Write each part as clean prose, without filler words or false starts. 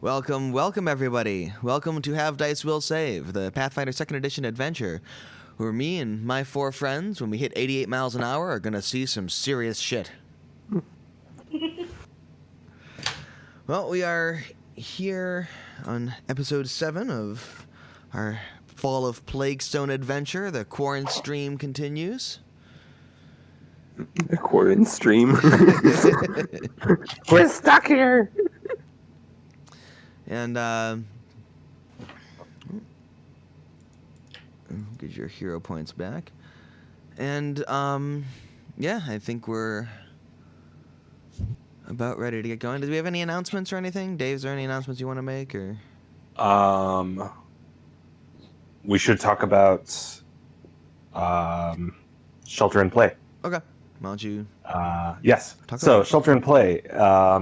Welcome everybody. Welcome to Have Dice Will Save, the Pathfinder 2nd Edition adventure, where me and my 4 friends, when we hit 88 miles an hour, are gonna see some serious shit. Well, we are here on episode 7 of our Fall of Plaguestone adventure. The quarantine stream continues. The quarantine stream. We're stuck here. And get your hero points back. And yeah, I think we're about ready to get going. Do we have any announcements or anything? Dave, is there any announcements you want to make, or? We should talk about Shelter in Play. Okay. Why don't you? Yes. So Shelter in Play.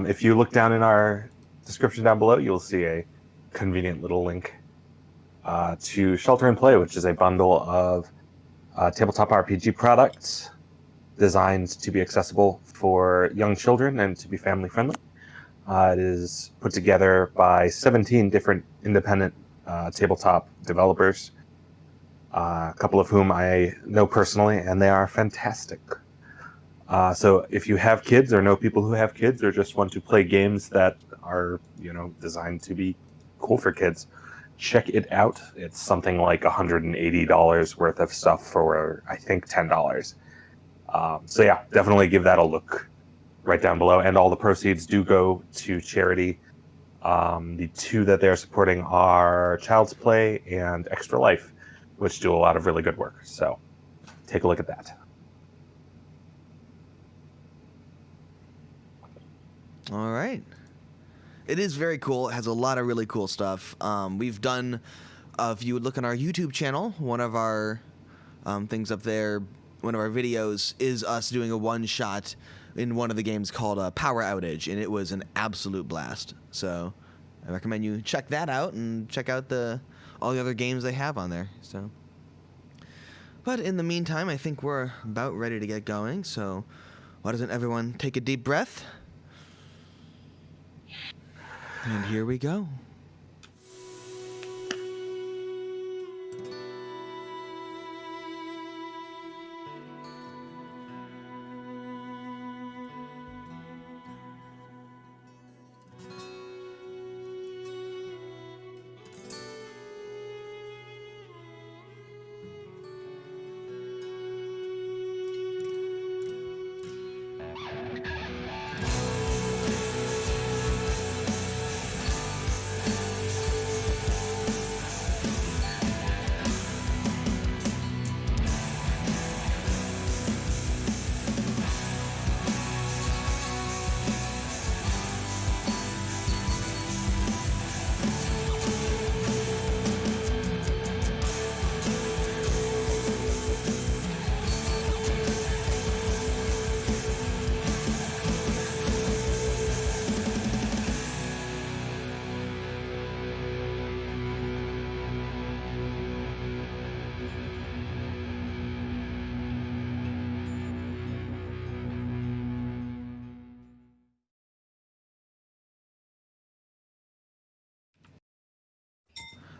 If you look down in our description down below, you'll see a convenient little link to Shelter in Play, which is a bundle of tabletop RPG products designed to be accessible for young children and to be family friendly. It is put together by 17 different independent tabletop developers, a couple of whom I know personally, and they are fantastic. So if you have kids or know people who have kids or just want to play games that are, designed to be cool for kids, check it out. It's something like $180 worth of stuff for, I think, $10. So yeah, definitely give that a look right down below. And all the proceeds do go to charity. The 2 that they're supporting are Child's Play and Extra Life, which do a lot of really good work. So take a look at that. All right. It is very cool. It has a lot of really cool stuff. We've done, if you would look on our YouTube channel, one of our things up there, one of our videos is us doing a one-shot in one of the games called Power Outage, and it was an absolute blast. So I recommend you check that out and check out all the other games they have on there. So, but in the meantime, I think we're about ready to get going. So why doesn't everyone take a deep breath? And here we go.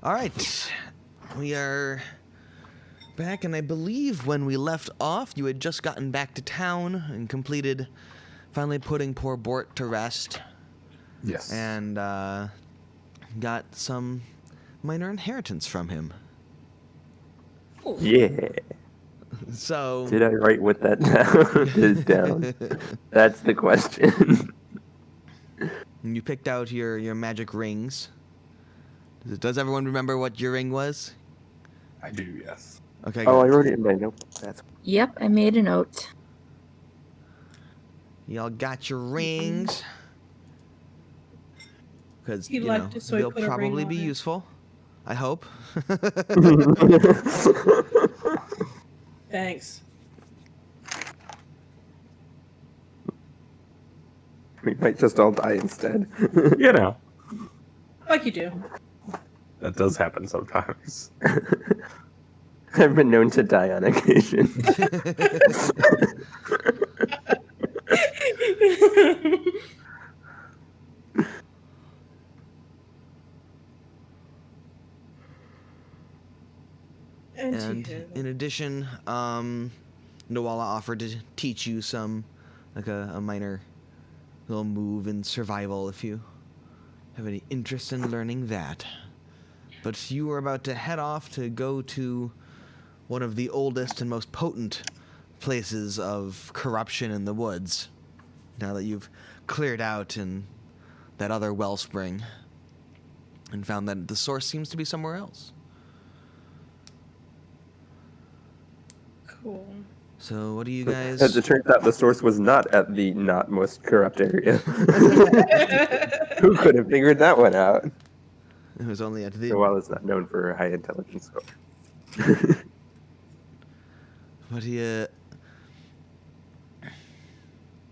All right, we are back, and I believe when we left off, you had just gotten back to town and completed finally putting poor Bort to rest. Yes. And got some minor inheritance from him. Yeah. So did I write what that is down? That's the question. You picked out your magic rings. Does everyone remember what your ring was? I do, yes. Okay. Oh, I wrote it in my note. Yep, I made a note. Y'all got your rings. Because, so they'll probably be useful. I hope. Thanks. We might just all die instead. Like you do. That does happen sometimes. I've been known to die on occasion. And in addition, Noala offered to teach you some, like a minor little move in survival if you have any interest in learning that. But you are about to head off to go to one of the oldest and most potent places of corruption in the woods, now that you've cleared out in that other wellspring and found that the source seems to be somewhere else. Cool. So what do you guys... As it turns out, the source was not at the not most corrupt area. Who could have figured that one out? It was only at the... Noelle is not known for her high intelligence score. What do you...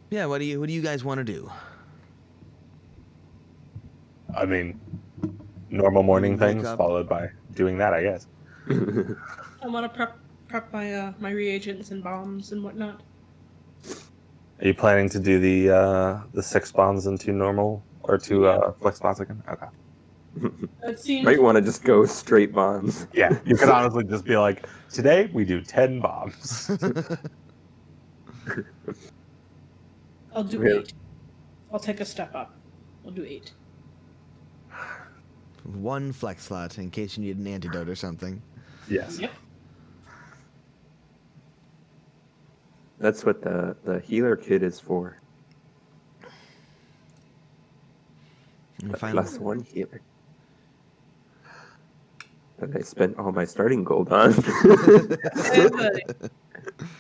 Yeah, what do you guys want to do? I mean, normal morning Wake things up. followed by doing that, I guess. I want to prep my reagents and bombs and whatnot. Are you planning to do the 6 bombs and 2 normal or 2 flex bombs again? Okay. It seems Might want to just go straight bombs. Yeah, you could honestly just be like, today we do 10 bombs. I'll do Yeah. 8. I'll take a step up. I'll do 8. 1 flex slot in case you need an antidote or something. Yes. Yep. That's what the healer kit is for. And The finally, plus 1 healer. That I spent all my starting gold on. Everybody.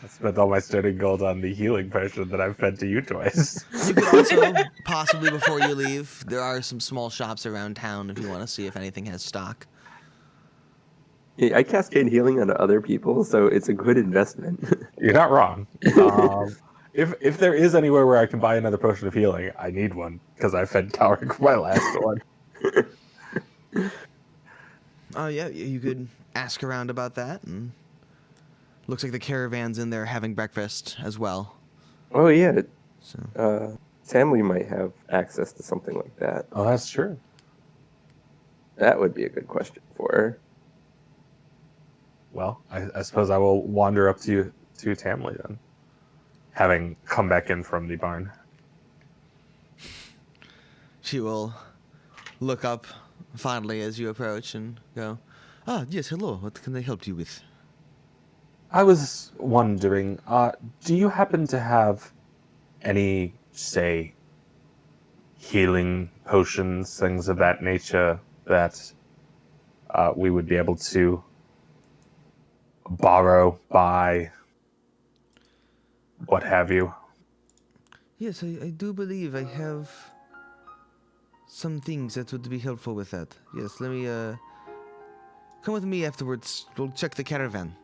I spent all my starting gold on the healing potion that I've fed to you twice. you could also, possibly before you leave, there are some small shops around town if you want to see if anything has stock. Yeah, I cascade healing onto other people, so it's a good investment. You're not wrong. If there is anywhere where I can buy another potion of healing, I need one because I fed Cowrick my last one. Oh, yeah, you could ask around about that, and looks like the caravan's in there having breakfast as well. Oh yeah, So Samly might have access to something like that. Oh, that's true. That would be a good question for her. Well, I suppose I will wander up to Tamley then, having come back in from the barn. she will look up fondly as you approach and go, "Ah, yes, hello. What can I help you with?" I was wondering, do you happen to have any, say, healing potions, things of that nature that we would be able to borrow, buy, what have you? Yes, I do believe I have some things that would be helpful with that. Yes, let me, come with me afterwards. We'll check the caravan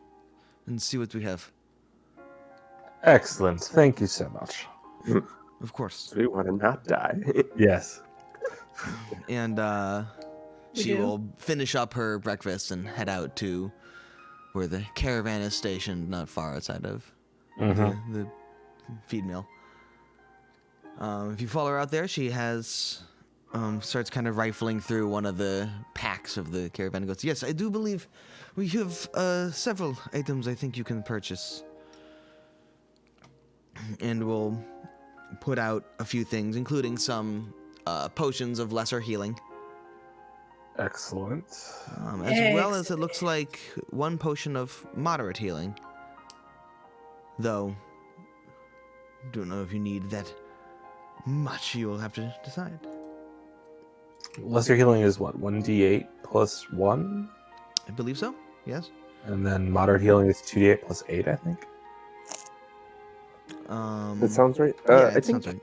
and see what we have. Excellent. Thank you so much. Of course. We want to not die. Yes. And, We she do? will finish up her breakfast and head out to where the caravan is stationed, not far outside of the feed mill. If you follow her out there, she has starts kind of rifling through one of the packs of the caravan and goes, "Yes, I do believe we have several items I think you can purchase." And we'll put out a few things, including some potions of lesser healing. Excellent. As well as it looks like 1 potion of moderate healing. Though, don't know if you need that much. You will have to decide. Lesser healing is what, 1d8 plus 1? I believe so. Yes. And then moderate healing is 2d8 plus 8, I think. That sounds right. Yeah, I it think sounds right.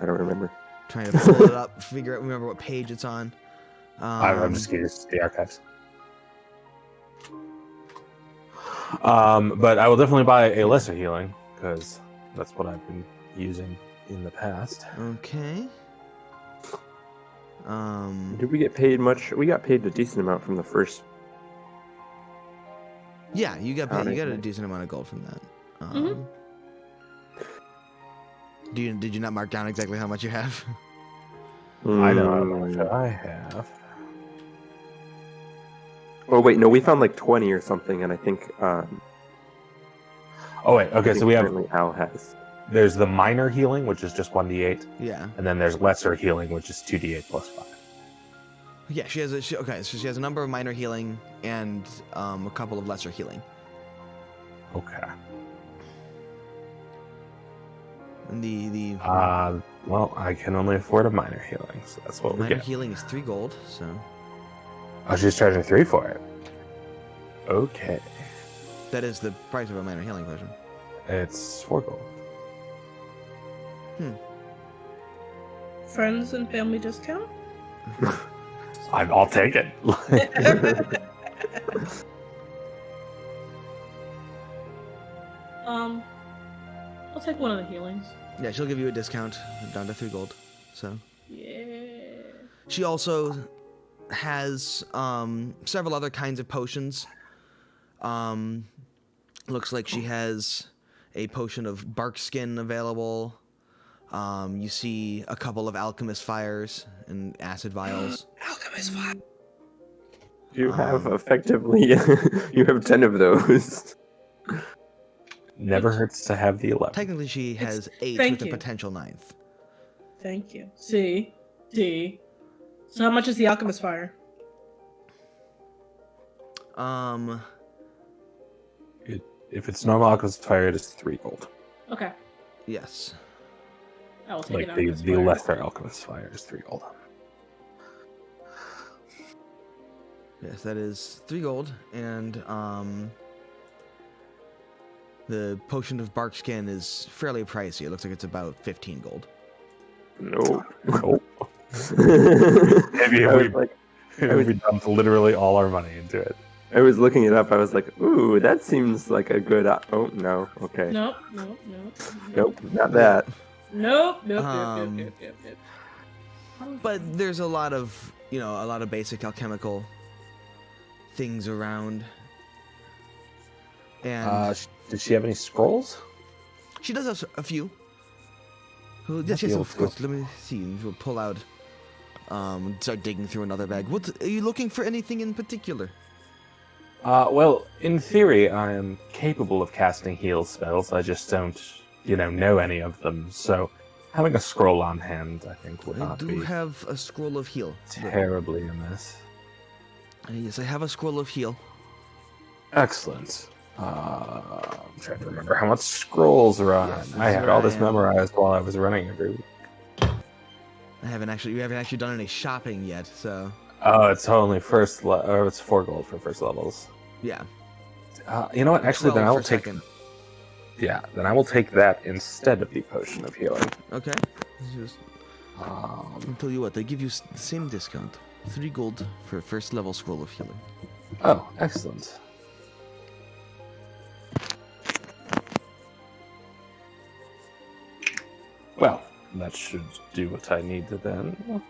I don't remember. Trying to pull it up, remember what page it's on. I'm just curious, the archives. But I will definitely buy a lesser healing, because that's what I've been using in the past. Okay. Did we get paid much? We got paid a decent amount from the first. Yeah, you got Alright, you got a nice. decent amount of gold from that. Mhm. Did you not mark down exactly how much you have? I know how much I have. Oh wait, no, we found like 20 or something, and I think. Oh wait, okay, so we have. Currently Al has. There's the minor healing, which is just 1d8, Yeah. and then there's lesser healing, which is 2d8 plus 5. Yeah, she has okay, so she has a number of minor healing and a couple of lesser healing. Okay. And the Well, I can only afford a minor healing, so that's what we minor get. healing is 3 gold, so Oh, she's charging 3 for it. Okay. that is the price of a minor healing potion. It's 4 gold. Friends and family discount? I'll take it. I'll take one of the healings. Yeah, she'll give you a discount down to 3 gold. So Yeah. she also has several other kinds of potions. Looks like she has a potion of bark skin available. You see a couple of alchemist fires and acid vials. Alchemist fire. You have effectively. You have 10 of those. Never hurts to have the 11. Technically, she has 8 thank with a you. potential 9th. Thank you. See? So how much is the alchemist fire? If it's normal alchemist fire, it is 3 gold. Okay. Yes. I will take Like an the alchemist fire. lesser alchemist fire is 3 gold. Yes, that is 3 gold, and the potion of bark skin is fairly pricey. It looks like it's about 15 gold. No. Nope. Maybe I was we, like, we dumped literally all our money into it. I was looking it up. I was like, ooh, that seems like a good. Oh no. Okay. Nope. Nope. Not that. Nope. But there's a lot of, a lot of basic alchemical things around. And Did she have any scrolls? she does have a few. Might Yes, be able of to. course. Let me see. We'll pull out, start digging through another bag. What, are you looking for anything in particular? Well, in theory, I am capable of casting heal spells. I just don't, know any of them. So, having a scroll on hand, I think, would I not do be have a scroll of heal. terribly amiss. Yes, I have a scroll of heal. Excellent. I'm trying to remember how much scrolls are on. Yes, I had that's all where this I am. memorized while I was running every week. We haven't actually done any shopping yet, so Oh, it's only it's 4 gold for first levels. yeah. You know what? Actually, then 12 I will for take. second. Yeah, then I will take that instead of the potion of healing. Okay. Just, I'll tell you what, they give you the same discount. 3 gold for first level scroll of healing. Oh, excellent. Well, that should do what I need to then.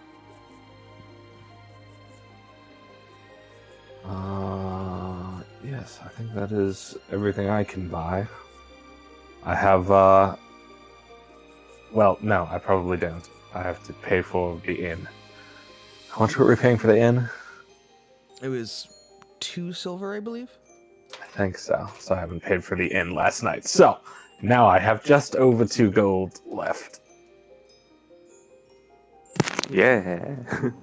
Yes, I think that is everything I can buy. I have, well, no, I probably don't. I have to pay for the inn. How much were we paying for the inn? It was 2 silver, I believe. I think so. So I haven't paid for the inn last night. So now I have just over 2 gold left. Yeah. And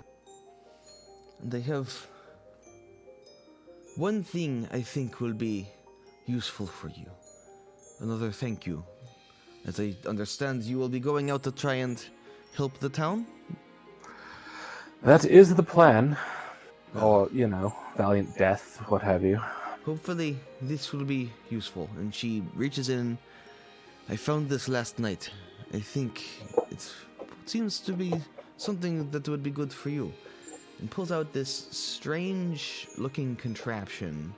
they have one thing I think will be useful for you. Another thank you. As I understand, you will be going out to try and help the town? That is the plan. Or, valiant death, what have you. Hopefully, this will be useful. And she reaches in. I found this last night. I think it seems to be something that would be good for you. And pulls out this strange-looking contraption.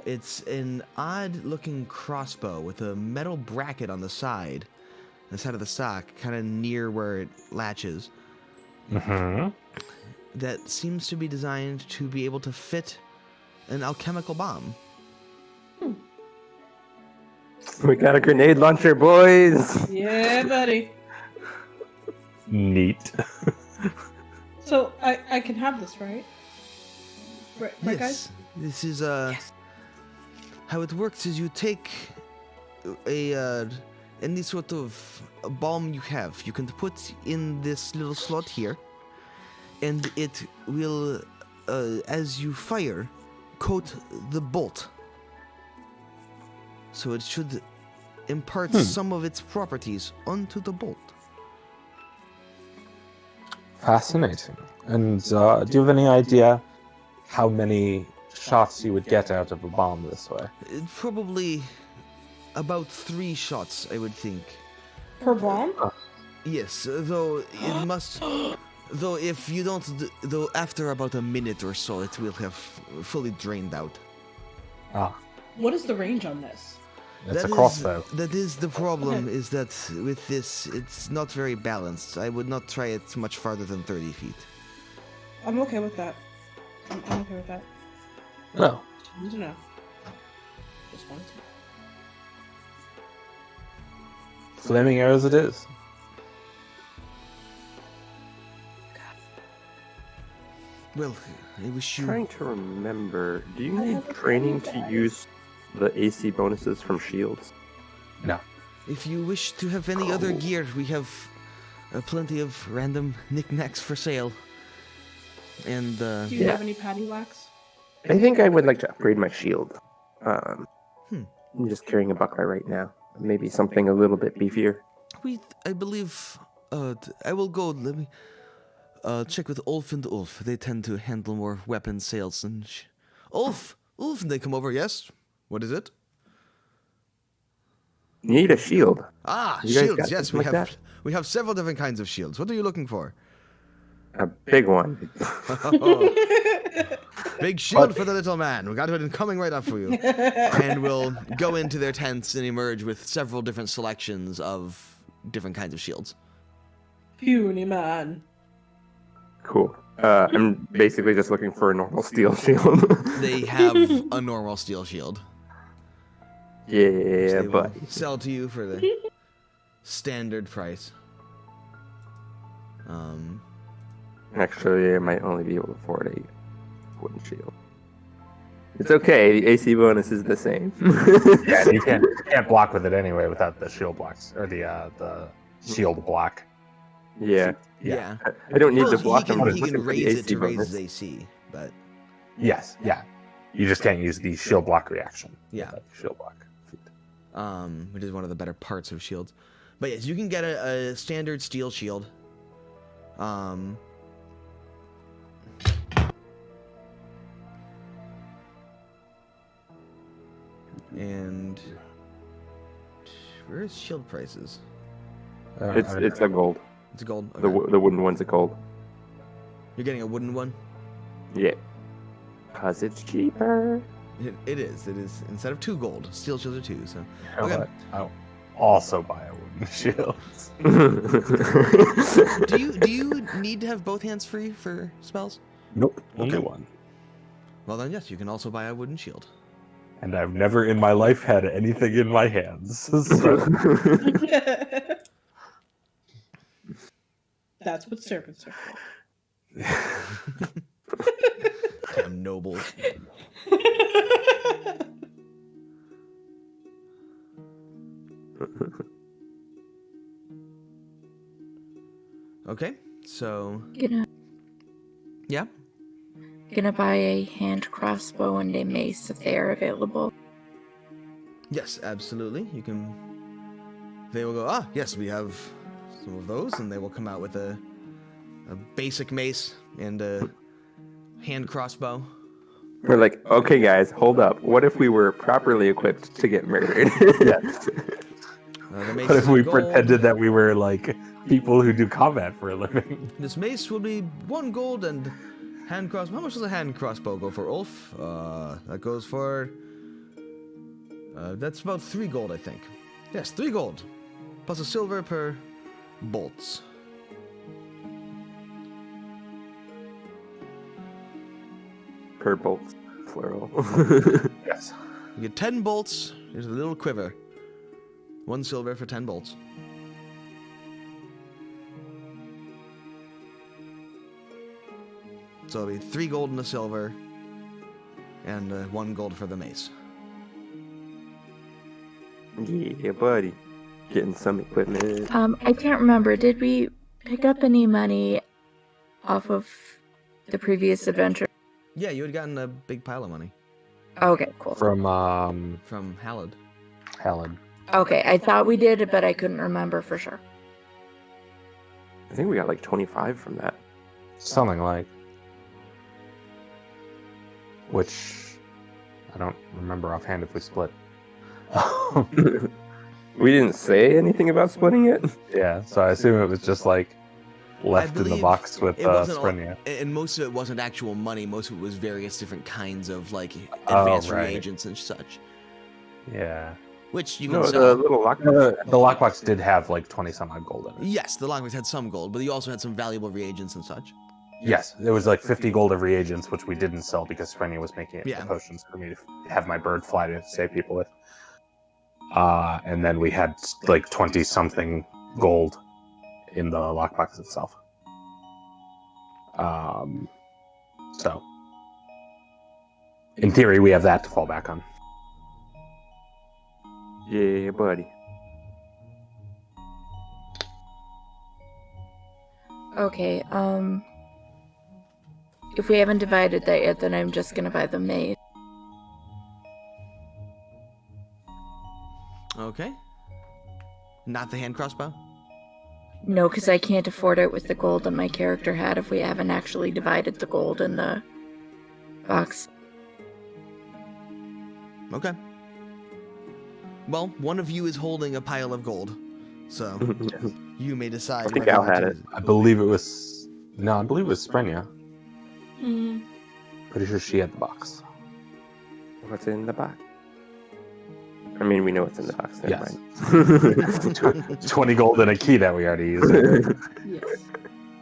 It's an odd-looking crossbow with a metal bracket on the side of the stock, kind of near where it latches. Mm-hmm. That seems to be designed to be able to fit an alchemical bomb. We got a grenade launcher, boys. Yeah, buddy. Neat. So I can have this, right? Right, Yes, guys? this is Yes. how it works. Is you take any sort of bomb you have, you can put in this little slot here, and it will, as you fire, coat the bolt. So it should impart some of its properties onto the bolt. Fascinating. And do you have any idea how many shots you would get out of a bomb this way? Probably about 3 shots, I would think. Per bomb? Yes, though it must. Though if you don't, though after about a minute or so, it will have fully drained out. Ah, What is the range on this? it's a That crossbow. That is the problem. Is that with this, it's not very balanced. I would not try it much farther than 30 feet. I'm okay with that. I'm okay with that. No. Need to know. Just wanted to. Flaming arrows it is. Well, I wish you. Trying to remember, do you need training to use the AC bonuses from shields? No. If you wish to have any other gear, we have plenty of random knickknacks for sale. And Do you have any patty wax? I think I would like to upgrade my shield. I'm just carrying a buckeye right now. Maybe something a little bit beefier. I believe, I will go. Let me check with Ulf and Ulf. They tend to handle more weapon sales and. Ulf, and they come over. Yes. What is it? Need a shield. Ah, You guys shields. got Yes, something like that? we have several different kinds of shields. What are you looking for? A big one. Big shield for the little man. We got it coming right up for you. And we'll go into their tents and emerge with several different selections of different kinds of shields. Puny man. Cool. I'm basically just looking for a normal steel shield. They have a normal steel shield. Which Yeah, they but will sell to you for the standard price. actually, I might only be able to afford a wooden shield. It's okay. The AC bonus is the same. Yeah, you can't block with it anyway without the shield blocks or the shield block. Yeah. Yeah. I don't need Well, to block he them. can, I'm he just can looking for the raise it to raise bonus. his AC, but Yes, yeah. You just can't use the shield block reaction. Yeah. without the shield block. which is one of the better parts of shields. But yes, you can get a standard steel shield. And where's shield prices? It's a gold. It's a gold. Okay. The wooden one's a gold. You're getting a wooden one? Yeah. Cause it's cheaper. It is. Instead of 2 gold, steel shields are 2. So You know okay. what? I'll also buy a wooden shield. do you need to have both hands free for spells? Nope, only Okay. one. Well then, yes, you can also buy a wooden shield. And I've never in my life had anything in my hands. So That's what servants are for. Damn nobles. Okay, so yeah. Gonna buy a hand crossbow and a mace if they are available. Yes, absolutely. You can. They will go. Yes, we have some of those, and they will come out with a basic mace and a hand crossbow. We're like, okay, guys, hold up. What if we were properly equipped to get murdered? The mace what is if we gold. pretended that we were like people who do combat for a living? This mace will be 1 gold and hand crossbow. How much does a hand crossbow go for, Ulf? That goes for. That's about 3 gold, I think. Yes, 3 gold. Plus a silver per bolts. Per bolts, plural. Yes. You get 10 bolts. There's a little quiver. 1 silver for 10 bolts. So it'll be 3 gold and a silver, and 1 gold for the mace. Yeah, buddy. Getting some equipment. I can't remember. Did we pick up any money off of the previous adventure? Yeah, you had gotten a big pile of money Okay, cool. From from Halid. Helen. Okay, I thought we did, but I couldn't remember for sure. I think we got like 25 from that. Something like. Which I don't remember offhand if we split. We didn't say anything about splitting it. Yeah, so I assume it was just like left in the believe box with it wasn't all- Sprinia. And most of it wasn't actual money. Most of it was various different kinds of like Oh, advanced right. reagents and such, Yeah. which you can No, sell. the little lock. The lockbox did have like 20 some odd gold in it. Yes, the lockbox had some gold, but you also had some valuable reagents and such. Yes, there was like 50 gold of reagents, which we didn't sell because Sprinia was making it Yeah. into potions for me to have my bird fly to save people with. And then we had like 20 something gold in the lockbox itself. So, in theory, we have that to fall back on. Yeah, buddy. Okay, if we haven't divided that yet, then I'm just gonna buy the mace. Okay. Not the hand crossbow? No, because I can't afford it with the gold that my character had if we haven't actually divided the gold in the box. Okay. Well, one of you is holding a pile of gold, so you may decide. I think whether Al you had want it. to- I believe it was... No, I believe it was Sprinia. Mm. Pretty sure she had the box. What's in the box? I mean, we know what's in the box. Never Yes. mind. 20 gold and a key that we already used. Yes.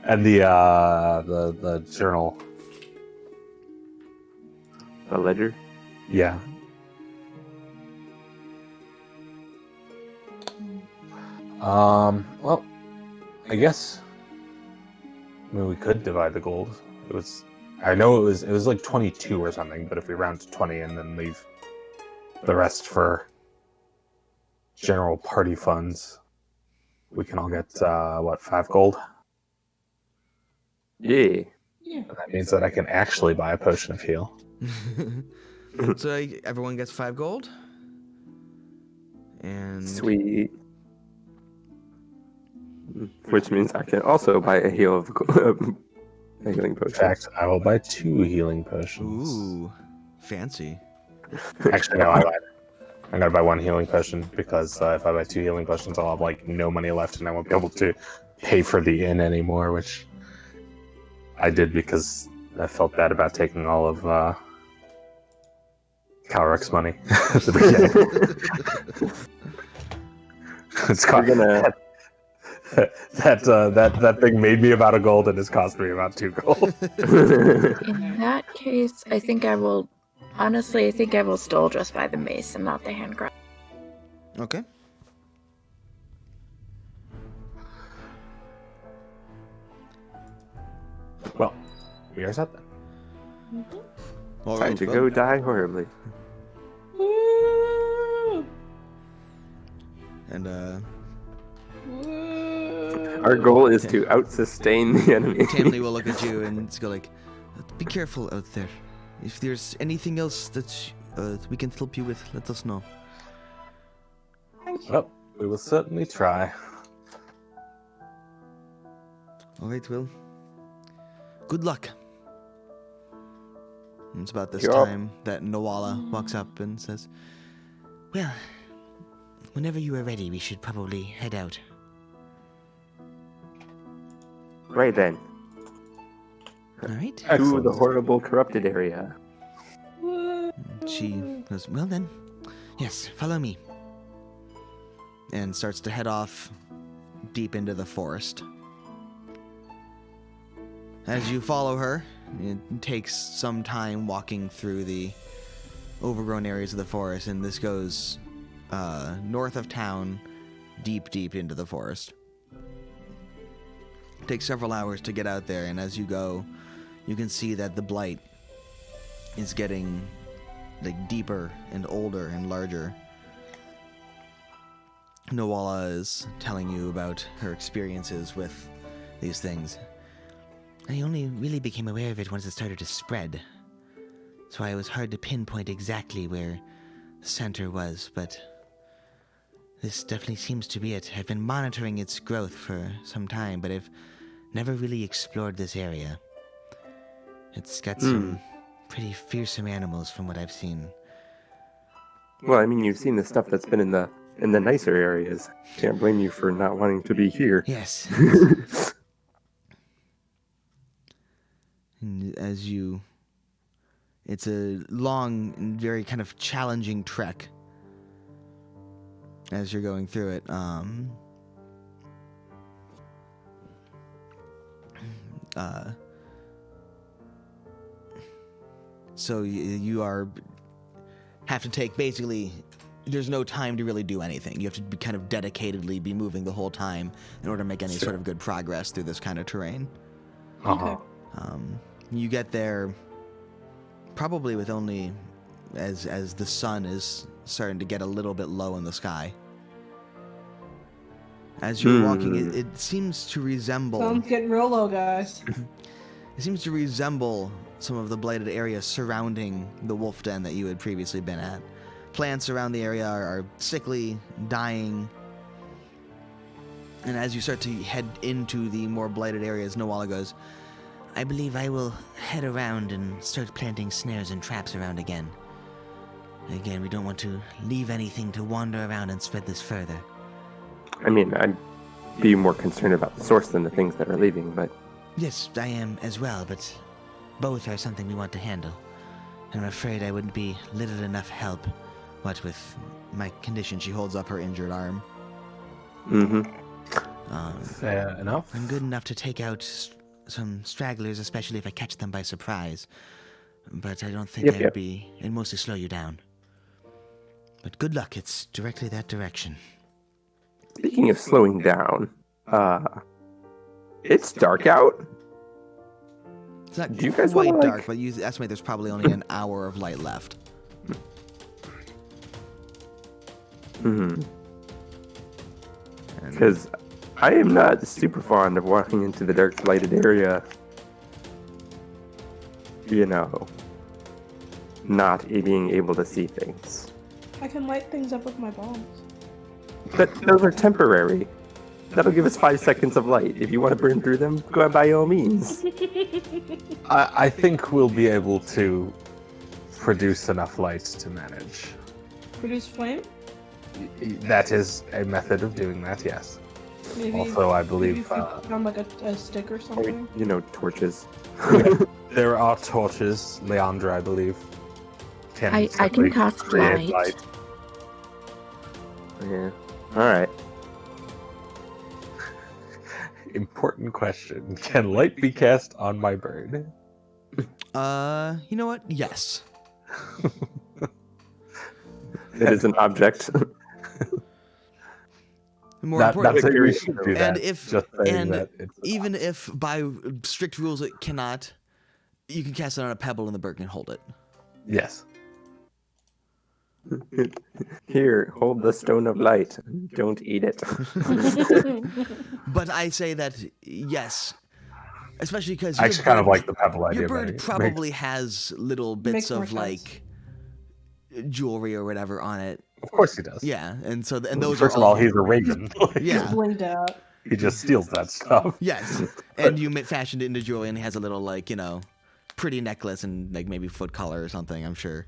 And the journal. A ledger. Yeah. Well, I guess. I mean, we could divide the gold. It was. I know it was like 22 or something, but if we round to 20 and then leave the rest for general party funds, we can all get 5 gold. Yeah. Yeah. And that means that I can actually buy a potion of heal. So everyone gets 5 gold. And Sweet. Which means I can also buy a heal of a healing In potion. fact, I will buy 2 healing potions. Ooh, fancy. Actually, no, I'm gonna buy 1 healing potion because if I buy 2 healing potions, I'll have like no money left, and I won't be able to pay for the inn anymore. Which I did because I felt bad about taking all of Calric's money at the beginning. It's cost, gonna- that thing made me about a gold, and it's cost me about 2 gold. In that case, I think I will. Honestly, I think I will still just buy the mace and not the handcraft. Okay. Well, we are set then. All Time right, to well, go die horribly. Woo! And Woo! Our goal is to out-sustain the enemy. Tamley will look at you and just go like, "Be careful out there. If there's anything else that we can help you with, let us know." Thank you. Well, we will certainly try. All right, well, good luck. And it's about this Yup. time that Nawala walks up and says, "Well, whenever you are ready, we should probably head out." Right then. All right. To Excellent. the horrible corrupted area. Woo! She goes, "Well then, yes, follow me." And starts to head off deep into the forest. As you follow her, it takes some time walking through the overgrown areas of the forest, and this goes north of town, deep into the forest. It takes several hours to get out there, and as you go, you can see that the blight is getting like deeper and older and larger. Noala is telling you about her experiences with these things. I only really became aware of it once it started to spread. That's why it was hard to pinpoint exactly where the center was, but this definitely seems to be it. I've been monitoring its growth for some time, but I've never really explored this area. It's got some pretty fearsome animals from what I've seen. Well, I mean, you've seen the stuff that's been in the nicer areas. Can't blame you for not wanting to be here. Yes. And it's a long and very kind of challenging trek as you're going through it. So you have to take basically. There's no time to really do anything. You have to be kind of dedicatedly be moving the whole time in order to make any sort of good progress through this kind of terrain. Okay. You get there probably with only as the sun is starting to get a little bit low in the sky. As you're walking, it seems to resemble. Sun's getting real low, guys. It seems to resemble some of the blighted areas surrounding the wolf den that you had previously been at. Plants around the area are sickly, dying. And as you start to head into the more blighted areas, Noala goes, I believe I will head around and start planting snares and traps around again. Again, we don't want to leave anything to wander around and spread this further. I mean, I'd be more concerned about the source than the things that are leaving, but... Yes, I am as well, but both are something we want to handle. And I'm afraid I wouldn't be little enough help. What with my condition, she holds up her injured arm. Fair enough. I'm good enough to take out some stragglers, especially if I catch them by surprise. But I don't think it'd mostly slow you down. But good luck, it's directly that direction. Speaking of slowing down, it's dark out. It's not Do you guys quite wanna, dark, but you estimate there's probably only an hour of light left. Because I am not super fond of walking into the dark lighted area. You know, not being able to see things. I can light things up with my bombs. But those are temporary. That'll give us 5 seconds of light. If you want to burn through them, go ahead by all means. I think we'll be able to produce enough light to manage. Produce flame? That is a method of doing that, yes. Maybe, Also, I maybe believe if you found like a stick or Or, something. you know, torches. there are torches. Leandra, I believe, can I can simply cast create light. Yeah. Alright. Important question. Can light be cast on my bird? You know what? Yes. It is an object. More That's important, it, we should do that. and if Just saying and that it's even if by strict rules it cannot, you can cast it on a pebble and the bird can hold it. yes. Here, hold the stone of light. Don't eat it. But I say that yes, especially because I actually kind of like the pebble idea. your bird better. probably has little bits Makes more of sense. like jewelry or whatever on it. Of course he does. Yeah, and so and those First are of all, he's a raven. yeah. Blinged out. He just steals that stuff. Yes, and you fashioned it into jewelry, and he has a little like pretty necklace and like maybe foot collar or something. I'm sure,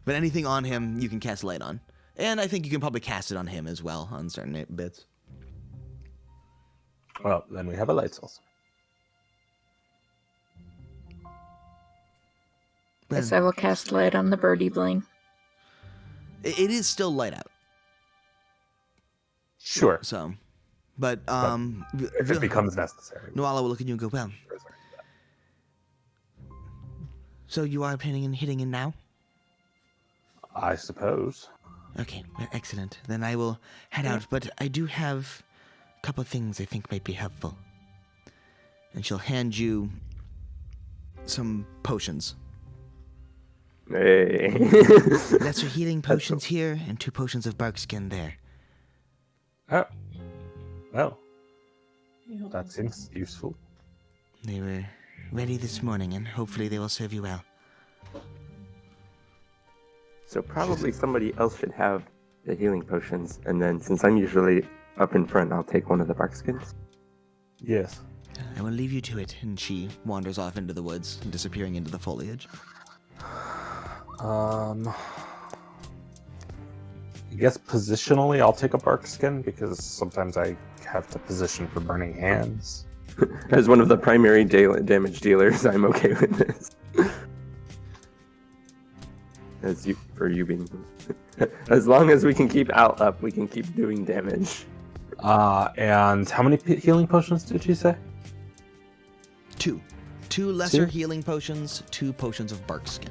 but anything on him you can cast light on, and I think you can probably cast it on him as well on certain bits. Well, then we have a light source. Yes, I will cast light on the birdie bling. It is still light out, Sure. so, but If it becomes necessary. Noala will look at you and go, well, so you are planning on hitting in now? I suppose. Okay, well, excellent. Then I will head out, but I do have a couple of things I think might be helpful. And she'll hand you some potions. Hey. Lesser healing potions here and 2 potions of bark skin there. Oh. Well, Yeah. that seems useful. They were ready this morning, and hopefully they will serve you well. So probably somebody else should have the healing potions, and then since I'm usually up in front, I'll take one of the bark skins. Yes. I will leave you to it. And she wanders off into the woods, disappearing into the foliage. I guess positionally, I'll take a bark skin because sometimes I have to position for burning hands. As one of the primary damage dealers, I'm okay with this. You being, as long as we can keep Al up, we can keep doing damage. And how many healing potions did you say? 2. 2 lesser 2? healing potions, 2 potions of bark skin.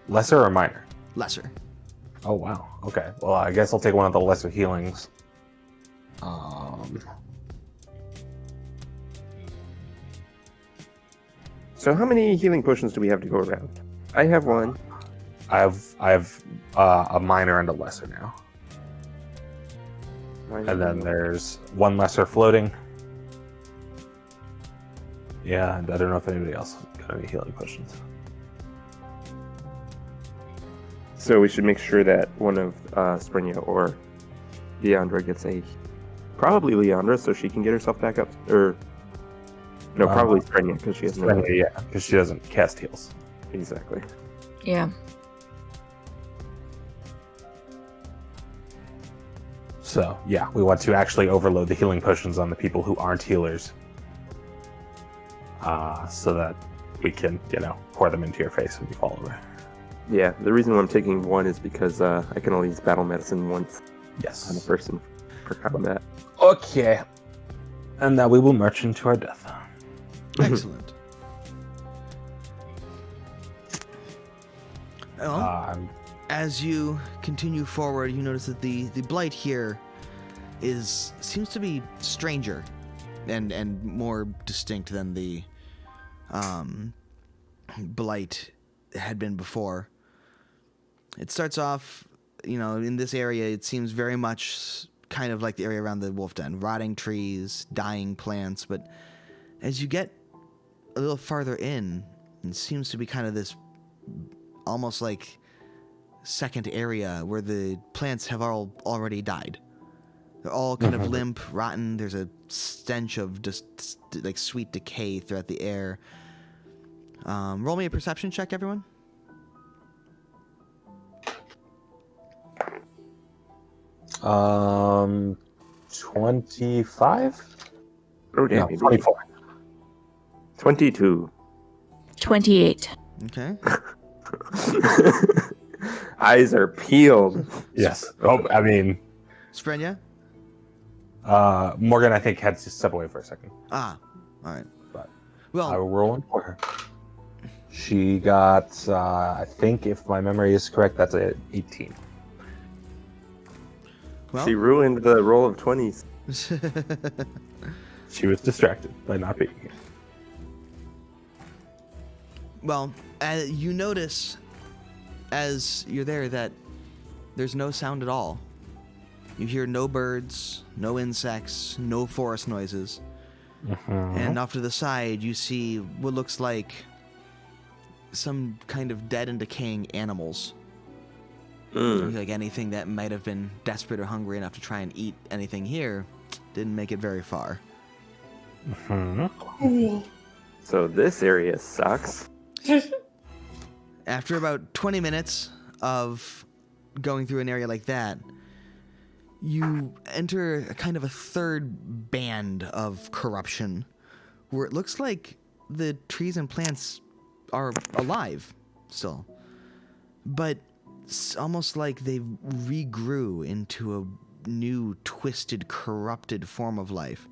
Lesser or minor? Lesser. Oh wow. Okay. Well, I guess I'll take one of the lesser healings. So how many healing potions do we have to go around? I have one. I have a minor and a lesser now, and then there's 1 lesser floating. Yeah, and I don't know if anybody else got any healing potions. So we should make sure that one of Sprenya or Leandra gets probably Leandra, so she can get herself back up. Or no, probably Sprenya because she has no. Yeah, because she doesn't cast heals. Exactly. Yeah. So yeah, we want to actually overload the healing potions on the people who aren't healers, so that we can, pour them into your face when you fall over. Yeah, the reason why I'm taking 1 is because I can only use battle medicine once Yes. on a person for combat. Okay. And now we will march into our death. Excellent. Well, as you continue forward, you notice that the blight here seems to be stranger and more distinct than the blight had been before. It starts off, in this area, it seems very much kind of like the area around the wolf den. Rotting trees, dying plants, but as you get a little farther in, it seems to be kind of this almost like second area where the plants have already died. They're all kind of limp, rotten. There's a stench of just like sweet decay throughout the air. Roll me a perception check, everyone. 25? Oh, damn. No, 24. 22. 28. Okay. Eyes are peeled. Yes. Oh, I mean, Sprenya? Morgan, I think, had to step away for a second. All right. But Well, I will roll in for her. She got, I think, if my memory is correct, that's a 18. well, She ruined the roll of 20s. She was distracted by not being here. well, you notice as you're there that there's no sound at all. You hear no birds, no insects, no forest noises. And off to the side, you see what looks like some kind of dead and decaying animals. Like anything that might have been desperate or hungry enough to try and eat anything here didn't make it very far. So this area sucks. After about 20 minutes of going through an area like that, you enter a kind of a third band of corruption where it looks like the trees and plants are alive still. But it's almost like they regrew into a new, twisted, corrupted form of life.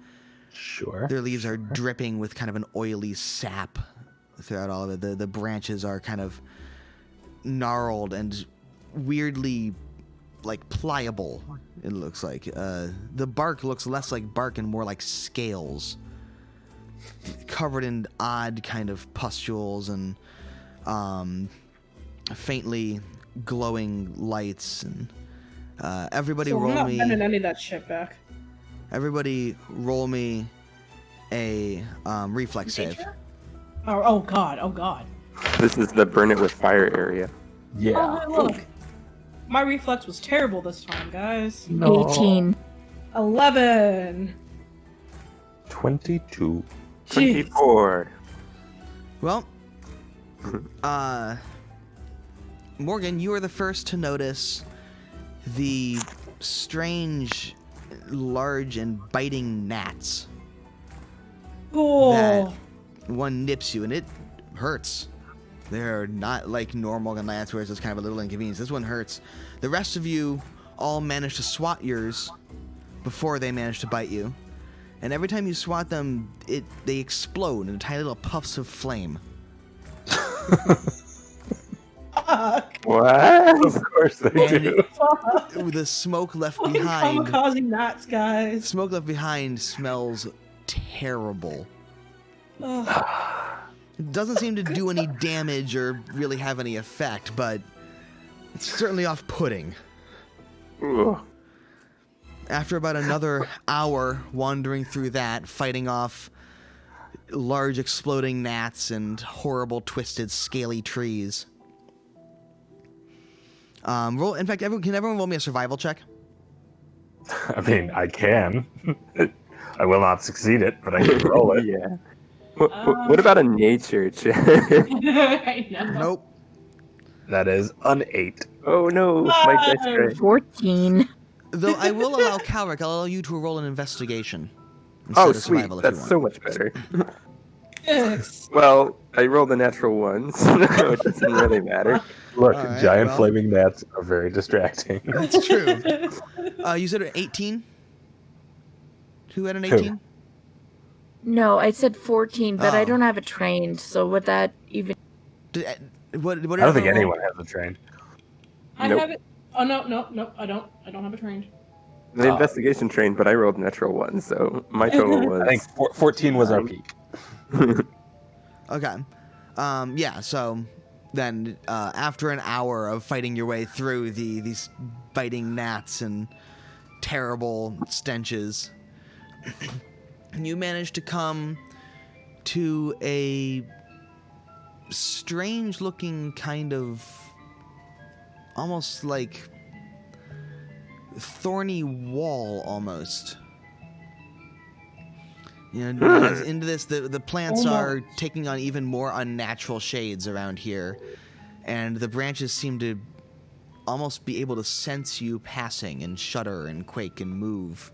Sure. Their leaves are dripping with kind of an oily sap throughout all of it. The branches are kind of gnarled and weirdly like pliable, it looks like. The bark looks less like bark and more like scales. covered in odd kind of pustules and faintly glowing lights. And everybody So I'm roll not me. bending any of that shit back. Everybody roll me a reflex save. Nature? Oh god, oh god. This is the burn it with fire area. Yeah. Oh, hey, look. My reflex was terrible this time, guys. No. 18. 11. 22. Jeez. 24. Well, Morgan, you are the first to notice the strange, large, and biting gnats. Oh. That one nips you, and it hurts. They're not like normal gnats where it's just kind of a little inconvenience. This one hurts. The rest of you all manage to swat yours before they manage to bite you. And every time you swat them, they explode in tiny little puffs of flame. Fuck. What? Of course they And do. Fuck. the smoke left Fucking behind. kamikaze knots, guys. Smoke left behind smells terrible. Ugh. It doesn't seem to do any damage or really have any effect, but it's certainly off-putting. Ugh. After about another hour wandering through that, fighting off large exploding gnats and horrible twisted scaly trees. In fact, can everyone roll me a survival check? I mean, I can. I will not succeed it, but I can roll it. Yeah. What about a nature check? I know. Nope. That is an 8. Oh no, my dice tray. 14. Though I will allow Calric, I'll allow you to roll an investigation. instead Oh of sweet, survival if you that's want. so much better. Yes. Well, I rolled a natural one, so it doesn't really matter. Look, All right, giant well. flaming gnats are very distracting. That's true. You said an 18? Who had an Who? 18? No, I said 14, but I Oh. don't have it trained, so would that even... What did I don't think everyone roll? anyone has a train. I Nope. have it. Oh no, I don't. I don't have it trained. The investigation trained, but I rolled natural one, so my total was. I think 14 was our peak. Okay. Yeah, so then after an hour of fighting your way through these biting gnats and terrible stenches, you manage to come to a strange looking kind of almost like thorny wall almost. You know, as into this, the plants are taking on even more unnatural shades around here, and the branches seem to almost be able to sense you passing and shudder and quake and move.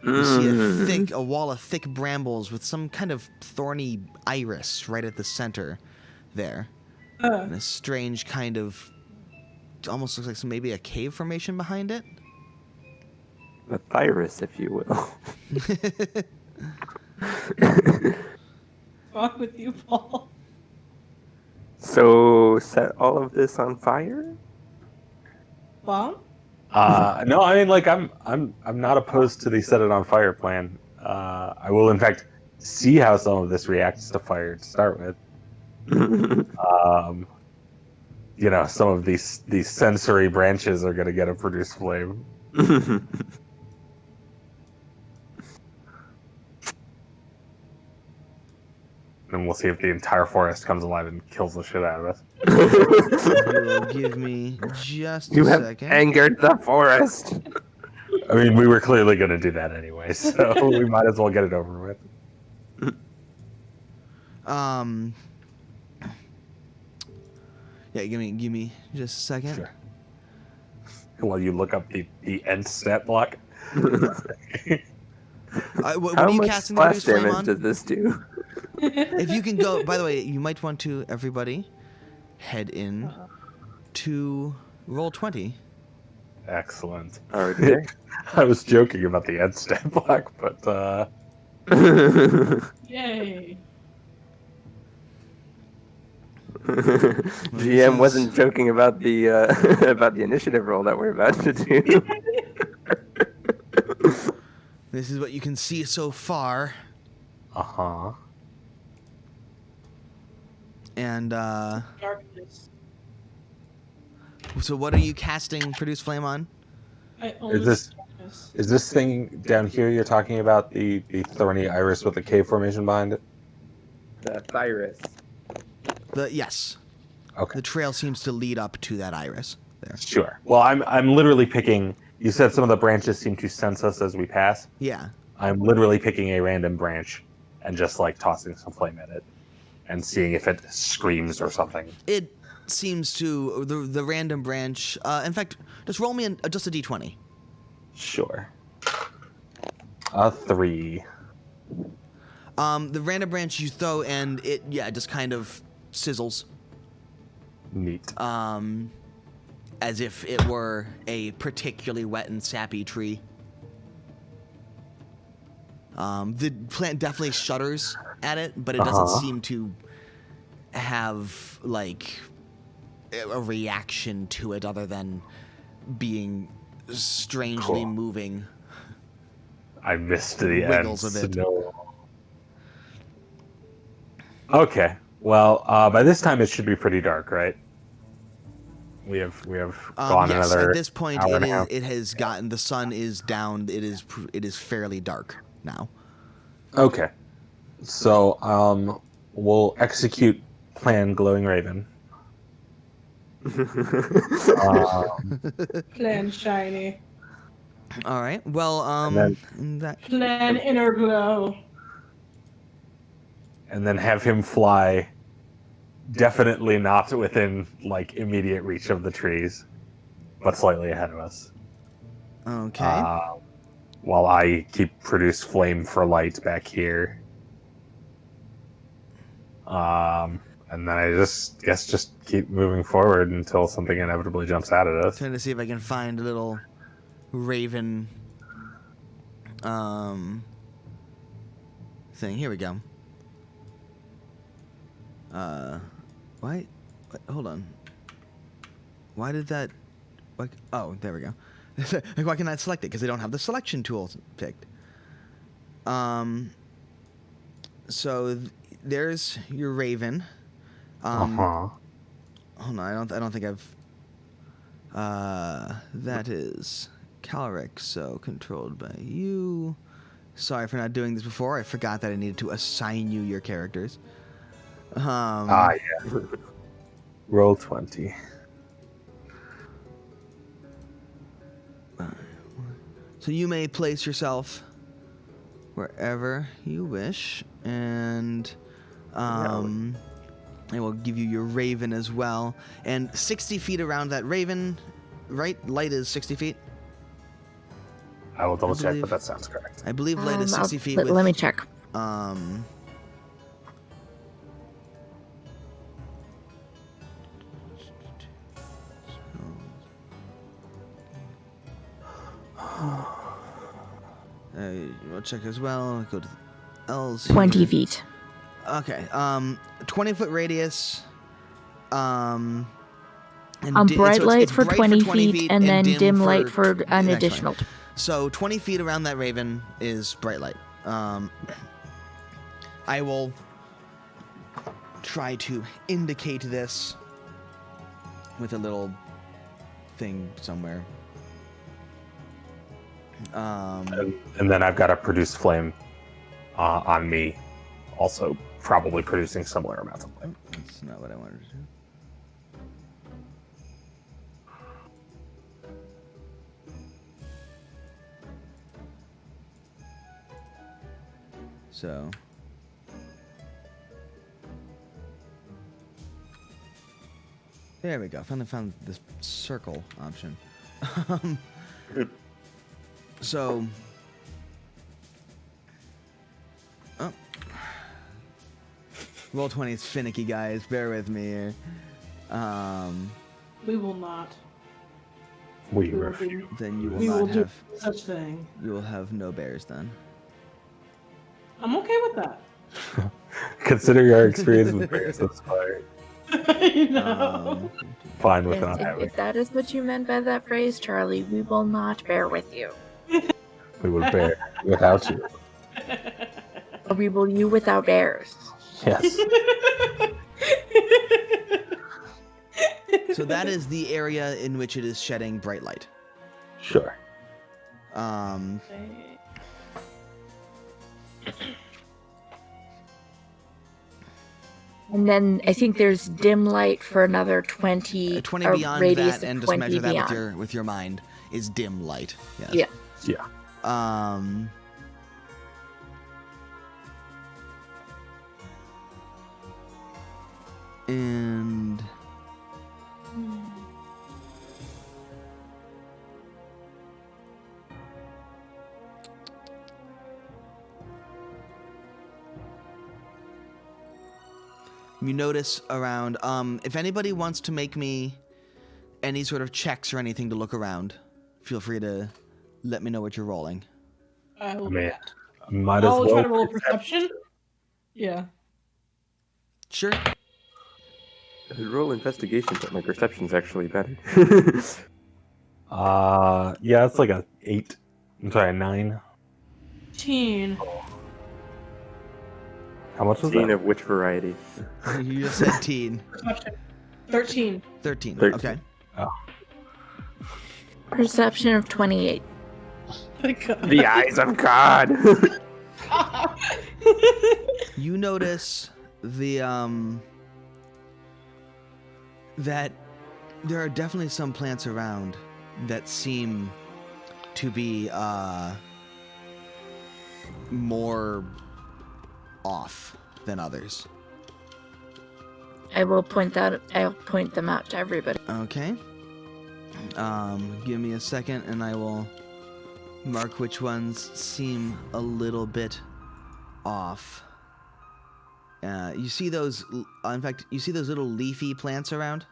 You see a wall of thick brambles with some kind of thorny iris right at the center there, and a strange kind of almost looks like maybe a cave formation behind it. A virus, if you will. Fuck with you, Paul. So set all of this on fire? Bomb? No, I mean, like, I'm not opposed to the set it on fire plan. I will, in fact, see how some of this reacts to fire to start with. You know, some of these sensory branches are going to get to produce flame. And we'll see if the entire forest comes alive and kills the shit out of us. You'll give me just You a have second. angered the forest. I mean, we were clearly going to do that anyway, so we might as well get it over with. Yeah, give me just a second. Sure. While you look up the end stat block. What How are you much casting the splash reduced flame damage on? does this do? If you can go, by the way, you might want to, everybody, head in to roll 20. Excellent. Alright. I was joking about the end stat block, but Yay. GM wasn't joking about the about the initiative roll that we're about to do. This is what you can see so far. Uh-huh. And Darkness. so what are you casting Produce Flame on? I only this- see darkness. Is this thing down here you're talking about the thorny iris with the cave formation behind it? The Thyrus. Yes. Okay. The trail seems to lead up to that iris there. Sure. Well, I'm literally picking. You said some of the branches seem to sense us as we pass. Yeah. I'm literally picking a random branch and just like tossing some flame at it and seeing if it screams or something. It seems to the random branch. In fact, just roll me just a d20. Sure. A 3. The random branch you throw and it just kind of sizzles. Neat. As if it were a particularly wet and sappy tree. The plant definitely shudders at it, but it doesn't seem to have like a reaction to it other than being strangely moving. I missed the Wiggles end. a bit. No. Okay. Well, by this time it should be pretty dark, right? We have gone yes, another at this point hour and a half. it has gotten, the sun is down, it is fairly dark now. Okay. So, we'll execute plan Glowing Raven. Plan shiny. All right. Well, Plan inner glow. And then have him fly, definitely not within like immediate reach of the trees, but slightly ahead of us. okay. While I keep produce flame for light back here. And then I just keep moving forward until something inevitably jumps out at us. Trying to see if I can find a little raven thing. Here we go. Why? Hold on. Why did that? Like, oh, there we go. Like, why can I select it? Because they don't have the selection tool picked. So there's your raven. Hold on, I don't think I've. That is Calric, so controlled by you. Sorry for not doing this before. I forgot that I needed to assign you your characters. Yeah. Roll 20. So you may place yourself wherever you wish, and I will give you your raven as well. And 60 feet around that raven, right? Light is 60 feet? I will double check, believe- but that sounds correct. I believe light is 60 feet. Let me check. We'll check as well. Go to the L's. 20 here. feet. Okay. 20-foot radius. And Bright so light it's for bright 20 feet, and then dim light for the an next additional. one. So 20 feet around that raven is bright light. I will try to indicate this with a little thing somewhere. And then I've got to produce flame on me, also probably producing similar amounts of flame. That's not what I wanted to do. So there we go. Finally found this circle option. So roll 20 is finicky, guys. Bear with me here. We will not. We We will refuse. do, Then you will we not will do have. such thing. You will have no bears then. I'm okay with that. Consider your experience with bears thus far. I know. Fine with not If, having. if that is what you meant by that phrase, Charlie, we will not bear with you. We would bear without you. A weeble you without airs. Yes. So that is the area in which it is shedding bright light. Sure. And then I think there's dim light for another 20. 20 a beyond radius that, of and just 20 measure that beyond. with your mind is dim light. Yes. Yeah. Yeah. And you notice around, if anybody wants to make me any sort of checks or anything to look around, feel free to let me know what you're rolling. I will. Might as I'll well try to roll a perception. Yeah. Sure. I roll investigation, but my perception's actually better. Yeah, it's like a 8. I'm sorry, a 9. 18. How much was Teen that? of which variety? You just said teen. Perception. 13. 13. 13. Okay. Perception of 28. My God. The eyes of God. You notice the that there are definitely some plants around that seem to be more off than others. I'll point them out to everybody. Okay. Give me a second and I will mark which ones seem a little bit off. You see those, in fact, you see those little leafy plants around?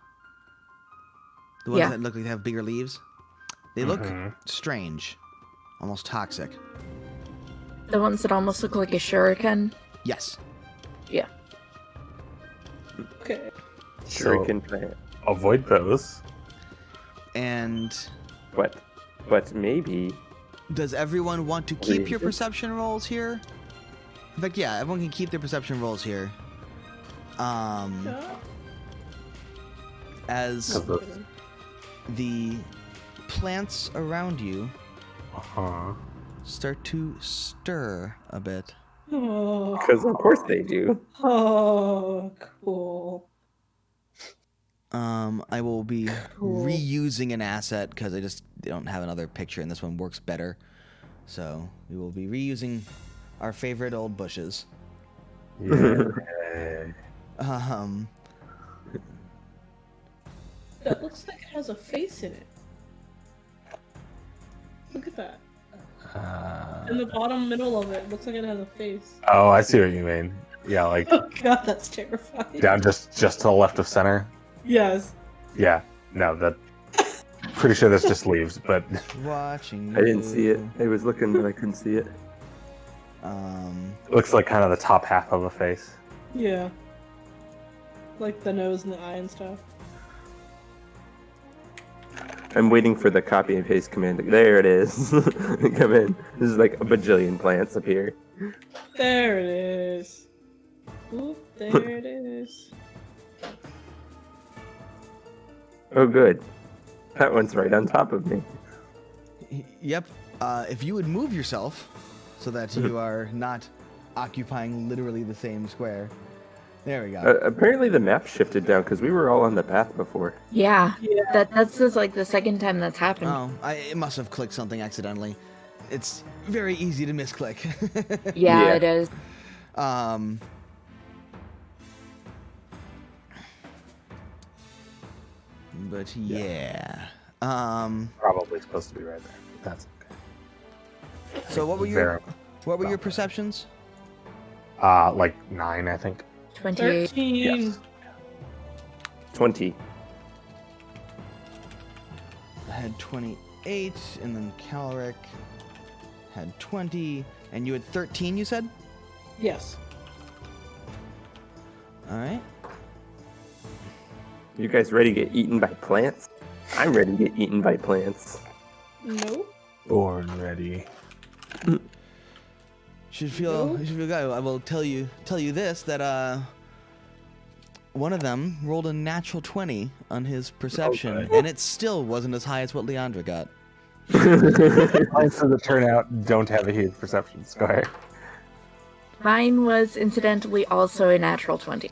The ones Yeah. that look like they have bigger leaves? They look strange, almost toxic. The ones that almost look like a shuriken. Yes. Yeah. Okay. Shuriken plant. Avoid those. And But maybe. does everyone want to keep your Reasons? perception rolls here? In fact, yeah, everyone can keep their perception rolls here. Yeah. As the plants around you start to stir a bit. Oh. Because of course they do. Oh, cool. I will be Cool. reusing an asset because I just don't have another picture and this one works better. So we will be reusing our favorite old bushes. Yeah. That looks like it has a face in it. Look at that. In the bottom middle of it, looks like it has a face. Oh, I see what you mean. Yeah, like Oh God, that's terrifying. down just to the left of center. Yes. Yeah. No, that. Pretty sure that's just leaves, but Watching. I didn't see it. I was looking, but I couldn't see it. it looks like kind of the top half of a face. Yeah. Like the nose and the eye and stuff. I'm waiting for the copy and paste command. There it is. Come in. This is like a bajillion plants up here. There it is. Oop, there it is. Oh, good. That one's right on top of me. Yep. If you would move yourself so that you are not occupying literally the same square. There we go. Apparently the map shifted down because we were all on the path before. Yeah. Yeah. That's just like the second time that's happened. Oh, it must have clicked something accidentally. It's very easy to misclick. Yeah, Yeah. it is. But yeah. Probably supposed to be right there. But that's okay. So what were your perceptions? Like 9, I think. 28. 13. Yes. 20. I had 28, and then Calric had 20, and you had 13, you said? Yes. All right. You guys ready to get eaten by plants? I'm ready to get eaten by plants. Nope. Born ready. should feel good. I will tell you this, that one of them rolled a natural 20 on his perception, Okay. and it still wasn't as high as what Leandra got. Points of the turnout don't have a huge perception score. Mine was incidentally also a natural 20.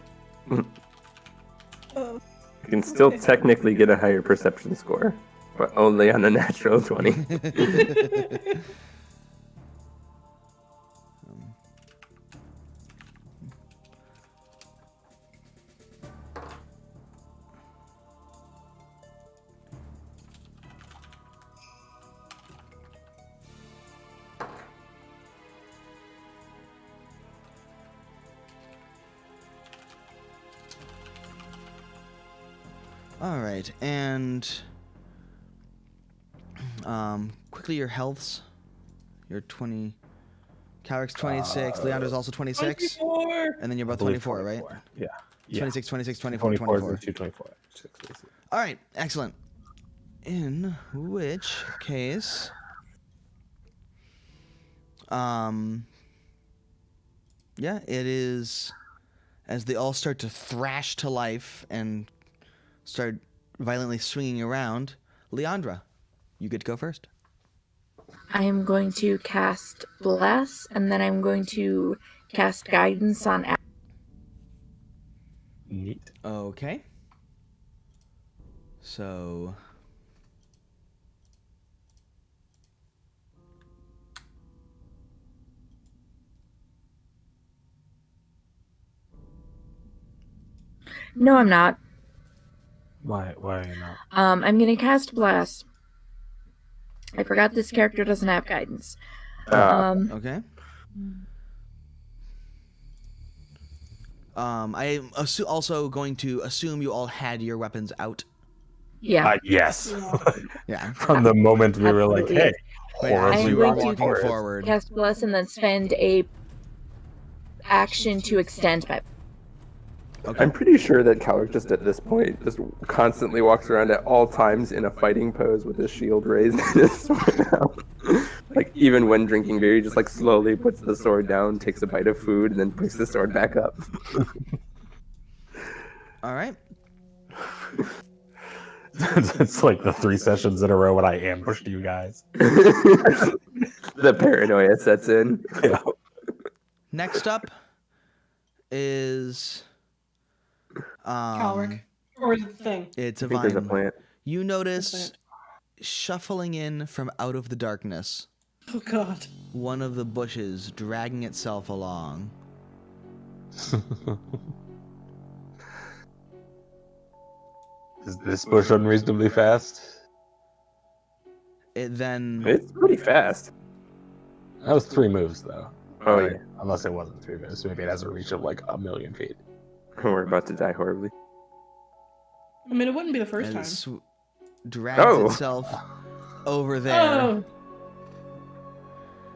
Oh. You can still technically get a higher perception score, but only on a natural 20. All right, and quickly your healths. You're 20. Calric's 26. Leandra's also 26. 24. And then you're both I believe 24, right? Yeah. 26, 26, 24, 24 24. and 224. All right, excellent. In which case, yeah, it is as they all start to thrash to life and start violently swinging around. Leandra, you get to go first. I am going to cast Bless, and then I'm going to cast Guidance on. Neat. Okay. So. No, I'm not. Why are you not? I'm going to cast Bless. I forgot this character doesn't have Guidance. Okay. I am also going to assume you all had your weapons out. Yeah. Yes. Yeah. From the moment we were like, Absolutely, hey, Wait, as I'm you going were to walking forward. Cast Bless and then spend a action to extend my. Okay. I'm pretty sure that Calric just at this point just constantly walks around at all times in a fighting pose with his shield raised and his sword out. Like even when drinking beer, he just like slowly puts the sword down, takes a bite of food, and then picks the sword back up. All right. It's like the 3 sessions in a row when I ambushed you guys. The paranoia sets in. Yeah. Next up is Calric. Or the thing. It's I a think there's a vine. plant. You notice plant. shuffling in from out of the darkness, Oh god. one of the bushes dragging itself along. Is this bush unreasonably fast? It then It's pretty fast. That was 3 moves, though. Oh Right? yeah. Unless it wasn't 3 moves. Maybe it has a reach of like 1,000,000 feet. We're about to die horribly. I mean, it wouldn't be the first as time. it drags Oh. itself over there, Oh.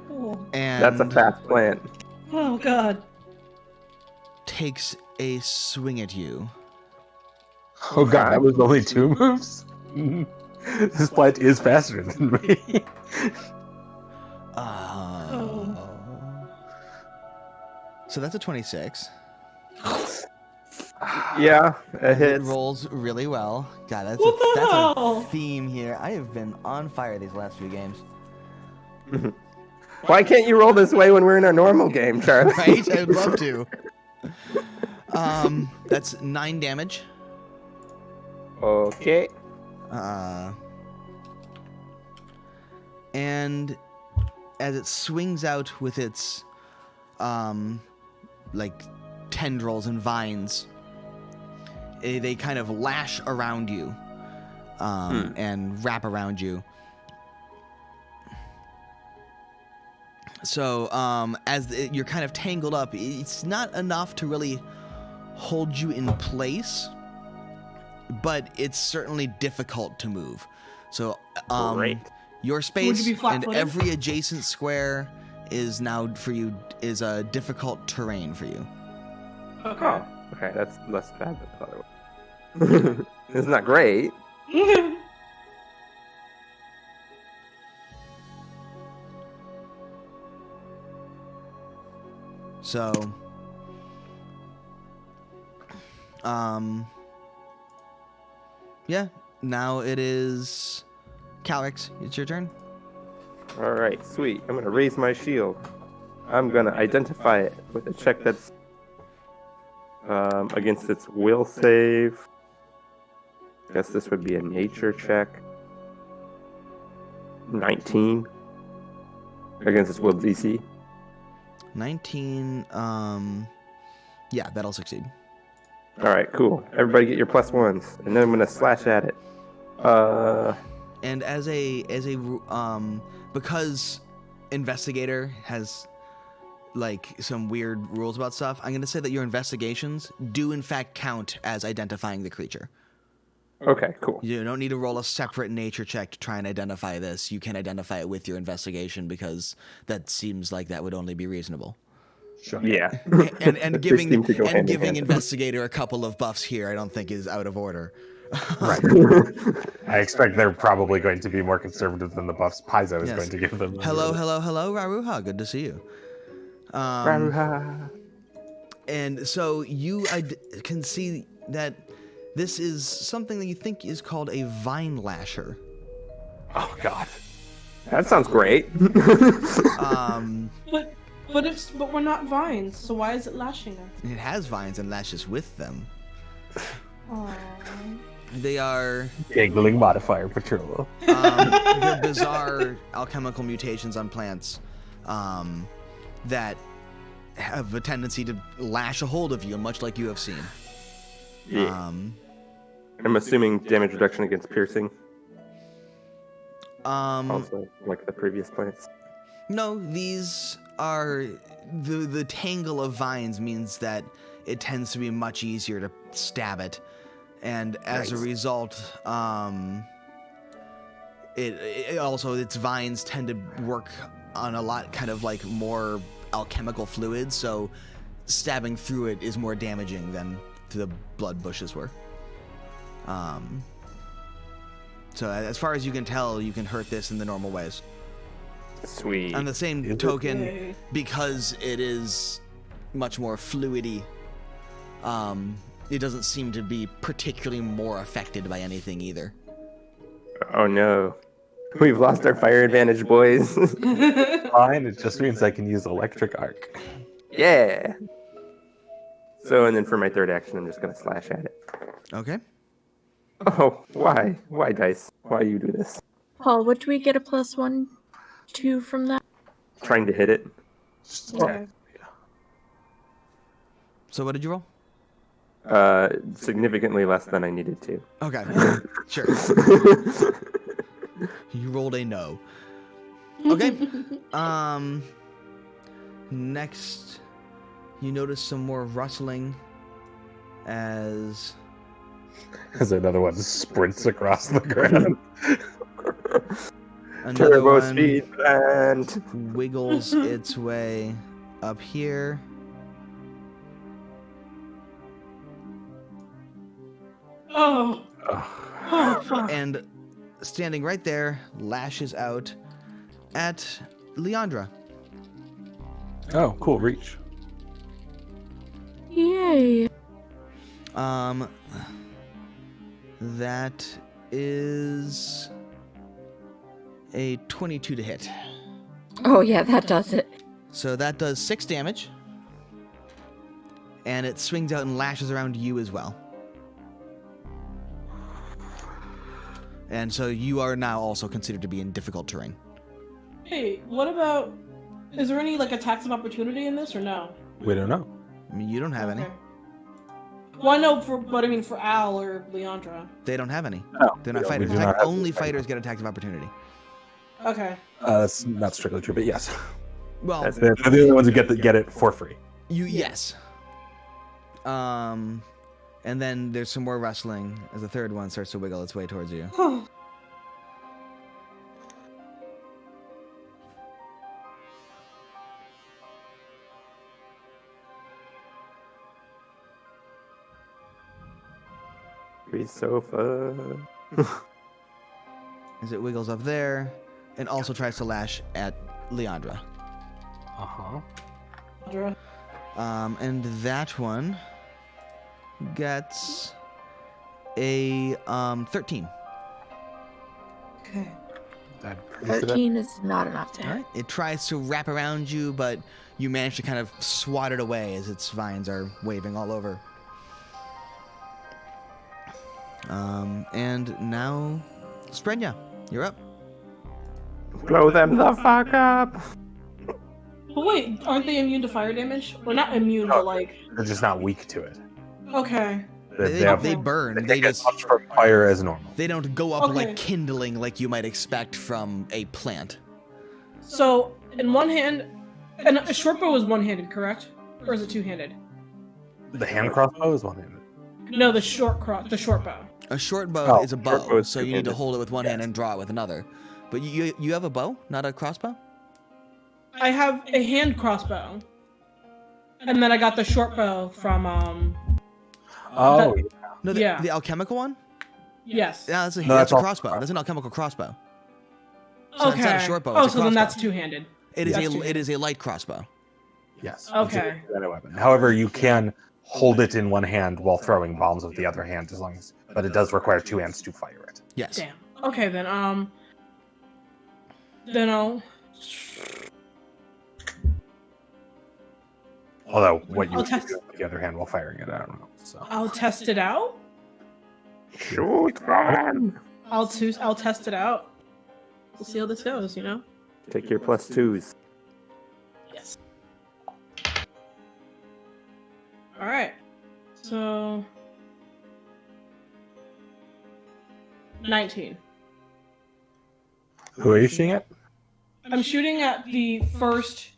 Oh. and That's a fast plant. Oh god. takes a swing at you. Oh god, that was only 2 moves? This plant is faster than me. So that's a 26. Yeah, it It hits. rolls really well. God, that's What the that's hell? a theme here. I have been on fire these last few games. Why can't you roll this way when we're in our normal game, Charlie? Right? I'd love to. That's 9 damage. Okay. And as it swings out with its like tendrils and vines, they kind of lash around you and wrap around you. So you're kind of tangled up, it's not enough to really hold you in place, but it's certainly difficult to move. So Great. your Would space you be and flat-footed? every adjacent square is now for you is a difficult terrain for you. Okay. Oh, okay, that's less bad than the other one. It's not great. So, yeah. Now it is Calrix. It's your turn. All right, sweet. I'm gonna raise my shield. I'm gonna identify it with a check that's against its will save. Guess this would be a nature check. 19 against its will DC. 19. Yeah, that'll succeed. All right, cool. Everybody get your +1s, and then I'm gonna slash at it. And as a because investigator has like some weird rules about stuff, I'm gonna say that your investigations do in fact count as identifying the creature. Okay, cool. You don't need to roll a separate nature check to try and identify this. You can identify it with your investigation because that seems like that would only be reasonable. Sure. Yeah. And They seem to go hand in giving hand. investigator a couple of buffs here, I don't think is out of order. Right. I expect they're probably going to be more conservative than the buffs Paizo is Yes. going to give them. Hello, Raruha. Good to see you. Raruha. And so you can see that this is something that you think is called a vine lasher. Oh God. That sounds great. But we're not vines, so why is it lashing us? It has vines and lashes with them. Aww. They are Giggling modifier patrol. they're bizarre alchemical mutations on plants that have a tendency to lash a hold of you, much like you have seen. Yeah. I'm assuming damage reduction against piercing. Also, like the previous plants. No, these are the tangle of vines means that it tends to be much easier to stab it, and as a Nice. result, it also its vines tend to work on a lot kind of like more alchemical fluids, so stabbing through it is more damaging than the blood bushes were. So as far as you can tell, you can hurt this in the normal ways. Sweet. On the same Is it? token, Yay. because it is much more fluidy, it doesn't seem to be particularly more affected by anything either. Oh no. We've lost our fire advantage, boys. Fine, it just means I can use electric arc. Yeah. So, and then for my third action, I'm just going to slash at it. Okay. Oh, why? Why, Dice? Why you do this? Paul, would we get a +1, 2 from that? Trying to hit it. Okay. So what did you roll? Significantly less than I needed to. Okay. Sure. You rolled a no. Okay. Next, you notice some more rustling as As another one sprints across the ground. another Turbo one speed plant. wiggles its way up here. Oh. Oh, fuck. And standing right there, lashes out at Leandra. Oh, cool, reach. Yay. That is a 22 to hit. Oh yeah, that does it. So that does 6 damage. And it swings out and lashes around you as well. And so you are now also considered to be in difficult terrain. Hey, what about... Is there any, like, attacks of opportunity in this, or no? We don't know. I mean, you don't have any. Okay. Well, I know, but I mean for Al or Leandra. They don't have any. No, They're not we fighters. do In not fact, have only any. fighters get attacks of opportunity. Okay. That's not strictly true, but yes. Well, That's They're the only ones who get it for free. yes. And then there's some more rustling as the third one starts to wiggle its way towards you. Be so fun. As it wiggles up there and also tries to lash at Leandra. Uh-huh. Leandra. And that one gets a 13. Okay. That produces it. 13 is not enough to All hit. right. It tries to wrap around you, but you manage to kind of swat it away as its vines are waving all over. And now, Sprenya, you're up. Blow them the fuck up. But wait, aren't they immune to fire damage? Or not immune, but like. They're just not weak to it. Okay. They burn. They They take as just much from fire as normal. they don't go up Okay. like kindling like you might expect from a plant. So, in one hand. And a short bow is one-handed, correct? Or is it two-handed? The hand crossbow is one-handed. No, the short bow. A short bow Oh, is a short bow, bow is so you need to two-handed. hold it with one hand and draw it with another. But you have a bow, not a crossbow? I have a hand crossbow. And then I got the short bow from Oh, No, Yeah. the alchemical one? yes. Yeah, that's a, No, that's that's a all- crossbow. That's an alchemical crossbow. So Okay. it's not a short bow, Oh, it's a so then crossbow. that's two-handed. It is That's a two-handed. it is a light crossbow. yes. Okay. It's a weapon. However, you can hold it in one hand while throwing bombs with the other hand, as long as. But it does require two hands to fire it. Yes. Damn. Okay, then I'll. Although, what you I'll would test- do with the other hand while firing it, I don't know. So. I'll test it out. Shoot them. I'll test it out. We'll see how this goes. You know. Take your +2s. Yes. All right. So. 19. Who are you shooting at? I'm shooting at the first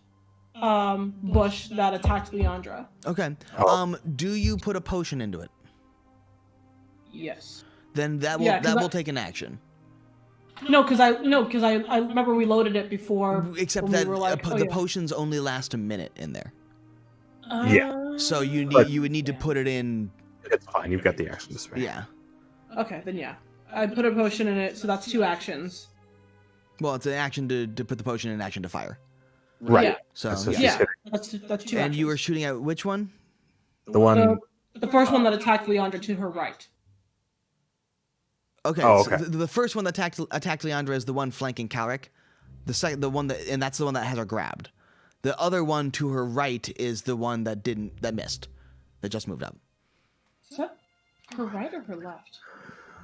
bush that attacked Leandra. Okay. Oh. Do you put a potion into it? Yes. Then that will Yeah, 'cause that will I- take an action. No, because I remember we loaded it before. Except when we that were like, the potions only last a minute in there. Yeah. So you But- would need to put it in. It's fine. You've got the action to spare. Yeah. Okay, then yeah. I put a potion in it, so that's two actions. Well, it's an action to put the potion in action to fire. Right. Yeah. So So yeah. she's Yeah, hitting that's two. And you were actions. shooting at which one? the one. The first one that attacked Leandra to her right. Okay. Oh, so okay. the first one that attacked Leandra is the one flanking Calric. The one and that's the one that has her grabbed. The other one to her right is the one that missed, that just moved up. Is that her right or her left?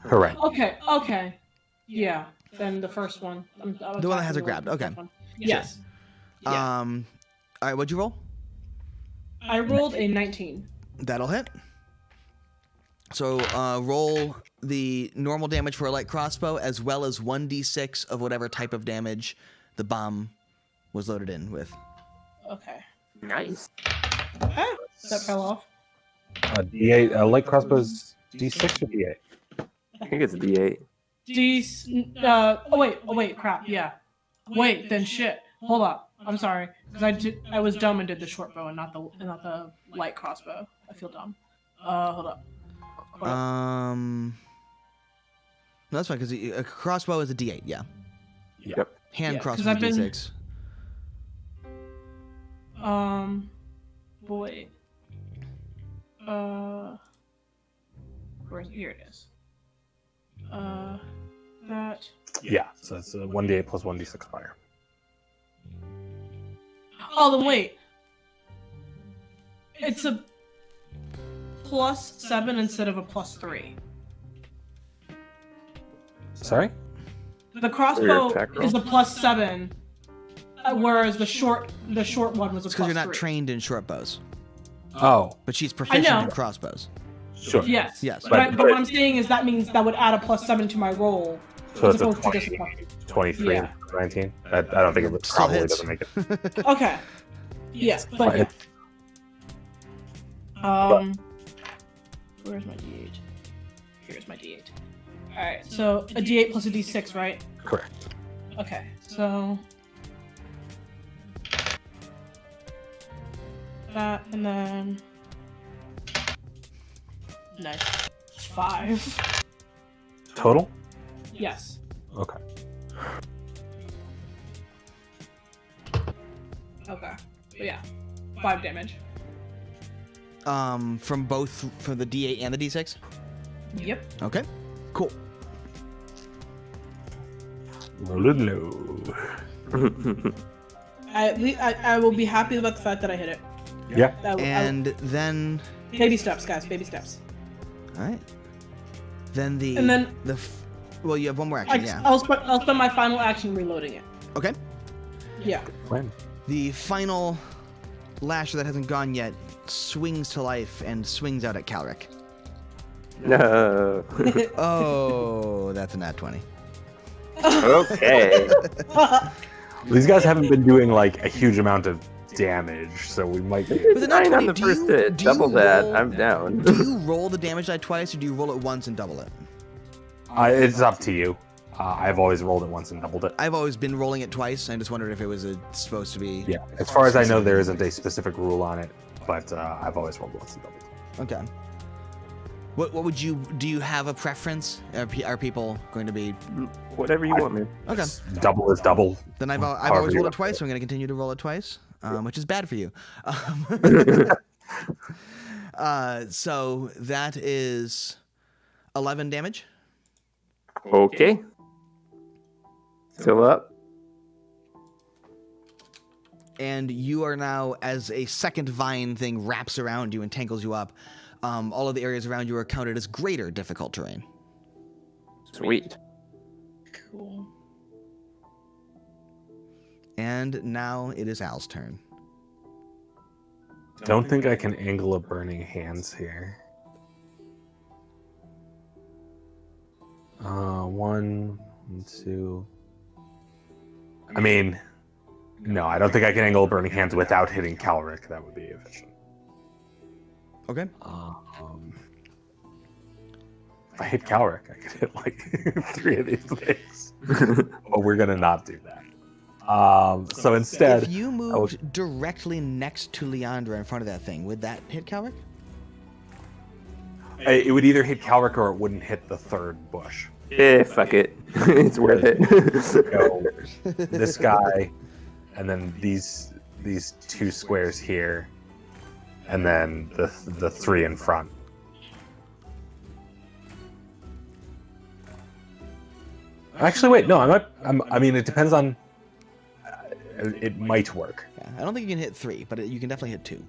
Correct. Okay. Yeah. Then the first one. The one that has her grabbed, okay. Yes. Yeah. All right. What'd you roll? I rolled a 19. That'll hit. So roll the normal damage for a light crossbow, as well as 1d6 of whatever type of damage the bomb was loaded in with. Okay. Nice. Ah, that fell off. D8. Light crossbows. D6 or D8? I think it's D8. Oh wait, crap, yeah. Wait, then shit. Hold up. I'm sorry. Because I was dumb and did the short bow and not the light crossbow. I feel dumb. Hold up. No, that's fine, because a crossbow is a d8, yeah. Yep. Hand Yeah, 'cause crossbow I've is been- d6. Boy. Here it is. That. Yeah. So it's 1d8 plus 1d6 fire. Oh, then wait. It's a +7 instead of a +3. Sorry? The crossbow attack roll. is a +7, whereas the short one was a It's because you're not +3. trained in short bows, Oh, but she's proficient know. in crossbows. sure. Yes. Yes. But what I'm saying is that means that would add a +7 to my roll. So as it's a opposed to just 20, 23 Yeah. and 19? I don't think it would, Still probably hits. doesn't make it. Okay. Yes, but yeah. Where's my D8? Here's my D8. Alright, so a D8 plus a D6, right? Correct. Okay, so that and then nice. 5. Total? Yes. Okay. Okay. But yeah. 5 damage. From both for the D8 and the D6. Yep. Okay. Cool. Rolling low. I will be happy about the fact that I hit it. Yeah. And then. Baby steps, guys. Baby steps. All right. Then the. And then. Well, you have one more action. Yeah. I'll spend my final action reloading it. Okay. Yeah. When? The final lasher that hasn't gone yet swings to life and swings out at Calric. No. Oh, that's a nat 20. Okay. These guys haven't been doing like a huge amount of damage, so we might be. With a nat 9 on 20, the do first you- hit. do you Double that. roll- I'm down. Do you roll the damage die twice, or do you roll it once and double it? It's up to you. I've always rolled it once and doubled it. I've always been rolling it twice. I just wondered if it was supposed to be. Yeah. As far as I know, there isn't a specific rule on it, but I've always rolled once and doubled it. Okay. What would you do? You have a preference? Are people going to be? Whatever you want, man. Okay. Double is double. Then I've However always you rolled it want. twice, so I'm going to continue to roll it twice, which is bad for you. So that is 11 damage. Okay. Still up. And you are now, as a second vine thing wraps around you and tangles you up, all of the areas around you are counted as greater difficult terrain. Sweet. Cool. And now it is Al's turn. Don't think I can angle a burning hands here. 1, 2. I mean, no, I don't think I can angle a burning hands without hitting Calric. That would be efficient. Okay. If I hit Calric, I could hit like 3 of these things. But we're gonna not do that. So instead, If you moved directly next to Leandra in front of that thing, would that hit Calric? it would either hit Calric or it wouldn't hit the third bush. Fuck it. It's worth it. So this guy, and then these 2 squares here, and then the 3 in front. Actually, wait, no, I mean, it depends on. It might work. Yeah, I don't think you can hit 3, but you can definitely hit 2.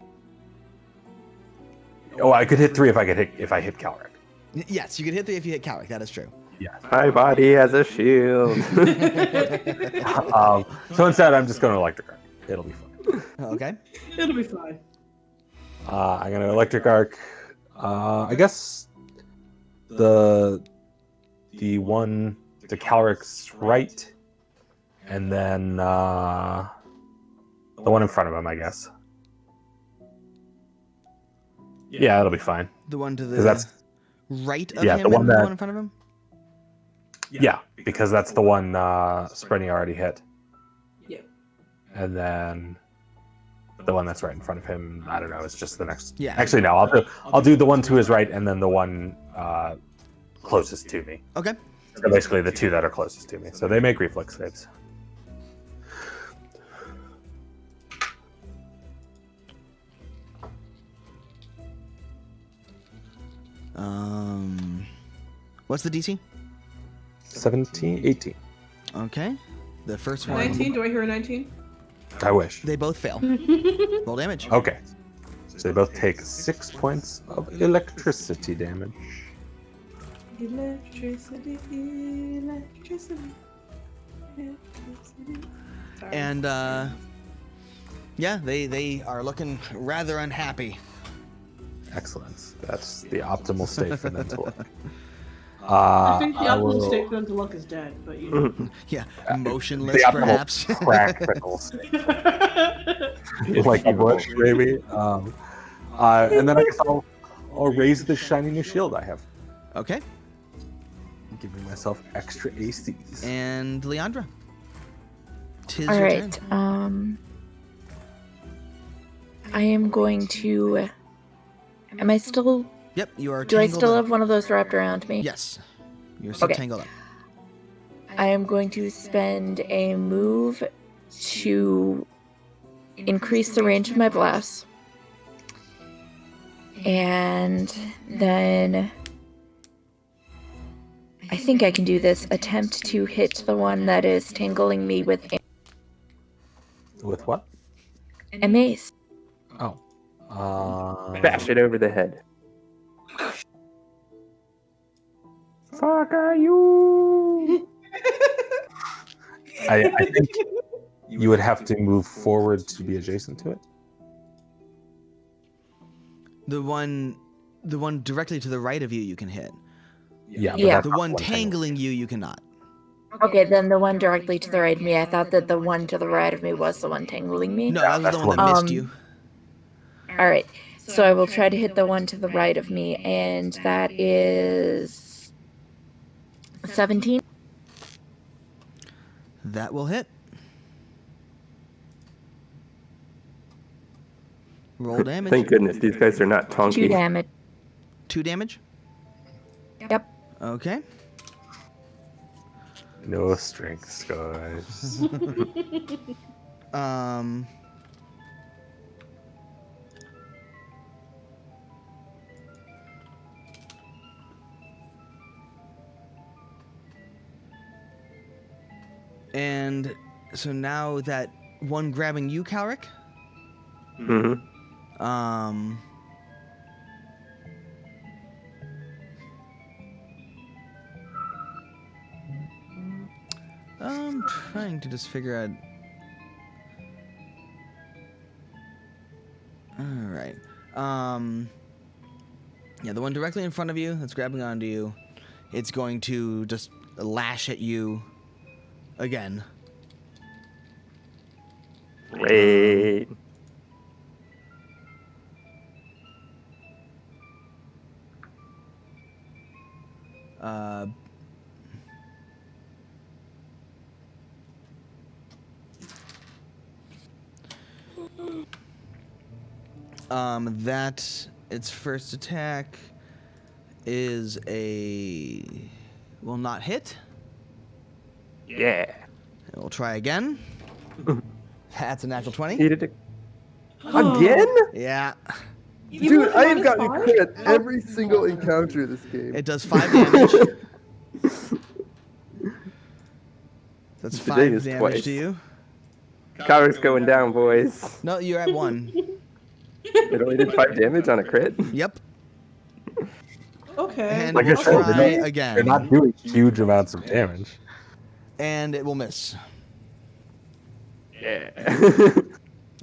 Oh, I could hit 3 if I hit Calric. Yes, you can hit 3 if you hit Calric. That is true. Yeah. My body has a shield. So instead, I'm just going to electric arc. It'll be fun. Okay. It'll be fine. I'm going to electric arc. I guess the one to Calric's right, and then the one in front of him, I guess. Yeah, it'll be fine. The one to 'Cause the that's right of yeah, him the one and the that- one in front of him? yeah, because that's the one Sprinny already hit, Yeah. and then the one that's right in front of him. I don't know. It's just the next. Yeah. Actually, no. I'll do the one to his right, and then the one closest to me. Okay. So basically, the 2 that are closest to me. So they make reflex saves. What's the DC? 17, 18. Okay. The first one. 19? Do I hear a 19? I wish. They both fail. Roll damage. Okay. So they both take 6 points of electricity damage. Electricity. Sorry. And yeah, they are looking rather unhappy. Excellent. That's the optimal state for them to look. I think the I optimal will- state for them to look is dead, but you know. Yeah, The motionless optimal perhaps. practical state. Like a bush, maybe. And then I guess I'll raise the shiny new shield I have, Okay. giving myself extra ACs. And Leandra. Tis All your right. turn. I am going to. Am I still? Yep, you are Do I tangled still up. have one of those wrapped around me? Yes. You're still Okay. tangled up. I am going to spend a move to increase the range of my blast. And then I think I can do this. Attempt to hit the one that is tangling me with With what? a mace. Oh. Bash it over the head. Fuck are you? I think you would have to move forward to be adjacent to it. The one directly to the right of you can hit. Yeah. But Yeah. that's The not one tangling you cannot. Okay, then the one directly to the right of me. I thought that the one to the right of me was the one tangling me. No, that was that's the one the that one. missed you. Alright, so I will try to hit the one to the right of me, and that is 17. That will hit. Roll damage. Thank goodness these guys are not 2 tonky. damage. 2 damage. Yep. Okay. No strengths, guys. And so now that one grabbing you, Calric, Mm-hmm. I'm trying to just figure out. All right. Yeah, the one directly in front of you that's grabbing onto you, it's going to just lash at you again. Wait. That its first attack is will not hit. Yeah. It will try again. That's a natural 20. Eat it again? Yeah. Dude, I have gotten a -5? crit every single encounter this game. It does 5 damage. That's Today 5 is damage twice. to you. Cower's going down, boys. No, you're at 1. It only did 5 damage on a crit. Yep. Okay. And Like it I will said, try they're again. not doing huge amounts of damage. And it will miss. Yeah.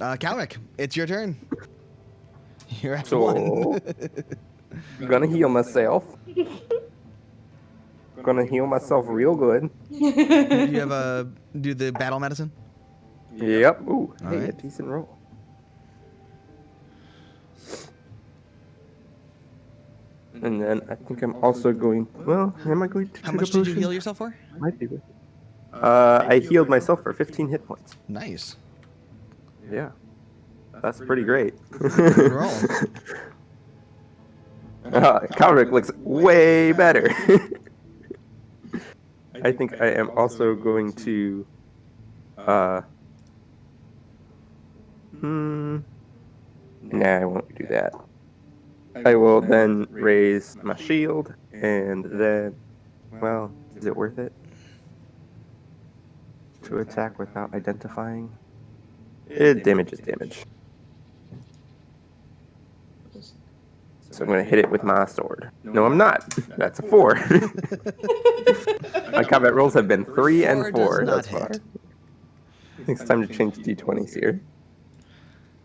Calric, it's your turn. You're at So- 1. I'm gonna heal myself. Gonna heal myself real good. You have do the battle medicine? Yep. Ooh, hey, a Alright. decent roll. And then I think I'm also going. Well, am I going to? How take a much did you potion? heal yourself for? Might be. I healed myself for 15 hit points. Nice. Yeah, that's pretty great. Good roll. Calric looks way better. I think I am also going to. Nah, I won't do that. I will then raise my shield, and then, well, is it worth it to attack without identifying? Damage is damage. So I'm going to hit it with my sword. No, I'm not. That's a 4. My combat rolls have been 3 and 4 does thus not far. hit. I think it's time to change d20s here.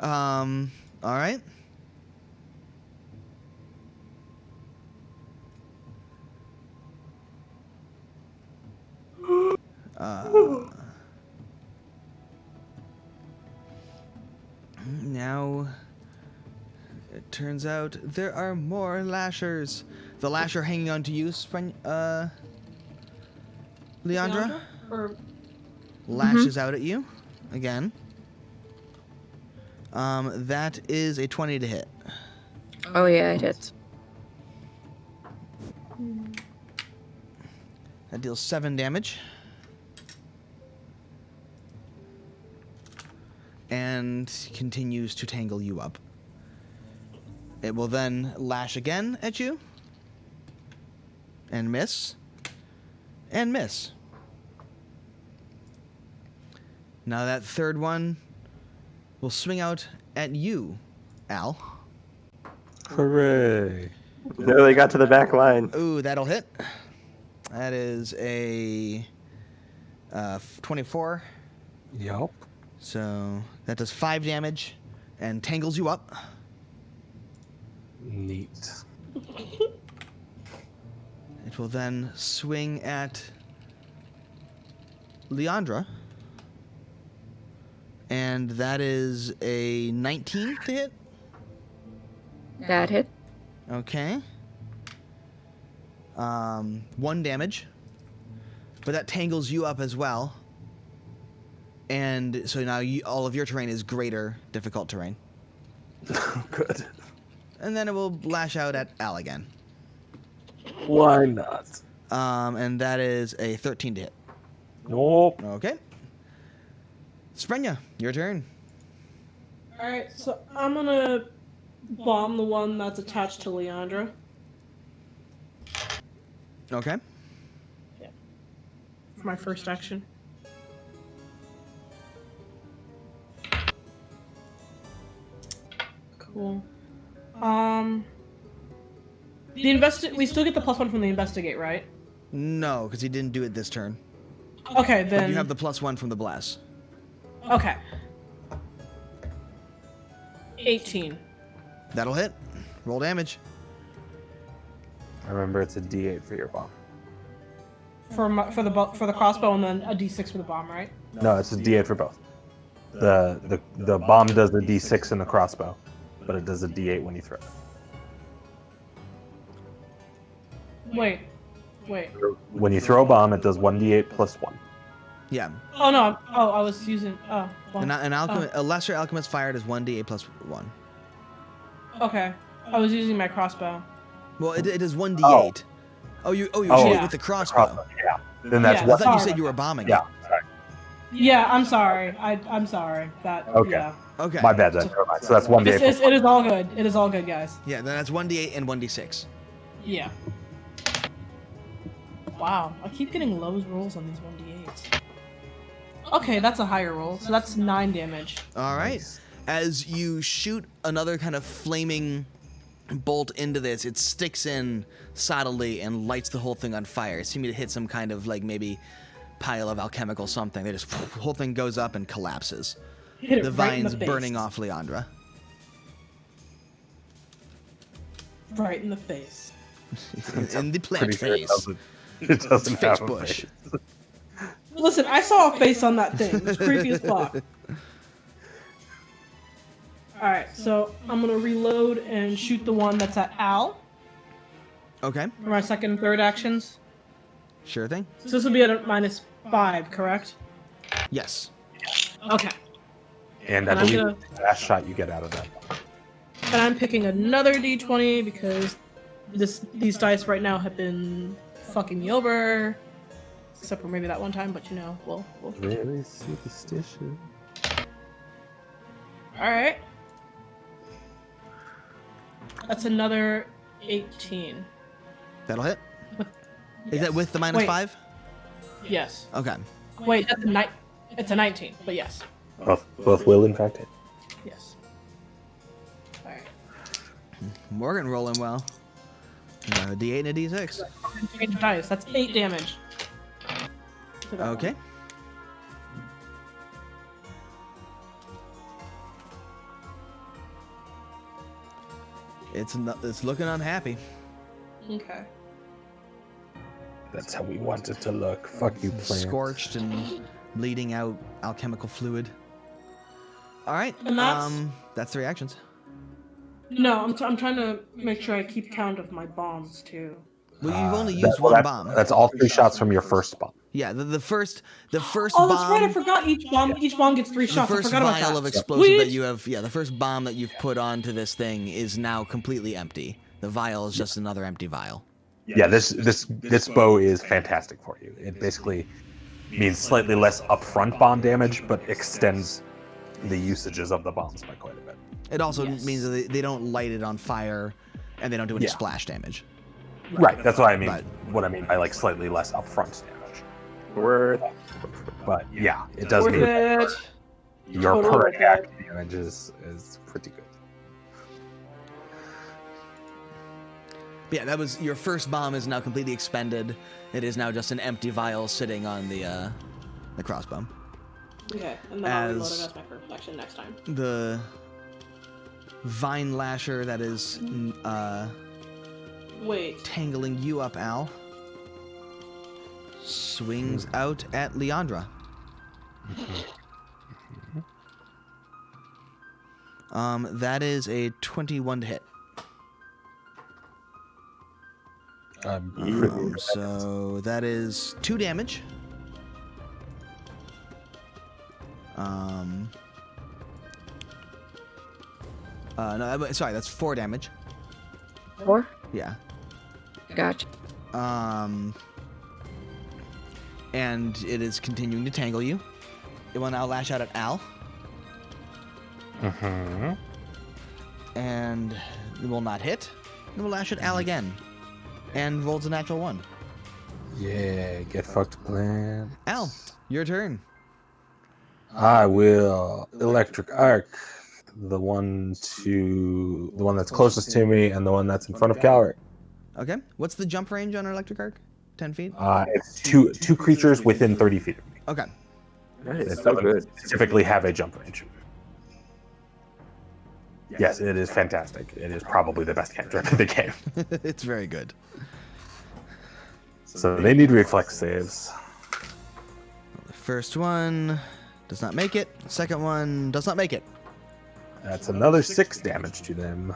All right. Now, it turns out there are more lashers. The lasher hanging onto you, Leandra, Or lashes out at you again. That is a 20 to hit. Oh yeah, it hits. That deals 7 damage. And continues to tangle you up. It will then lash again at you. And miss. And miss. Now that third one will swing out at you, Al. Hooray! Barely got to the back line. Ooh, that'll hit. That is a 24. Yup. So that does 5 damage and tangles you up. Neat. It will then swing at Leandra. And that is a 19 to hit. That hit. Okay. 1 damage. But that tangles you up as well. And so now all of your terrain is greater difficult terrain. Good. And then it will lash out at Al again. Why not? And that is a 13 to hit. Nope. Okay. Sprenya, your turn. Alright, so I'm gonna bomb the one that's attached to Leandra. Okay. For my first action. Cool. We still get the +1 from the investigate, right? No, because he didn't do it this turn. Okay, But then. you have the +1 from the blast. Okay. 18. That'll hit. Roll damage. Remember, it's a D8 for your bomb. For the crossbow and then a D6 for the bomb, right? No, it's a D8 for both. The bomb does a D6 in the crossbow, but it does a D8 when you throw it. Wait. When you throw a bomb, it does 1d8 plus 1. Yeah. Oh no. Oh, I was using. Oh. Well, A lesser alchemist fired is 1d8 plus 1. okay. I was using my crossbow. Well, it is 1d8. Oh, you're shooting yeah. with the crossbow. Yeah. Then that's Yeah, I what. thought you Sorry said you were about bombing Yeah. it. Sorry. Yeah, I'm sorry. I'm sorry. That. Okay. Yeah. Okay. My bad. Then. Never mind. So that's 1d8 plus It is all good. It is all good, guys. Yeah, then that's 1d8 and 1d6. Yeah. Wow, I keep getting low rolls on these 1d8s. Okay, that's a higher roll, so that's 9 damage. All right. As you shoot another kind of flaming bolt into this, it sticks in solidly and lights the whole thing on fire. It seemed to hit some kind of like maybe pile of alchemical something. They just the whole thing goes up and collapses. Hit it The right in vines the face. burning off Leandra. Right in the face. In the plant Pretty sure it face. doesn't. It doesn't Face have a bush. face. Listen, I saw a face on that thing. It's creepy as fuck. Alright, so I'm gonna reload and shoot the one that's at Al Okay, for my second and third actions. sure thing. So this will be at a -5, correct? Yes. Okay. And I And I'm believe gonna- the last shot you get out of that. And I'm picking another d20 because these dice right now have been fucking me over. Except for maybe that one time, but you know, we'll... Really superstitious. Alright. That's another 18. That'll hit. Is Yes. that with the Wait. -5? Yes. Okay. Wait, that's it's a 19, but yes. Both will, in fact, hit. Yes. Alright. Morgan rolling well. A D8 and a D6. Change dice. That's 8 damage. To that Okay. It's looking unhappy. one. Okay. That's how we want it to look. Fuck you, plant. Scorched and bleeding out alchemical fluid. All right. And That's the reactions. No, I'm trying to make sure I keep count of my bombs too. Well, you've only That- used well, one that's- bomb. That's all 3 shots from your first bomb. Yeah, the first Oh, bomb. that's right. I forgot each bomb gets 3 The shots. I first forgot about vial that. of explosive that Sweet. you have, the first bomb that you've put onto this thing is now completely empty. The vial is just another empty vial. Yeah, this bow is fantastic for you. It basically means slightly less upfront bomb damage, but extends the usages of the bombs by quite a bit. It also Yes. means that they don't light it on fire, and they don't do any Yeah. splash damage. Right. That's what I mean. Right. What I mean by like slightly less upfront damage. Worth. But yeah, it does Worth mean it. your Totally per worth attack it. damage is pretty good. Yeah, that was your first bomb is now completely expended. It is now just an empty vial sitting on the crossbow. Okay, and then I'll reload As- it as my first action next time. The vine lasher that is Wait. tangling you up, Al, swings out at Leandra. That is a 21 to hit. So that is 2 damage. No, sorry, that's 4 damage. 4? Yeah. Gotcha. And it is continuing to tangle you. It will now lash out at Al, Mm-hmm. and it will not hit. It will lash at Al again, and rolls a natural 1. Yeah, get fucked, plan. Al, your turn. I will electric arc the one that's closest to me and the one that's in front of Calric. Okay. What's the jump range on electric arc? 10 feet? It's two creatures within 30 feet of me. Okay. That is It so doesn't good. specifically have a jump range. Yes, it is fantastic. It is probably the best cantrip in the game. It's very good. So they need reflex saves. The first one does not make it. Second one does not make it. That's another 6 damage to them.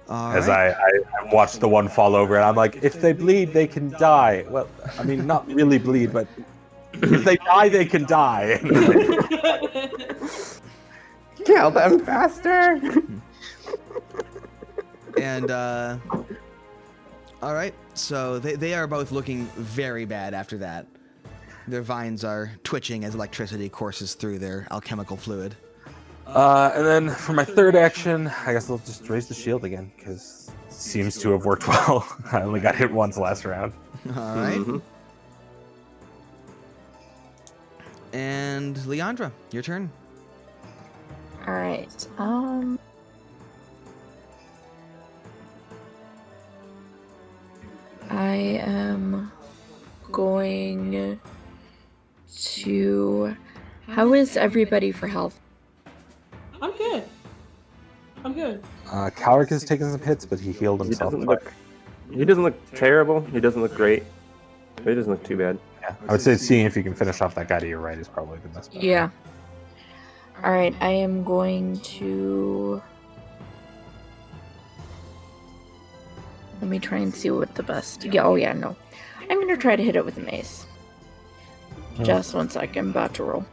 All As right. I watched the one fall over, and I'm like, if they bleed, they can die. Well, I mean, not really bleed, but if they die, they can die. Kill them faster! And, all right. So they are both looking very bad after that. Their vines are twitching as electricity courses through their alchemical fluid. And then for my third action, I guess I'll just raise the shield again, because it seems to have worked well. I only got hit once last round. All right. Mhm. And Leandra, your turn. All right. I am going to. How is everybody for health? I'm good. I'm good. Calric has taken some hits, but he healed He himself. doesn't look terrible. He doesn't look great. But he doesn't look too bad. Yeah. I would say seeing if you can finish off that guy to your right is probably the best bet. Yeah. All right. I am going to. Let me try and see what the best. Yeah. Oh yeah. No. I'm gonna try to hit it with a mace. Just 1 second. I'm about to roll.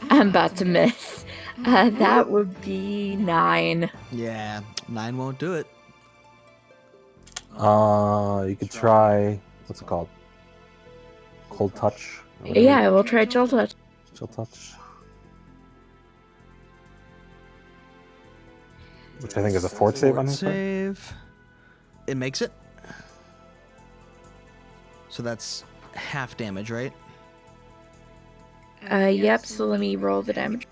I'm about to miss. That would be 9. Yeah, 9 won't do it. You could try, what's it called? Cold touch? Yeah, I will try chill touch. Chill touch. Which I think is a fort save on his part. Save. It makes it. So that's half damage, right? Yep, so let me roll the damage.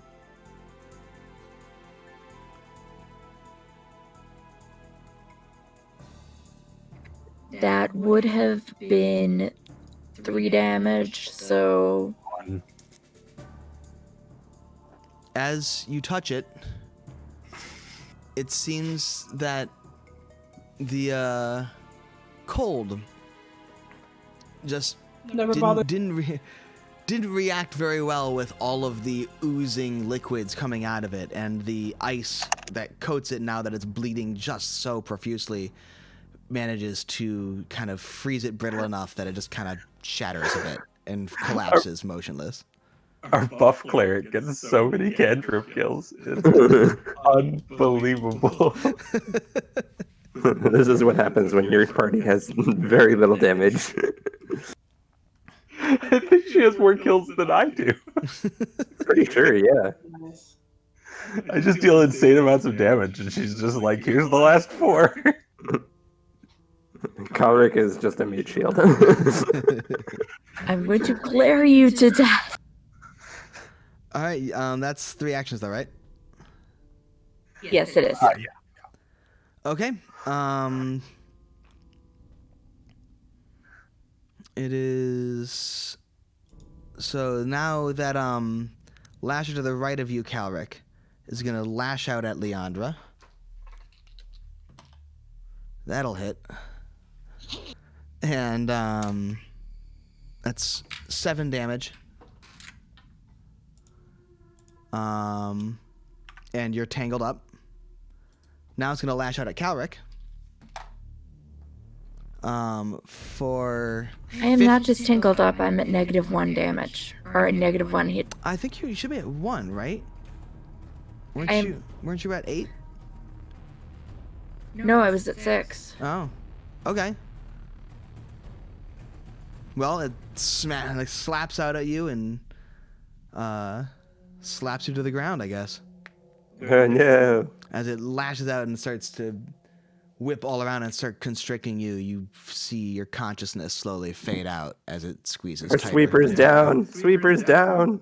That would have been 3 damage, so One. As you touch it, it seems that the cold just Never bothered. didn't react very well with all of the oozing liquids coming out of it, and the ice that coats it now that it's bleeding just so profusely manages to kind of freeze it brittle enough that it just kind of shatters a bit and collapses motionless. Our buff cleric gets so many cantrip kills. It's unbelievable. This is what happens when your party has very little damage. I think she has more kills than I do. Pretty sure, yeah. Nice. I just deal insane amounts of damage, and she's just like, here's the last 4. Kalric is just a meat shield. I'm going to glare you to death. All right, that's 3 actions though, right? Yes, it is. Yeah. Okay. It is. So now that Lasher to the right of you, Calric, is gonna lash out at Leandra. That'll hit. And that's 7 damage. And you're tangled up. Now it's gonna lash out at Calric. For I am not just tangled up. I'm at -1 damage, or at -1 hit. I think you should be at 1, right? Weren't I am- you? Weren't you at 8? No, I was at 6. Oh, okay. Well, it slaps out at you and slaps you to the ground, I guess. Oh no. As it lashes out and starts to whip all around and start constricting you, you see your consciousness slowly fade out as it squeezes Our tighter. sweeper's down. Sweeper's down.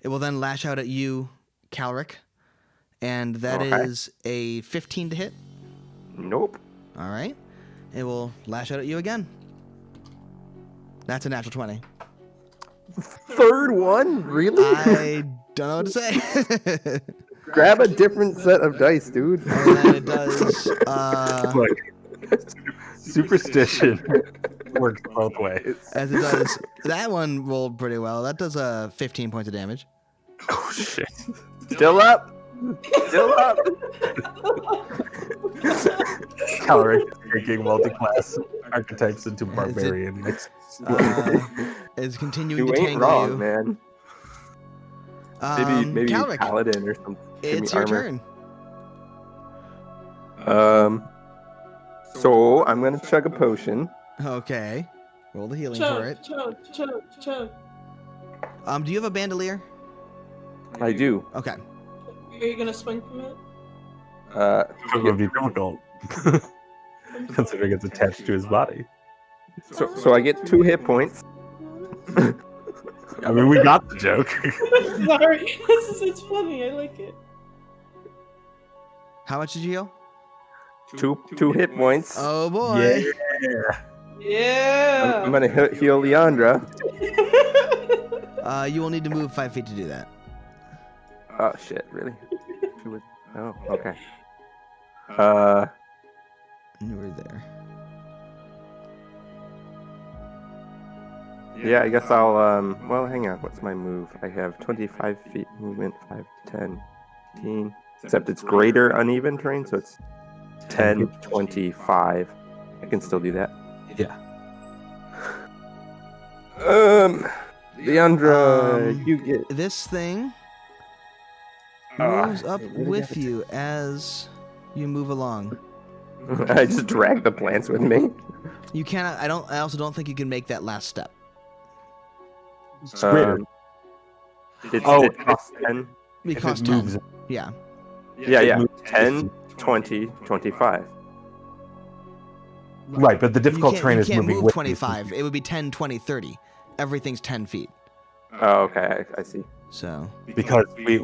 It will then lash out at you, Calric, and that Okay. is a 15 to hit. Nope. All right. It will lash out at you again. That's a natural 20. Third one? Really? I don't know what to say. Grab a different set of dice, dude. And then it does. Look, superstition works both ways. As it does. That one rolled pretty well. That does 15 points of damage. Oh shit! Still up. Still up. Calric taking multi-class archetypes into barbarian mix. Is continuing You to ain't tangle wrong, you. man. Maybe Calric, paladin or something. Give it's me your armor. turn. So I'm gonna chug a potion. Okay. Roll the healing for it. Chug. Do you have a bandolier? I do. Okay. Are you gonna swing from it? It would be difficult, considering it's attached to his body. So I get 2 hit points. I mean, we got the joke. Sorry, it's funny. I like it. How much did you heal? 2 hit points. Oh boy. Yeah. Yeah. I'm gonna heal Leandra. You will need to move 5 feet to do that. Oh shit! Really? Oh, okay. You were there. Yeah, I guess I'll. Well, hang on. What's my move? I have 25 feet movement, 5, 10, 15. Except it's greater uneven terrain, so it's 10, 25. I can still do that. Yeah. Leandra, you get. This thing moves up with you as you move along. I just drag the plants with me. You cannot. I also don't think you can make that last step. It's greater. It costs 10. It If costs it 10. moves, Yeah. Yeah. moves 10, 20, 25. right, but the difficult you terrain can't is moving move with 25. It would be 10, 20, 30. Everything's 10 feet. Oh, okay. I see. So, because we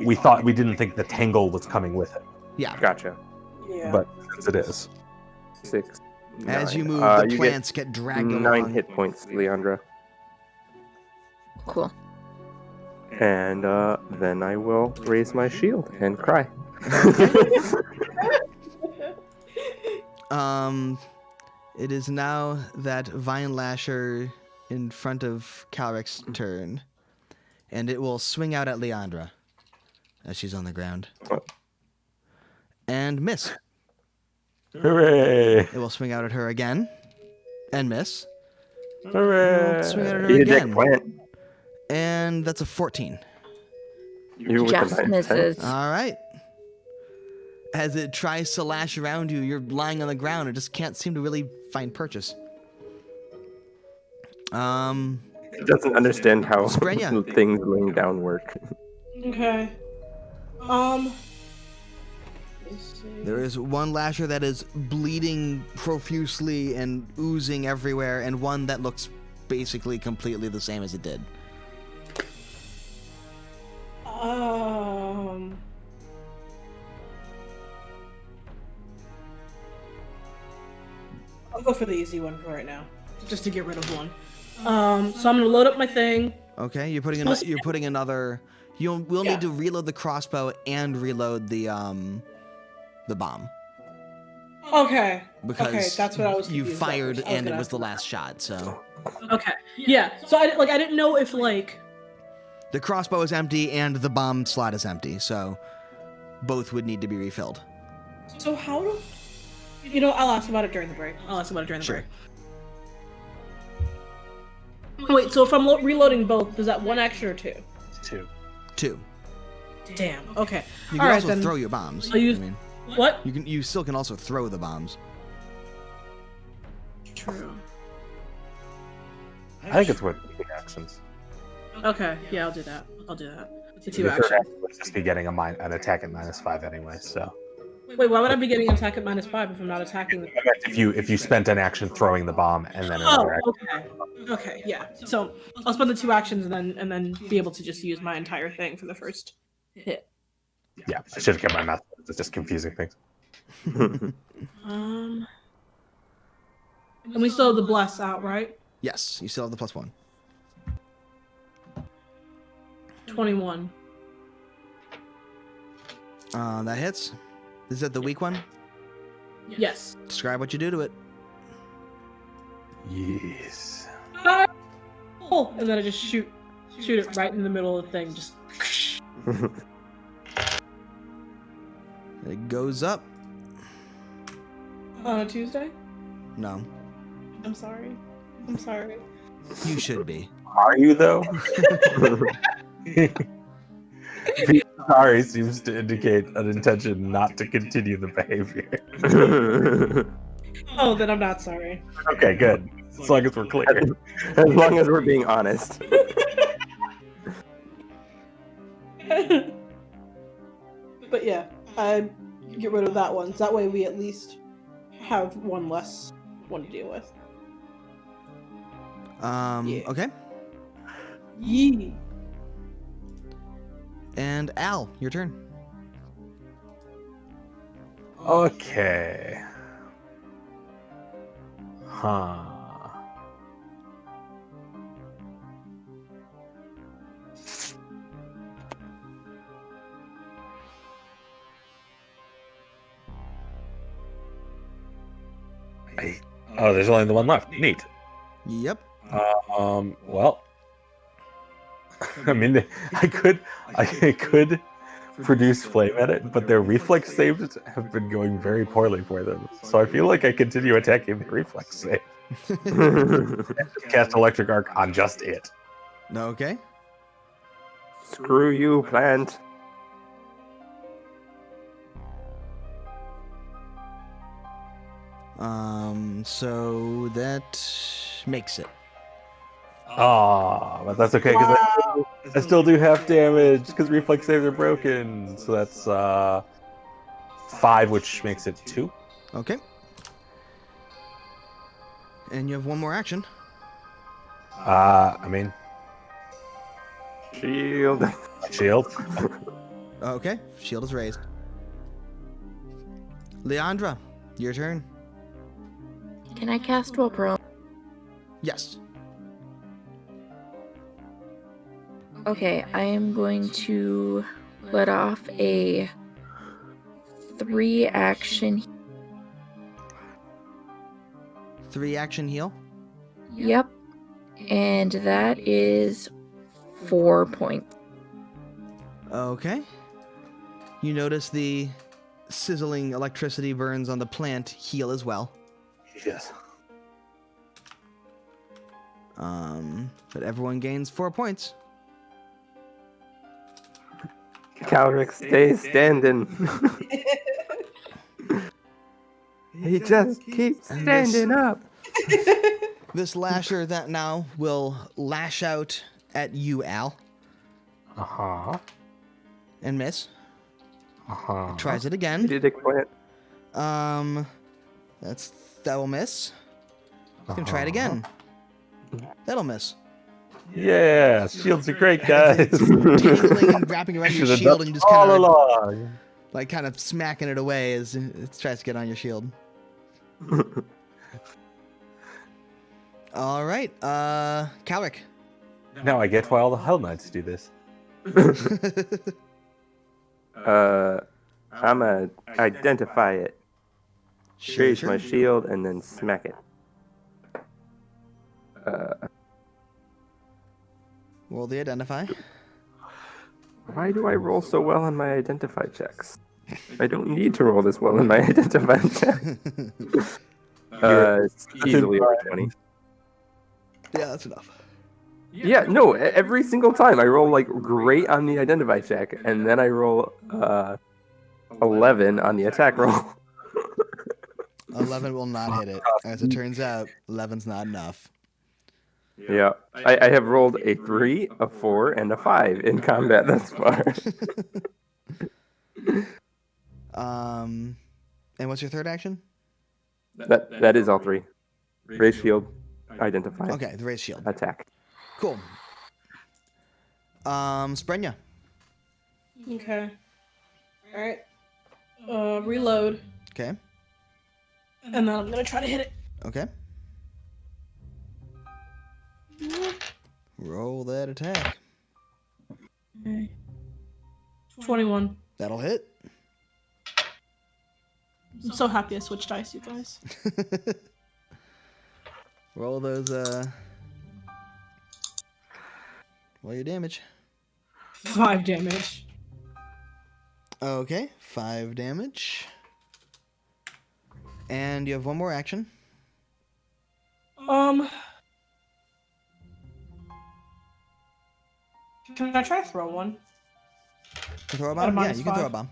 didn't think the tangle was coming with it, yeah. Gotcha. Yeah. but since it is. 6. As 9. you move, the you plants get dragged 9 along. hit points, Leandra. Cool. And then I will raise my shield and cry. It is now that Vine Lasher in front of Calric's turn, and it will swing out at Leandra as she's on the ground. And miss. Hooray! It will swing out at her again, and miss. Hooray! Swing out at her Eat a dick again, plant. and that's a 14. You with Just the 9, 10. misses. All right. As it tries to lash around you, you're lying on the ground and just can't seem to really find purchase. It doesn't understand how Sprenya. things laying down work. Okay. Let's see. There is one lasher that is bleeding profusely and oozing everywhere, and one that looks basically completely the same as it did. I'll go for the easy one for right now, just to get rid of one. So I'm gonna load up my thing. Okay, you're putting another. We'll need to reload the crossbow and reload the bomb. Okay. Because okay, that's what I was. You confused about fired first. I was and it gonna was ask the about last shot, so. Okay. Yeah. So I didn't know if like. The crossbow is empty and the bomb slot is empty, so both would need to be refilled. So how do? I'll ask about it during the break. Sure. Wait, so if I'm reloading both, is that one action or two? Two. Damn. Okay. You can All right, also then throw your bombs. I'll use- I mean, What? you still can also throw the bombs. True. I think it's worth 2 actions. Okay. Yeah, I'll do that. The 2 Your third action. action would just be getting an attack at -5 anyway. So Wait, why would I be getting an attack at -5 if I'm not attacking the? if you spent an action throwing the bomb and then Oh, another action, okay. Okay, yeah. So I'll spend the 2 actions and then be able to just use my entire thing for the first hit. yeah, I should have kept my mouth. It's just confusing things. And we still have the bless out, right? Yes, you still have the +1. 21. That hits. Is that the weak one? Yes. Describe what you do to it. Yes. Oh, and then I just shoot it right in the middle of the thing. Just. It goes up. On a Tuesday? No, I'm sorry. you should be. Are you though? Being sorry seems to indicate an intention not to continue the behavior. Oh, then I'm not sorry. Okay, good. As long as we're clear. As long as we're being honest. But yeah, I get rid of that one. So that way we at least have one less one to deal with. Yeah. Okay. Yee. And Al, your turn. Okay. Huh. Oh, there's only the one left. Neat. Yep. Well, I mean, I could produce flame at it, but their reflex saves have been going very poorly for them. So I feel like I continue attacking the reflex save. Cast electric arc on just it. Okay. Screw you, plant. So that makes it. Ah, but that's okay because I still do half damage because reflex saves are broken. So that's 5, which makes it 2. Okay. And you have one more action. I mean, Shield. shield. Okay. Shield is raised. Leandra, your turn. Can I cast while prone? Yes. Okay, I am going to let off a 3 action. 3 action heal. Yep. And that is 4 points. Okay. You notice the sizzling electricity burns on the plant heal as well. Yes. But everyone gains 4 points. Calric stays standing. He just keeps And this- standing up. This lasher that now will lash out at you, Al, Uh-huh. and miss. Uh-huh. Tries it You again. did plant. That will miss. Gonna try it again. That'll miss. Yeah, shields are great, As guys. it's tingling and wrapping around your Should've shield done and just all kind of along. like kind of smacking it away as it tries to get on your shield. All right, Calric. Now I get why all the Hell Knights do this. I'm gonna identify it. Raise my shield and then smack it. Roll the identify. Why do I roll so well on my identify checks? I don't need to roll this well in my identify check. It's easily over 20. Yeah, that's enough. Yeah, no, every single time I roll like great on the identify check, and then I roll 11 on the attack roll. 11 will not hit it. As it turns out, 11's not enough. Yeah, I have rolled a 3, a 4, and a 5 in combat thus far. And what's your third action? That is all 3. Raise shield, identify, Okay, the raise shield. attack. Cool. Sprenya. Okay. All right. Reload, Okay. and then I'm gonna try to hit it. Okay. Roll that attack. Okay. 21. That'll hit. I'm so happy I switched dice, you guys. Roll those, roll your damage. 5 damage. Okay, 5 damage. And you have one more action. Can I try to throw one? You throw a At a bomb? Yeah, minus you can throw a 5. bomb.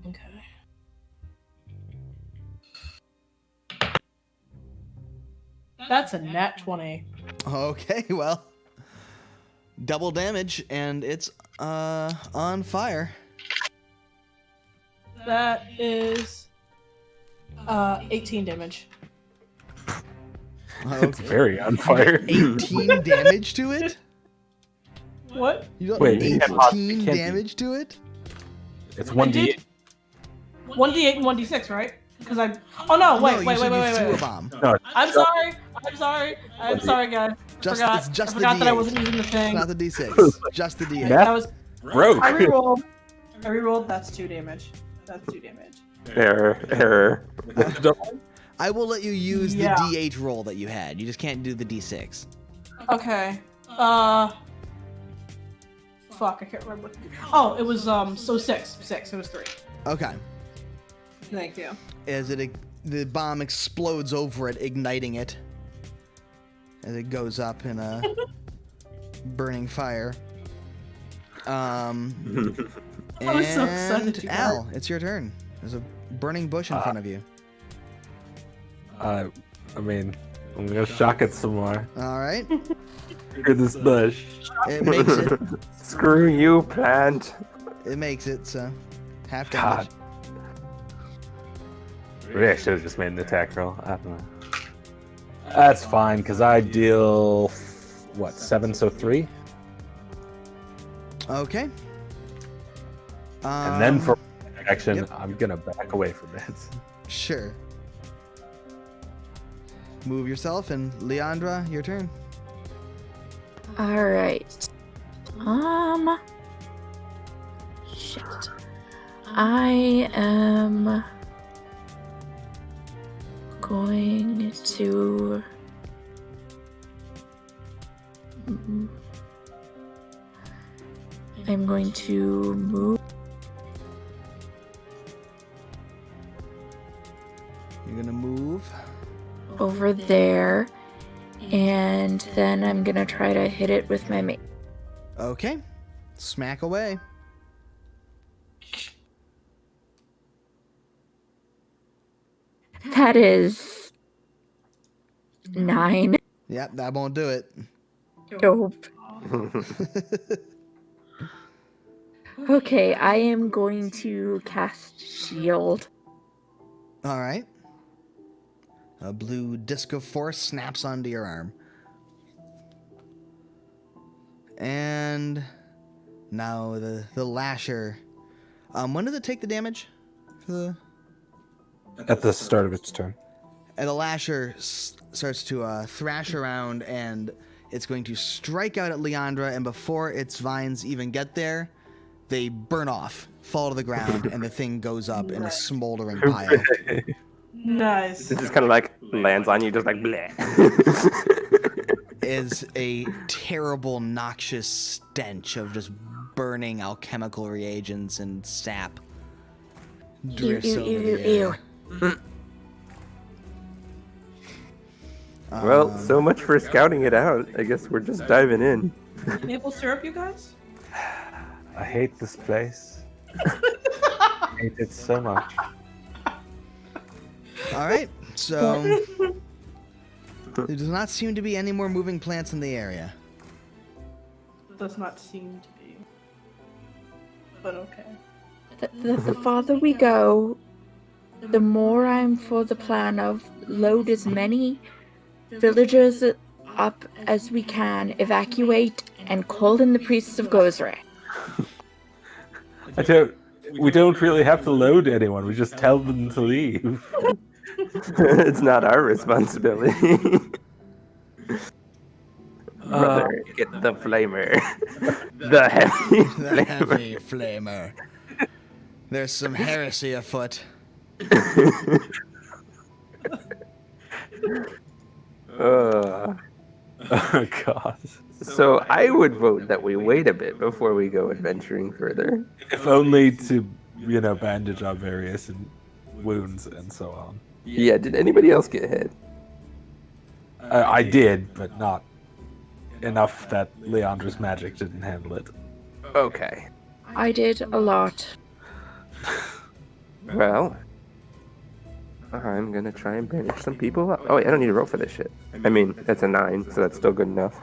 Okay. That's a nat 20. Okay, well. Double damage, and it's on fire. That is 18 damage. It's very on fire. 18 damage to it? What? You got Wait, it can't 18 be. damage to it? It's I 1d8. did 1d8 and 1d6, right? Because I. Oh no! Wait, No, wait, you wait, said wait, you threw wait, a wait. bomb. No, I'm sorry. I'm sorry, guys. Just- I it's just the forgot that I D8. wasn't using the thing. Not the D6. Just the D8. That was. broke. I rerolled. That's 2 damage. That's 2 damage. Error. I will let you use the Yeah. D8 roll that you had. You just can't do the D6. Okay. Fuck, I can't remember. Oh, it was so 6. 6. It was 3. Okay. Thank you. As the bomb explodes over it, igniting it. As it goes up in a burning fire. I was so excited And to Al, it's your turn. There's a burning bush in front of you. I mean, I'm gonna shock it some more. All right. Hear this bush. It makes it. Screw you, plant. It makes it, so half God. damage. Maybe I should have just made an attack roll. I don't know. That's fine, because I deal, 7, so 3? Okay. And then for action, yep. I'm gonna back away from it. Sure. Move yourself, and Leandra, your turn. All right. Shit. I am going to. I'm going to move You're gonna move. over there, and then I'm gonna try to hit it with my mace. Okay. Smack away. That is 9. Yep, that won't do it. Nope. Okay, I am going to cast Shield. All right. A blue disc of force snaps onto your arm. And now the lasher. When does it take the damage? At the start of its turn. And the lasher starts to thrash around, and it's going to strike out at Leandra, and before its vines even get there, they burn off, fall to the ground, and the thing goes up in a smoldering pile. Nice. It just kind of like lands on you, just like bleh. Is a terrible, noxious stench of just burning alchemical reagents and sap. Drifts over the air. Well, so much for scouting it out. I guess we're just diving in. Maple syrup, you guys? I hate this place. I hate it so much. All right, so there does not seem to be any more moving plants in the area. Does not seem to be. But okay. The farther we go, the more I'm for the plan of load as many villagers up as we can, evacuate, and call in the priests of Gozre. We don't really have to load anyone. We just tell them to leave. It's not our responsibility. Brother, get the flamer. The heavy The flamer. heavy flamer. There's some heresy afoot. Oh, God. So I would vote that we wait a bit before we go adventuring further. If only to, bandage our various wounds and so on. Yeah, did anybody else get hit? I did, but not enough that Leandra's magic didn't handle it. Okay. I did a lot. Well, I'm gonna try and bandage some people up. Oh wait, I don't need to roll for this shit. I mean, that's a 9, so that's still good enough.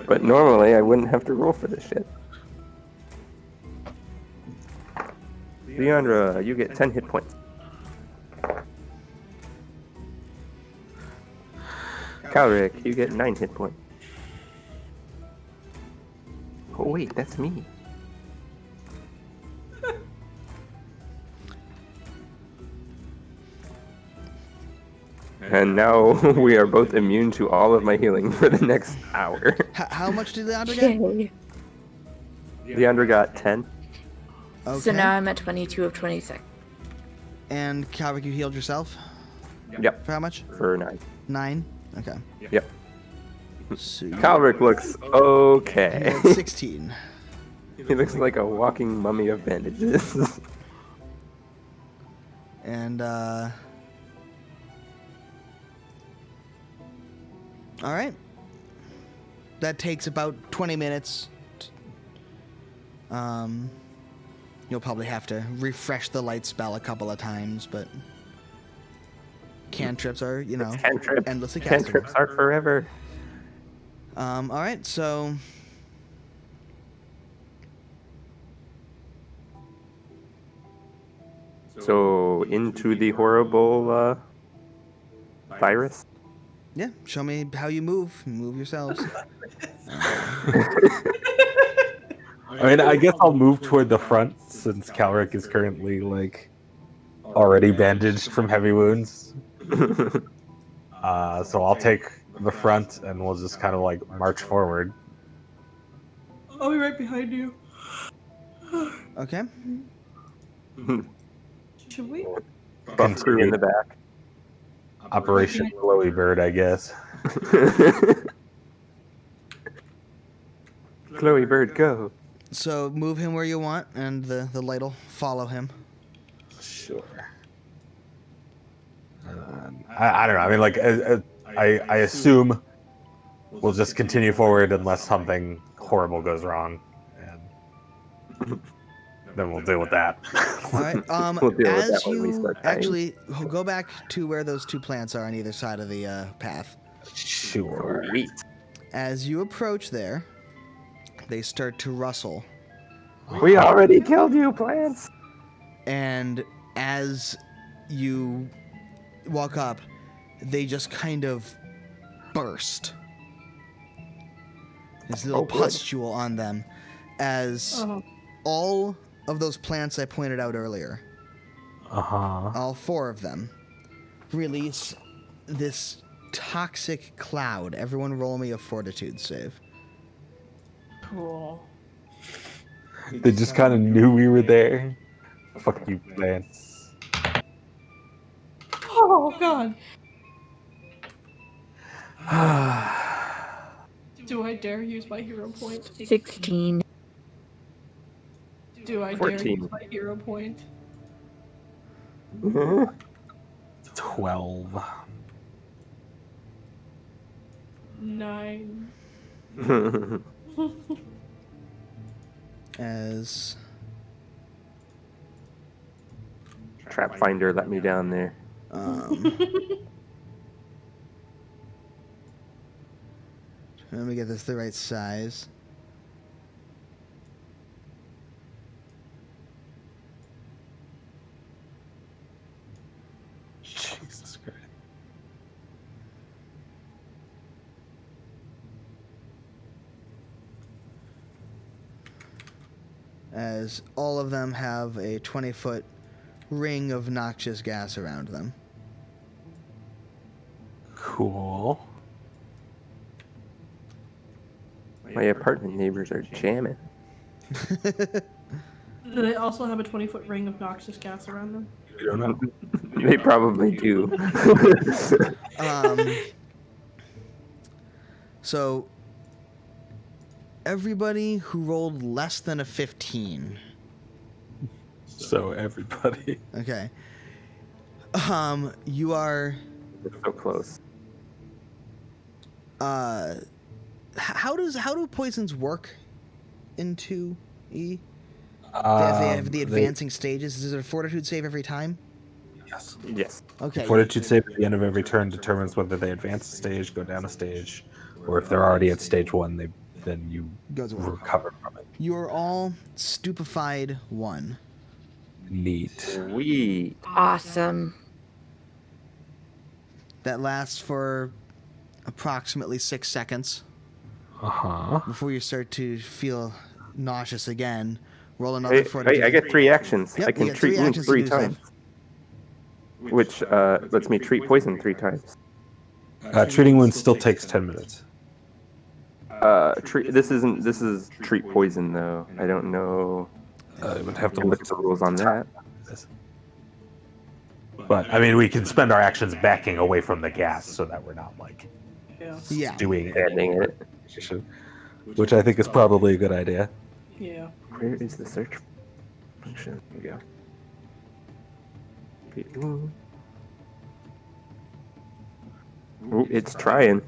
But normally I wouldn't have to roll for this shit. Leandra, you get 10 hit points. Calric, you get 9 hit points. Oh wait, that's me. And now we are both immune to all of my healing for the next hour. How much did Leandra get? Okay. Leandra got 10. Okay. So now I'm at 22 of 26. And Calvik, you healed yourself? Yep, For how much? for 9. 9? Okay. Yep. So Calric looks you okay. had 16. He looks like a walking mummy of bandages. And, alright. That takes about 20 minutes. You'll probably have to refresh the light spell a couple of times, but cantrips are, Cantrip. endlessly castable. Cantrips are forever. Alright, so So, into the horrible virus? yeah, show me how you move. Move yourselves. I guess I'll move toward the front since Calric is currently, already bandaged from heavy wounds. So I'll take the front and we'll just kind of, march forward. I'll be right behind you. Okay. Should we? Buff crew in the back. Operation Glowy Bird, I guess. Chloe Bird, go. So move him where you want, and the light will follow him. Sure. I don't know. I assume we'll just continue forward unless something horrible goes wrong. And then we'll deal with that. All right. We'll deal with As that when we you start dying. actually go back to where those two plants are on either side of the path. Sure. Sweet. As you approach there, they start to rustle, We already killed you, plants. and as you walk up, they just kind of burst. There's a little Oh, good. pustule on them, as Oh, all of those plants I pointed out earlier, Uh-huh. all 4 of them, release this toxic cloud. Everyone roll me a fortitude save. cool. They just kind of knew we were there. Fuck you, plants. Oh God. Do I dare use my hero point? 16. Do I 14. dare use my hero point? 12. 9. As Trap finder let me down there. let me get this the right size. Jesus Christ. As all of them have a 20-foot ring of noxious gas around them. Cool. My apartment neighbors are jamming. Do they also have a 20-foot ring of noxious gas around them? We don't know. They probably do. So everybody who rolled less than a 15. So everybody. Okay. You are So close. how do poisons work in 2E? They have the advancing stages. Is it a fortitude save every time? Yes. Yes. Okay. Fortitude save at the end of every turn determines whether they advance a stage, go down a stage, or if they're already at stage 1, then you Goes away. recover from it. You are all stupefied 1. Neat. Sweet. Awesome. That lasts for approximately 6 seconds Uh-huh. before you start to feel nauseous again. Roll another Hey, fortitude. I get 3 actions. Yep, I you can get treat 3 wounds actions to 3 do stuff. times. Which lets me treat poison 3 times. Treating wounds still takes 10 minutes. This is treat poison though. I don't know. I would have to Look look at the rules on that. But, I mean, we can spend our actions backing away from the gas so that we're not, like, Yeah. Yeah. doing Ending it. which I think is probably a good idea. Yeah. Where is the search function? Here we go. Ooh, it's trying.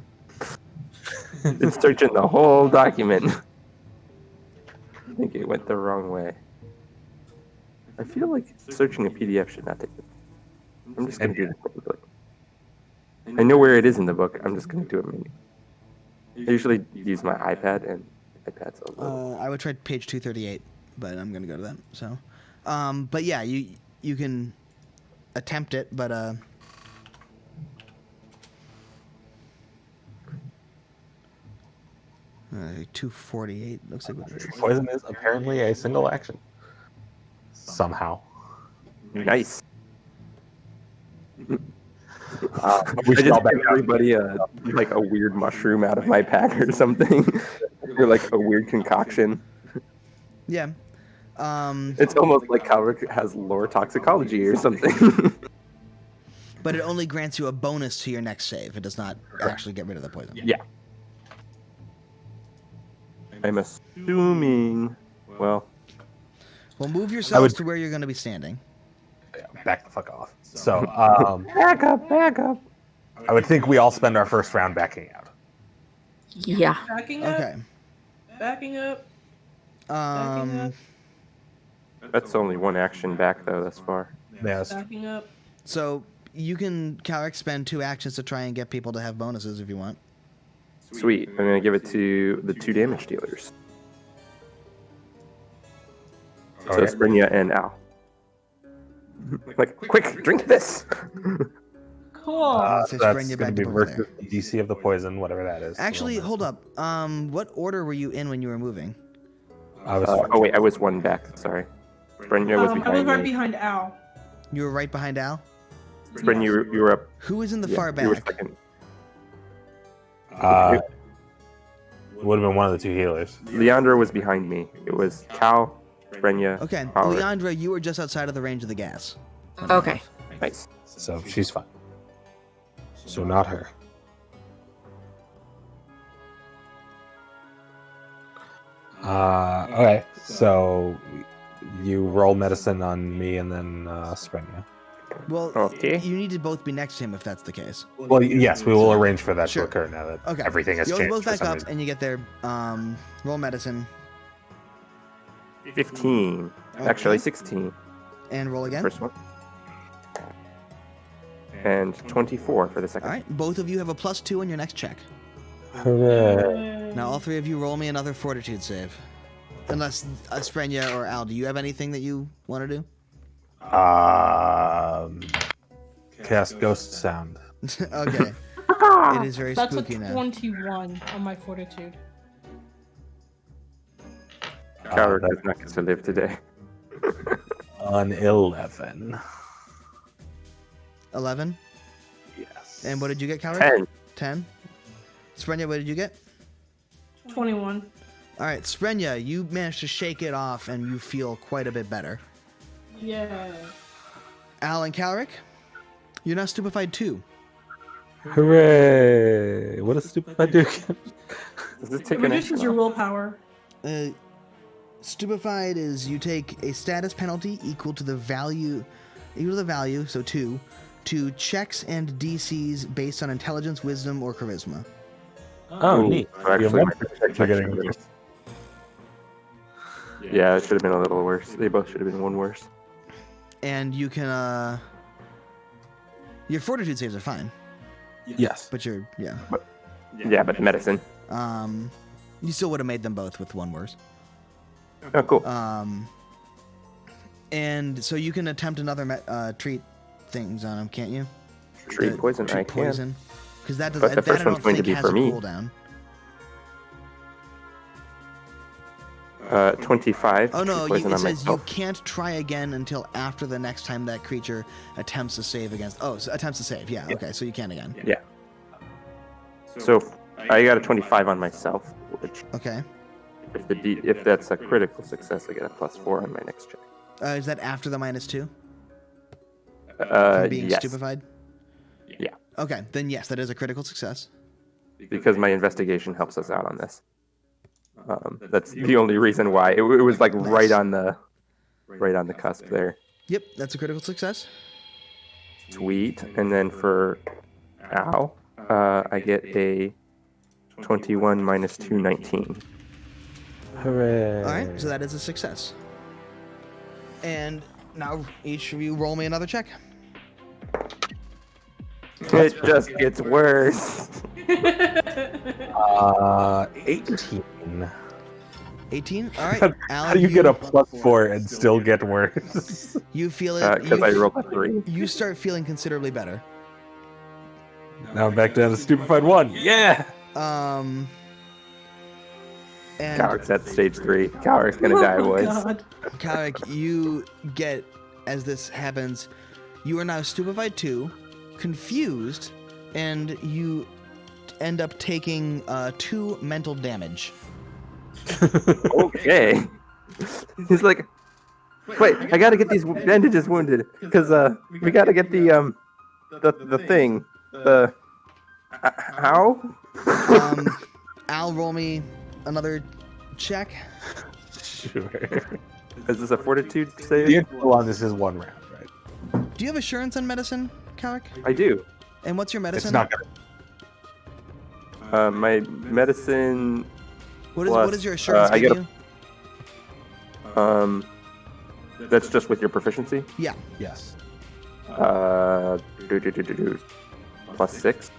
It's searching the whole document. I think it went the wrong way. I feel like searching a PDF should not take it. I'm just gonna do this manually. I know where it is in the book. I'm just gonna do it manually. I usually use my iPad, and iPad's a little. I would try page 238, but I'm gonna go to that. So, but yeah, you can attempt it, but 248 looks like what it is. Poison is apparently a single action. Somehow. Nice. We I should just all back give out. everybody like a weird mushroom out of my pack or something, or like a weird concoction. Yeah. It's almost like Calric has lore toxicology or something. But it only grants you a bonus to your next save. It does not actually get rid of the poison. Yeah. I'm assuming. Well, Well, move yourselves would- to where you're going to be standing. Back the fuck off. So, back up. I would think we all spend our first round backing out. Yeah. Backing up. Okay. Backing up. Backing Um, up. That's only one action back though thus far. Yes. Backing up. So you can, Calric, spend 2 actions to try and get people to have bonuses if you want. Sweet. I'm gonna give it to the 2 damage dealers. So Okay. Sprinya and Al. Like, quick, drink this. Cool. So That's Sprinya going back to be up over versus the DC of the poison, whatever that is. Actually, hold up. What order were you in when you were moving? I was Oh wait, I was 1 back. Sorry. Sprinya was I was behind right me. behind Al. You were right behind Al. Sprinya, you were up. Who was in the Yeah, far you were back? second. would have been one of the 2 healers. Leandra was behind me. It was Cal, Sprinya. Okay, Calric. Leandra, you were just outside of the range of the gas. Okay. Nice. So she's fine. So not her. Okay, so you roll medicine on me and then Sprinya. Well, Okay. you need to both be next to him if that's the case. Well, yes, we will arrange for that Sure. to occur now that Okay. everything has You'll changed. both for back some up reason. and you get there. Roll medicine 15. Actually, 16. and roll again. First one. And 24 for the second. All right, both of you have a +2 on your next check. Hooray. Now, all 3 of you roll me another fortitude save. Unless Sprinya or Al, do you have anything that you want to do? Cast ghost sound. Okay. It is very That's spooky a now. 21 on my fortitude. Coward does not get to live today. An 11. 11. Yes. And what did you get, Calric? 10. 10. Sprinya, what did you get? 21. All right, Sprinya, you managed to shake it off and you feel quite a bit better. Yeah. Al and Calric, you're now stupefied too. Hooray! What does stupefied do again? Does it It take an reduces action your off? willpower. Stupefied is you take a status penalty equal to the value, so 2, to checks and DCs based on intelligence, wisdom, or charisma. Oh, Ooh, neat. so actually, You my have protection you're getting- should have been- Yeah, it should have been a little worse. They both should have been 1 worse. And you can, your fortitude saves are fine, Yes. but you're, Yeah, but medicine. you still would have made them both with 1 worse. Oh, cool. And so you can attempt another treat things on him, can't you? Treat poison, I Treat can. poison. Because that does But the that first I don't one's going to think be has for a me. cooldown. 25. Oh no, treat poison it on says you myself. can't try again until after the next time that creature attempts to save against. Oh, so attempts to save. Yeah. Okay, so you can again. Yeah. So I got a 25 on myself, which Okay. if that's a critical success, I get a +4 on my next check. Is that after the -2 from being Yes, stupefied? Yeah. Okay, then yes, that is a critical success. because my investigation helps us out on this. That's the only reason why. It was like Nice. right on the cusp there. Yep, that's a critical success. Sweet. And then for Al, I get a 21 minus 2, 19. Hooray! All right, so that is a success. And now each of you roll me another check. It just gets worse. 18. 18. All right, Al. How do you get a +4 and still get worse? You feel it. Because I rolled a 3. You start feeling considerably better. Now I'm back down to stupefied 1. Yeah! And Coward's at stage 3. Coward's gonna die, boys. God. Kalik, you get, as this happens, you are now stupefied 2, confused, and you end up taking 2 mental damage. Okay. He's like, wait, I gotta get these bandages wounded, because we gotta get the thing. How? Al, roll me another check. Sure. Is this a fortitude The save? interval on this is 1 round, right? Do you have assurance on medicine, Kalik? I do. And what's your medicine? It's not gonna. My medicine. What plus, is your assurance I give get you? That's just with your proficiency. Yeah. Yes. Plus 6.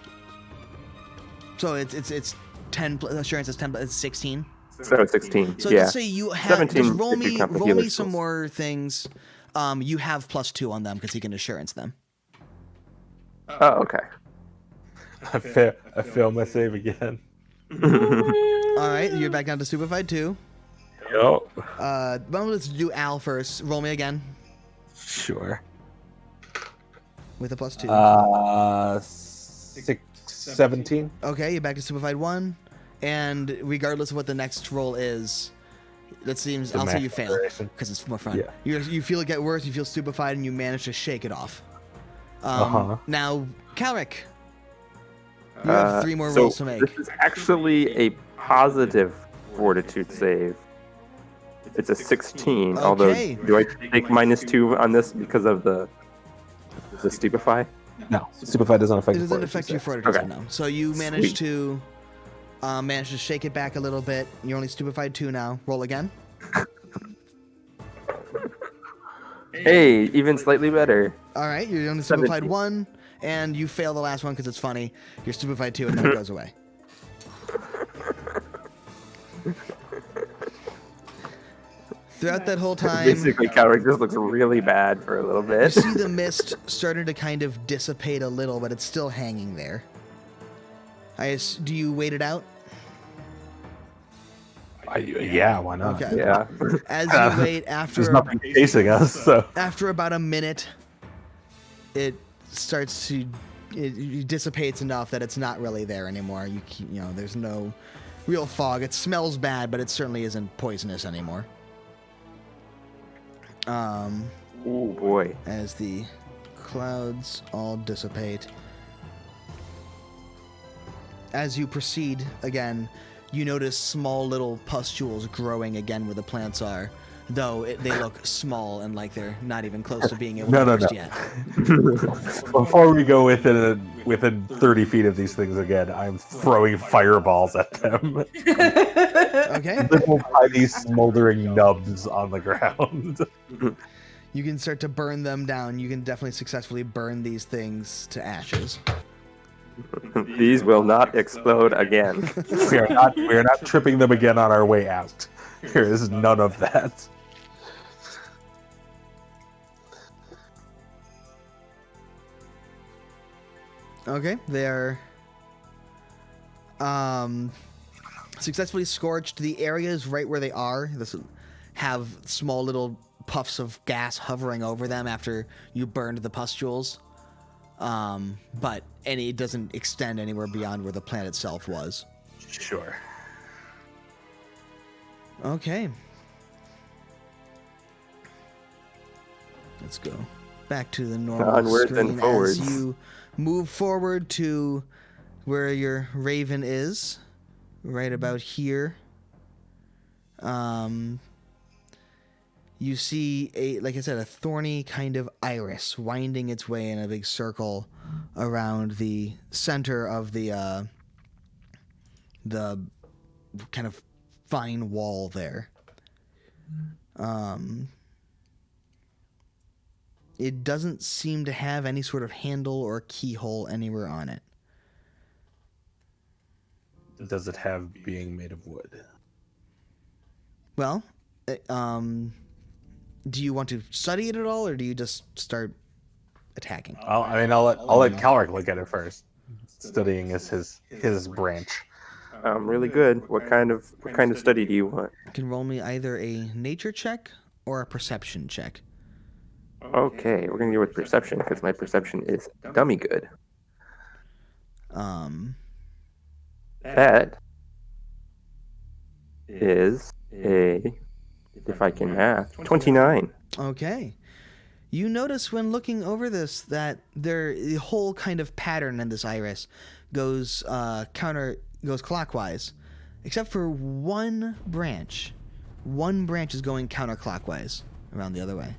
So it's 10. Assurance is 10. But it's 16. So 16. So yeah. let's say you have 17 just roll if you me count the roll healer me some skills. more things. You have +2 on them because he can assurance them. Oh, okay. I fail my save again. All right, you're back down to stupefied 2. Yep. Well, let's do Al first. Roll me again Sure. with a +2. 17. Okay, you're back to stupefied 1, and regardless of what the next roll is, that seems. I'll say you fail because it's more fun. Yeah. You feel it get worse. You feel stupefied, and you manage to shake it off. Now, Calric, you have 3 more rolls to make. This is actually a positive fortitude save. It's a 16. Okay. Although, do I take -2 on this because of the stupefy? No, stupefy doesn't affect. It doesn't affect your fortitude Okay. now. So you managed Sweet. to shake it back a little bit. You're only stupefied 2 now. Roll again. Hey, even slightly better. All right, you're only stupefied 1, and you fail the last one because it's funny. You're stupefied 2, and then it goes away. Throughout that whole time, Basically, Calric just looks really bad for a little you bit. see the mist starting to kind of dissipate a little, but it's still hanging there. Do you wait it out? Yeah, why not? Okay. Yeah. As you wait, There's nothing chasing us, so. after about a minute, it starts to it dissipates enough that it's not really there anymore. There's no real fog. It smells bad, but it certainly isn't poisonous anymore. Oh boy. As the clouds all dissipate. As you proceed again, you notice small little pustules growing again where the plants are, though they look small and like they're not even close to being able to burst yet. Before we go within 30 feet of these things again, I'm throwing fireballs at them. Okay. Little tiny smoldering nubs on the ground. You can start to burn them down. You can definitely successfully burn these things to ashes. These will not explode again. We are not tripping them again on our way out. There is none of that. Okay, they're successfully scorched. The areas right where they are have small little puffs of gas hovering over them after you burned the pustules. But it doesn't extend anywhere beyond where the plant itself was. Sure. Okay. Let's go back to the normal Onwards and screen forwards. as you move forward to where your raven is, right about here. You see like I said, a thorny kind of iris winding its way in a big circle around the center of the kind of fine wall there. It doesn't seem to have any sort of handle or keyhole anywhere on it. Does it have being made of wood? Well, do you want to study it at all, or do you just start attacking? I'll let Calric look at it first. Studying is his branch. Really good. What kind of study do you want? You can roll me either a nature check or a perception check. Okay, we're gonna go with perception because my perception is dummy good. That is a, if I can math, 29. Okay. You notice when looking over this that the whole kind of pattern in this iris goes clockwise, except for one branch. One branch is going counterclockwise around the other way.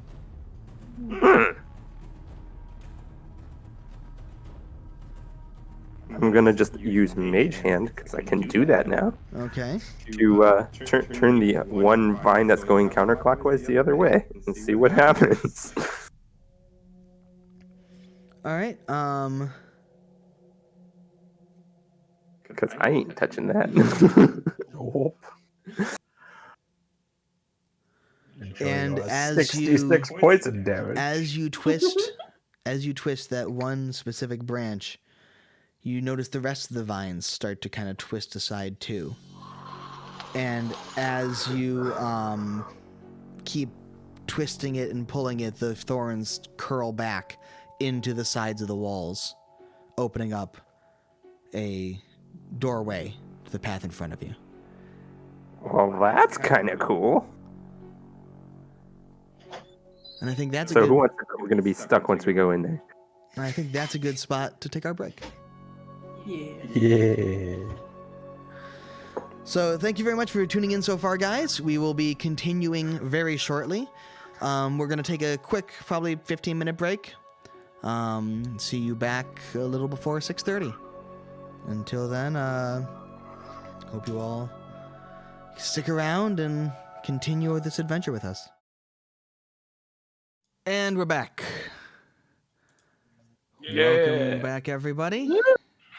I'm gonna just use Mage Hand because I can do that now Okay. to turn the one vine that's going counterclockwise the other way and see what happens. All right. Because I ain't touching that. Nope. And as 66 points of damage. as you twist that one specific branch, you notice the rest of the vines start to kind of twist aside too. And as you keep twisting it and pulling it, the thorns curl back into the sides of the walls, opening up a doorway to the path in front of you. Well, that's kind of cool. And I think that's So who wants to go? We're going to be stuck once we go in there. I think that's a good spot to take our break. Yeah. Yeah. So thank you very much for tuning in so far, guys. We will be continuing very shortly. We're going to take a quick, probably 15-minute break. See you back a little before 6:30. Until then, hope you all stick around and continue this adventure with us. And we're back. Welcome back, everybody.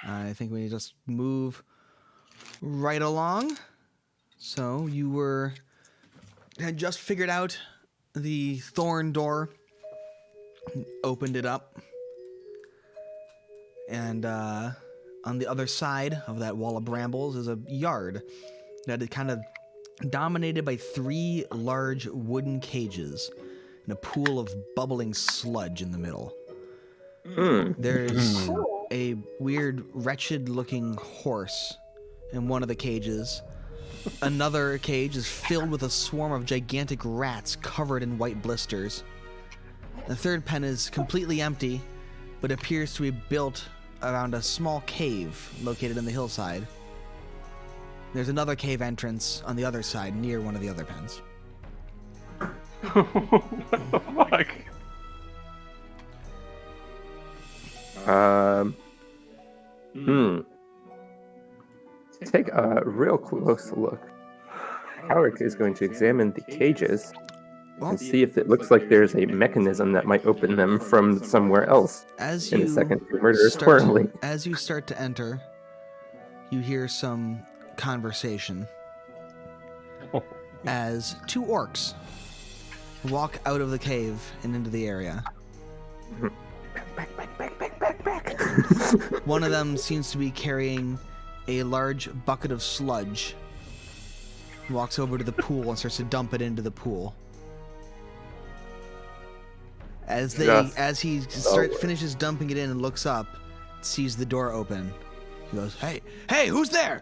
I think we just move right along. So you had just figured out the thorn door, opened it up, and on the other side of that wall of brambles is a yard that is kind of dominated by 3 large wooden cages and a pool of bubbling sludge in the middle. There's a weird, wretched-looking horse in one of the cages. Another cage is filled with a swarm of gigantic rats covered in white blisters. The third pen is completely empty, but appears to be built around a small cave located in the hillside. There's another cave entrance on the other side near one of the other pens. Fuck. Take a real close look. Howard is going to examine the cages and see if it looks like there's a mechanism that might open them from somewhere else. As In you a second, to murder squirrely. As you start to enter, you hear some conversation as 2 orcs walk out of the cave and into the area. Back. One of them seems to be carrying a large bucket of sludge. He walks over to the pool and starts to dump it into the pool. As he finishes dumping it in and looks up, sees the door open. He goes, "Hey, who's there?"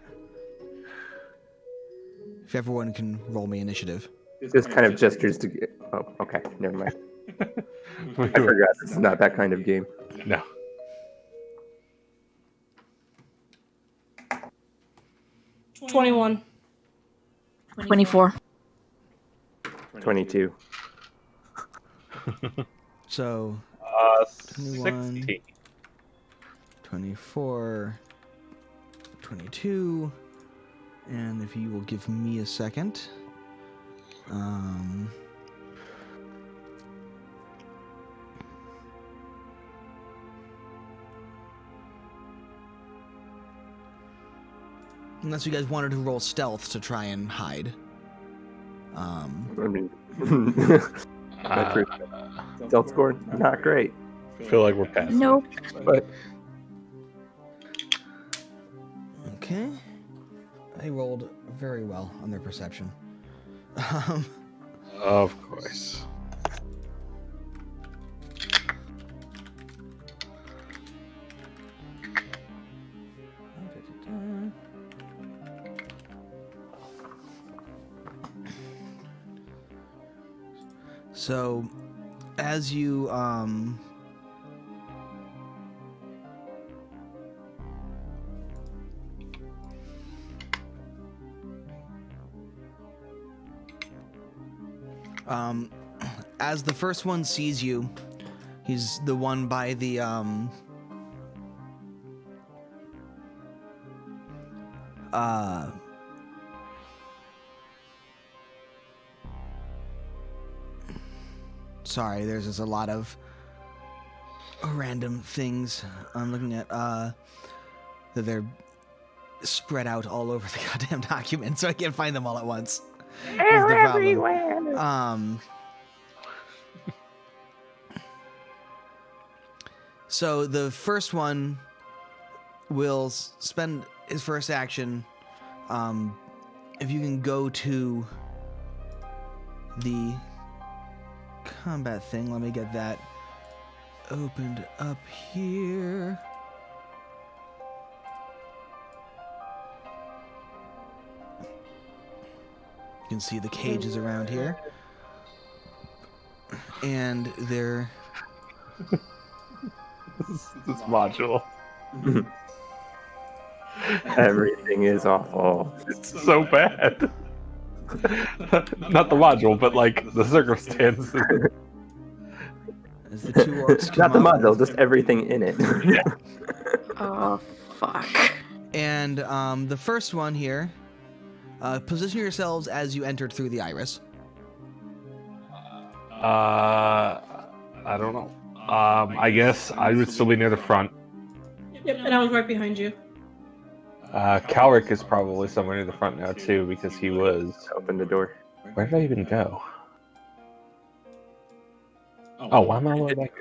If everyone can roll me initiative. Just kind of gestures to get... Oh, okay. Never mind. I forgot. This is not that kind of game. No. – 21. 24. 22. So, 21, 16. 24, 22, and if you will give me a second. Unless you guys wanted to roll stealth to try and hide. I mean, stealth score, not great. I feel like we're past. Nope. But Okay. They rolled very well on their perception. Of course. So, as you as the first one sees you, he's the one by the Sorry, there's just a lot of random things I'm looking at that they're spread out all over the goddamn document, so I can't find them all at once. They're everywhere. So the first one will spend his first action. If you can go to the combat thing, let me get that opened up here. You can see the cages around here. And they're... This module. Everything is awful. It's so bad. Not the module, but like the circumstances. As the two orcs come Not the up. module, just everything in it. Oh, fuck. And the first one here, position yourselves as you entered through the iris. I don't know. I guess I would still be near the front. Yep, and I was right behind you. Calric is probably somewhere near the front now too, because he was. Open the door. Where did I even go? Oh, why am I all the way back?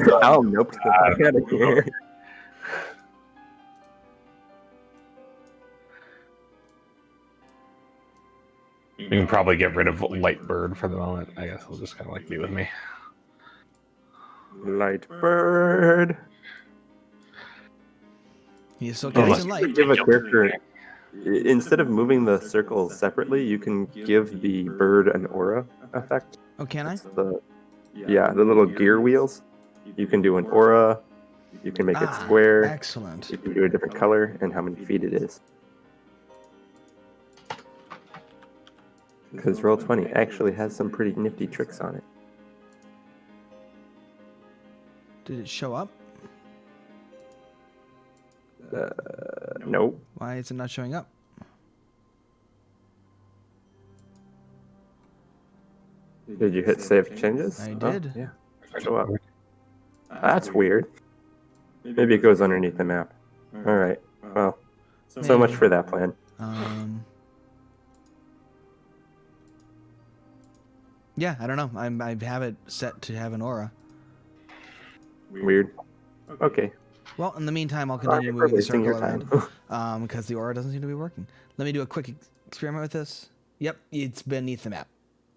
Go. Oh, nope. Get the fuck out of here. We can probably get rid of Lightbird for the moment. I guess he'll just kind of like be with me. Lightbird. He's still Unless casting You light. could give a character, instead of moving the circles separately, you can give the bird an aura effect. Oh, can I? It's the little gear wheels. You can do an aura. You can make it square. Excellent. You can do a different color and how many feet it is. Because Roll20 actually has some pretty nifty tricks on it. Did it show up? Nope. Why is it not showing up? Did you hit save changes? I Oh, did. yeah. Show up. That's weird. Maybe it goes underneath the map. Alright. Well, so much for that plan. Yeah, I don't know. I have it set to have an aura. Weird. Okay. Well, in the meantime, I'll continue You're moving the wasting circle your around time. because the aura doesn't seem to be working. Let me do a quick experiment with this. Yep, it's beneath the map.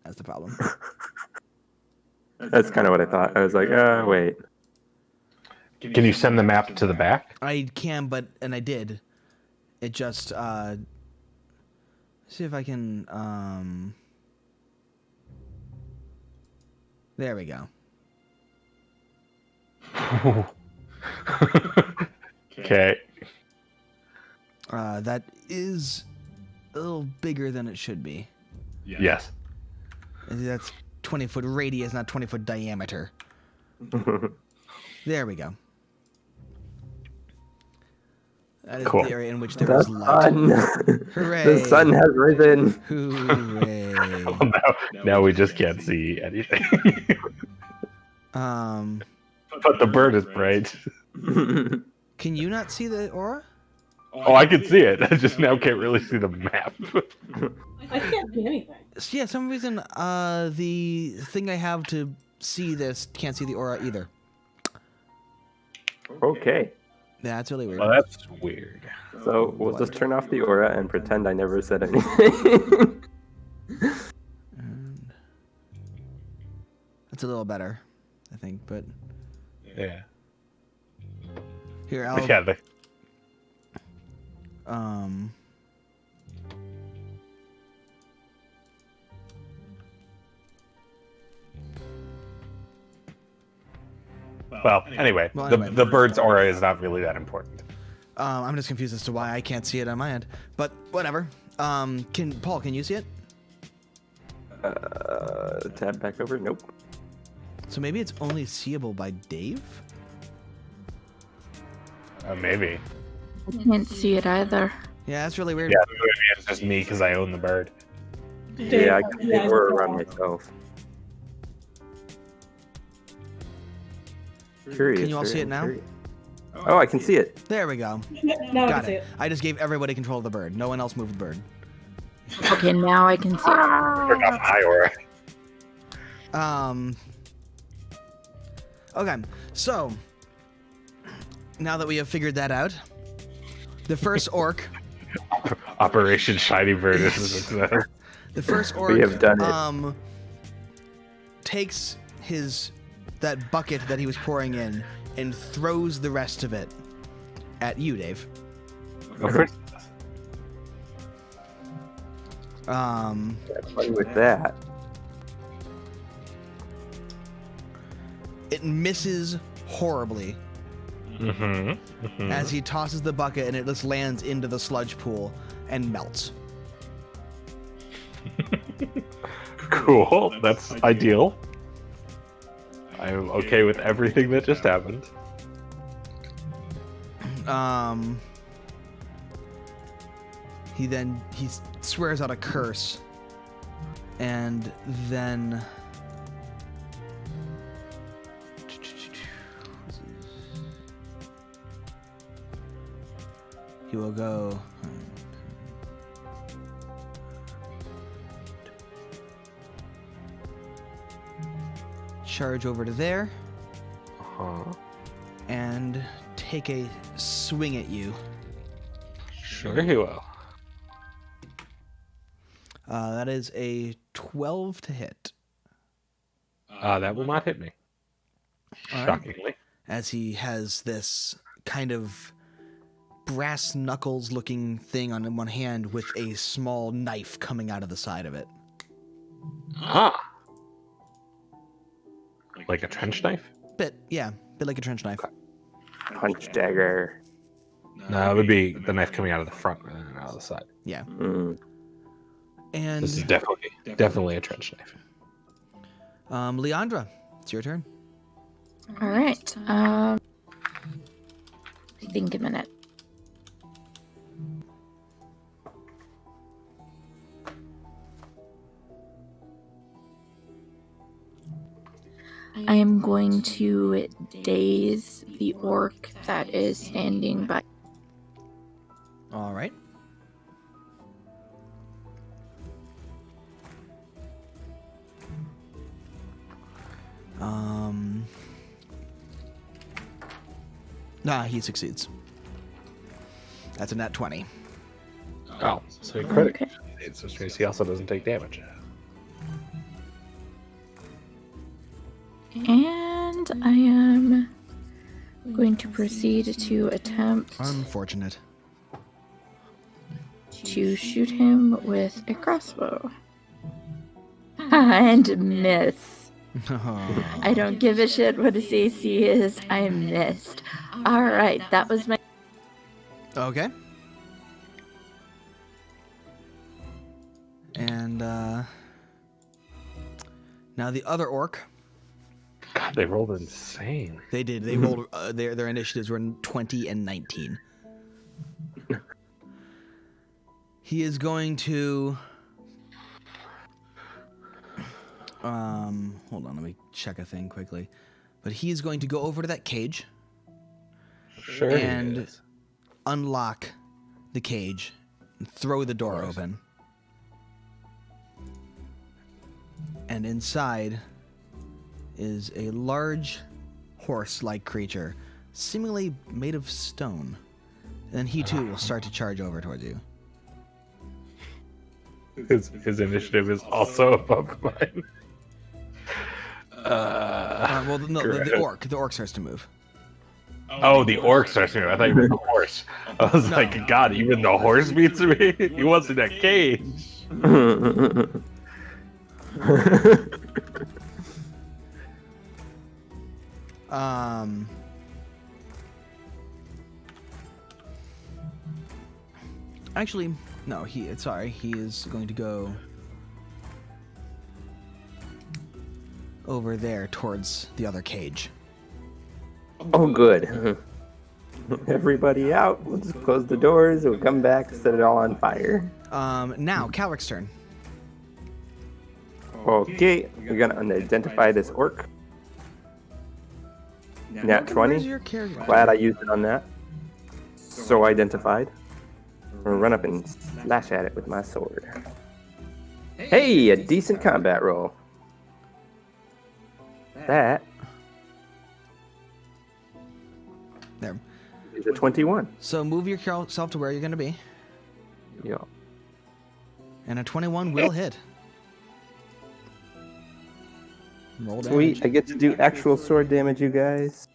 That's the problem. That's kind of what I thought. I was like, wait. Can you send the map to the back? I can, and I did. It just see if I can there we go. Okay. That is a little bigger than it should be. Yes. That's 20-foot radius, not 20-foot diameter. There we go. That is Cool. the area in which there The is light. sun. Hooray! The sun has risen. Hooray! Well, now we just can't see anything. But the bird is bright. Can you not see the aura? Oh, I can see it. I just now can't really see the map. I can't see anything. Yeah, some reason the thing I have to see this can't see the aura either. Okay. That's really weird. Well, that's weird. So we'll just turn off the aura and pretend I never said anything. And that's a little better, I think. But Yeah. here, I'll Yeah. Well, anyway, Well, anyway. the bird's aura is not really that important. I'm just confused as to why I can't see it on my end. But whatever. Paul, can you see it? Tab back over. Nope. So maybe it's only seeable by Dave? Maybe. I can't see it either. Yeah, that's really weird. Yeah, maybe it's just me because I own the bird. Yeah, I can see more around myself. Curious. Can you all see it now? curious. Oh, I can see it. There we go. Now I Got can see it. it. I just gave everybody control of the bird. No one else moved the bird. Okay, now I can see it. We're not my aura. Okay, so now that we have figured that out, the first orc, Operation Shiny Bird is a success. the first orc, have done it. takes that bucket that he was pouring in and throws the rest of it at you, Dave. Go first. Play with that. It misses horribly as he tosses the bucket and it just lands into the sludge pool and melts. Cool. That's ideal. I'm okay with everything that just happened. He swears out a curse, and then he will go. Charge over to there and take a swing at you. Sure he will. That is a 12 to hit. That will not hit me. All right. Shockingly. As he has this kind of brass knuckles looking thing on one hand with a small knife coming out of the side of it. Ah. Like a trench knife? Bit like a trench knife. Punch dagger. No, it would be the knife coming out of the front rather than out of the side. Yeah. Mm. And This is definitely a trench knife. Leandra, it's your turn. All right. Think a minute. I am going to daze the orc that is standing by. All right. He succeeds. That's a nat 20. Oh, so he critic. Okay. It's just means he also doesn't take damage. And I am going to proceed to attempt Unfortunate. to shoot him with a crossbow. And miss. I don't give a shit what his AC is. I missed. Alright, that was my... Okay. And now the other orc. God, they rolled insane. They did. They rolled. Their initiatives were 20 and 19. He is going to. Hold on. Let me check a thing quickly. But he is going to go over to that cage Sure. and he is. unlock the cage and throw the door open. And inside is a large horse-like creature, seemingly made of stone. And then he too will start to charge over towards you. His initiative is also above mine. Well, no, the orc starts to move. Oh, the orc starts to move. I thought you meant the horse. I was like, God, even the horse beats me? He was in that cage. Actually, no. He is going to go over there towards the other cage. Oh, good. Everybody out. We'll just close the doors. We'll come back, set it all on fire. Now, Calric's turn. Okay, we're gonna identify this orc. Nat 20. Where's your character? Glad I used it on that. So identified. I'll run up and slash at it with my sword. Hey, a decent combat roll. That There. is a 21. So move yourself to where you're going to be. Yeah. And a 21 will hit. Roll Sweet, damage. I get to do actual sword damage, you guys.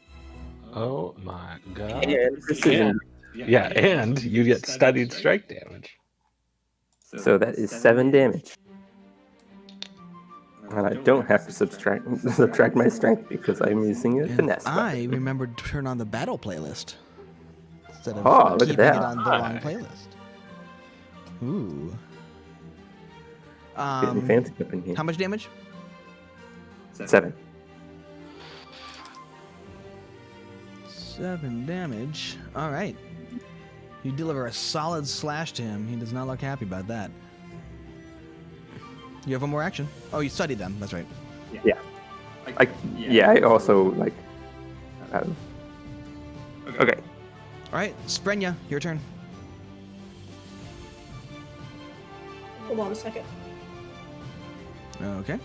Oh my god. And precision. Yeah, and you get studied strike damage. So that is 7 damage. And I don't have to subtract my strength because I'm using a And finesse. I remembered to turn on the battle playlist instead of Oh, look at keeping that. it on the wrong playlist. Ooh. Getting fancy up in here. How much damage? 7. 7 damage. All right. You deliver a solid slash to him. He does not look happy about that. You have one more action. Oh, you studied them. That's right. Yeah. I also like. Okay. All right, Sprenya, your turn. Hold on a second. Okay.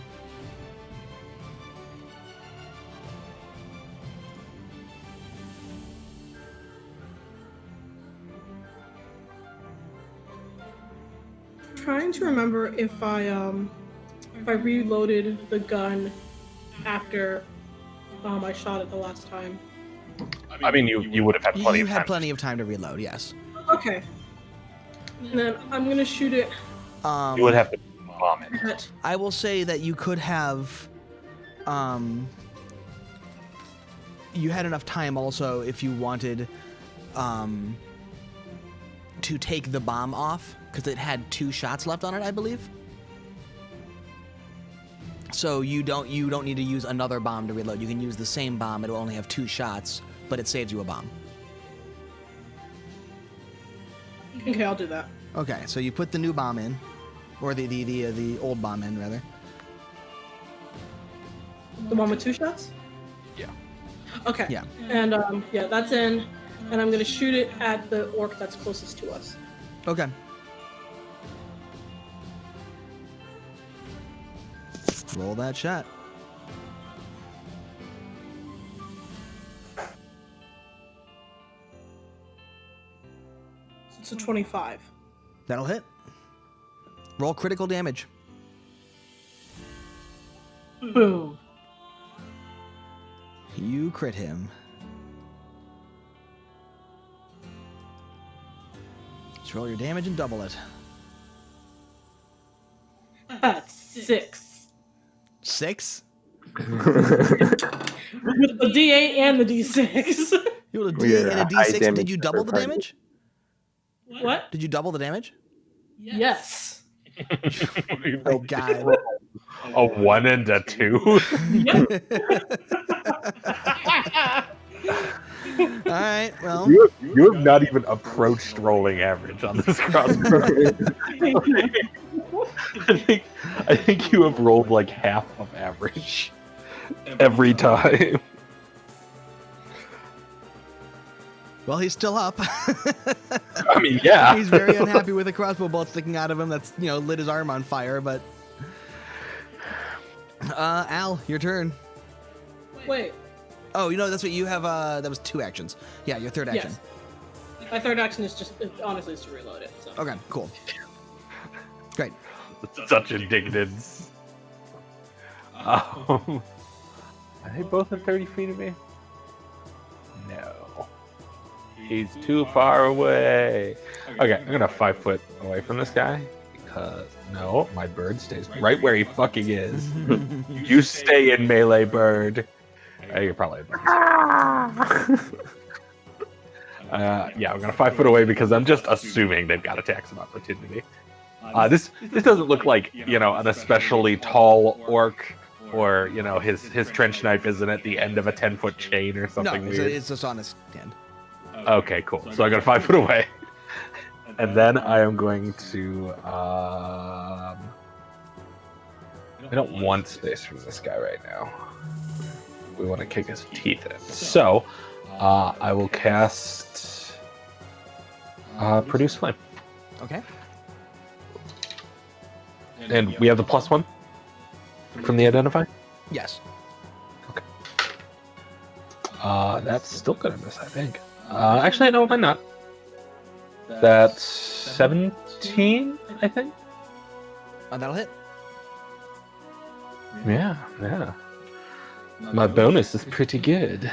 Trying to remember if I reloaded the gun after I shot it the last time. I mean, you would have had plenty You of had time. plenty of time to reload. Yes. Okay. And then I'm gonna shoot it You would have to bomb it. at. I will say that you could have, you had enough time also if you wanted, to take the bomb off because it had 2 shots left on it, I believe. So you don't need to use another bomb to reload. You can use the same bomb. It'll only have 2 shots, but it saves you a bomb. Okay, I'll do that. Okay, so you put the new bomb in, or the old bomb in rather. The one with 2 shots? Yeah. Okay. Yeah. And yeah, that's in. And I'm gonna shoot it at the orc that's closest to us. Okay. Roll that shot. It's a 25. That'll hit. Roll critical damage. Boom. You crit him. Just roll your damage and double it. That's 6. 6? With the D8 and the D6. You rolled a We D8 are and a high D6. Did damage you double the party. damage? What? Did you double the damage? Yes. Oh, God. A 1 and a 2. All right, well. You have not even approached rolling average on this crossbow. I think you have rolled like half of average every time. Well, he's still up. I mean, yeah. He's very unhappy with a crossbow bolt sticking out of him that's, lit his arm on fire, but... Al, your turn. Wait. Oh, that's what you have, that was 2 actions. Yeah, your third action. Yes. My third action is just, honestly, is to reload it. So. Okay, cool. Great. Such indignance. Are they both in 30 feet of me? No. He's too far away. Okay, I'm gonna 5 foot away from this guy because no, my bird stays right where he fucking is. You stay in melee, bird. You're probably. Yeah, I'm gonna 5 foot away because I'm just assuming they've got attacks of opportunity. This doesn't look like an especially tall orc, or his trench knife isn't at the end of a 10-foot chain or something No, weird. it's just on his stand. Okay, cool. So I got 5 foot away. And then I am going to... I don't want space for this guy right now. We want to kick his teeth in. So, I will cast... Produce Flame. Okay. And we have the +1 from the Identify? Yes. That's still gonna miss, I think. Actually, no, it might not. That's 17, I think? That'll hit. Yeah. My bonus is pretty good.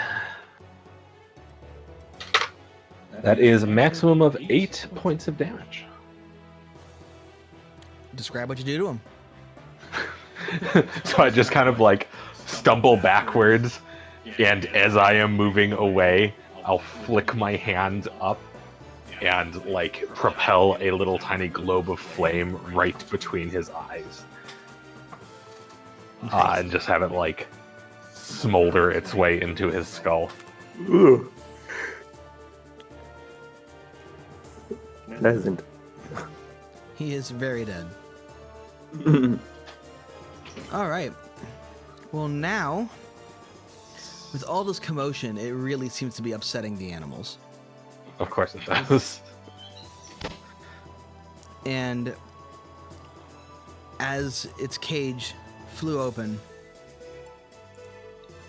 That is a maximum of 8 points of damage. Describe what you do to him. So I just kind of like stumble backwards, and as I am moving away, I'll flick my hand up and like propel a little tiny globe of flame right between his eyes. And just have it like smolder its way into his skull. Ooh. Pleasant. He is very dead. All right. Well, now, with all this commotion, it really seems to be upsetting the animals. Of course it does. And as its cage flew open,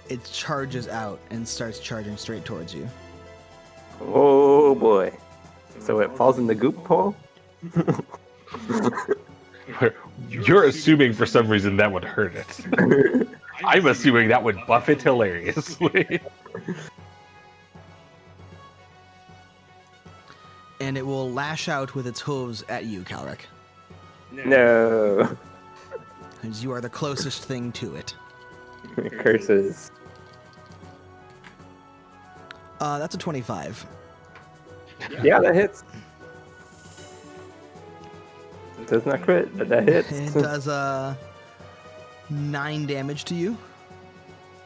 it charges out and starts charging straight towards you. Oh boy. So it falls in the goop hole? You're assuming for some reason that would hurt it. I'm assuming that would buff it hilariously. And it will lash out with its hooves at you, Calric, No. because you are the closest thing to it. Curses. That's a 25. Yeah, that hits. It does not crit, but that hits. It does 9 damage to you.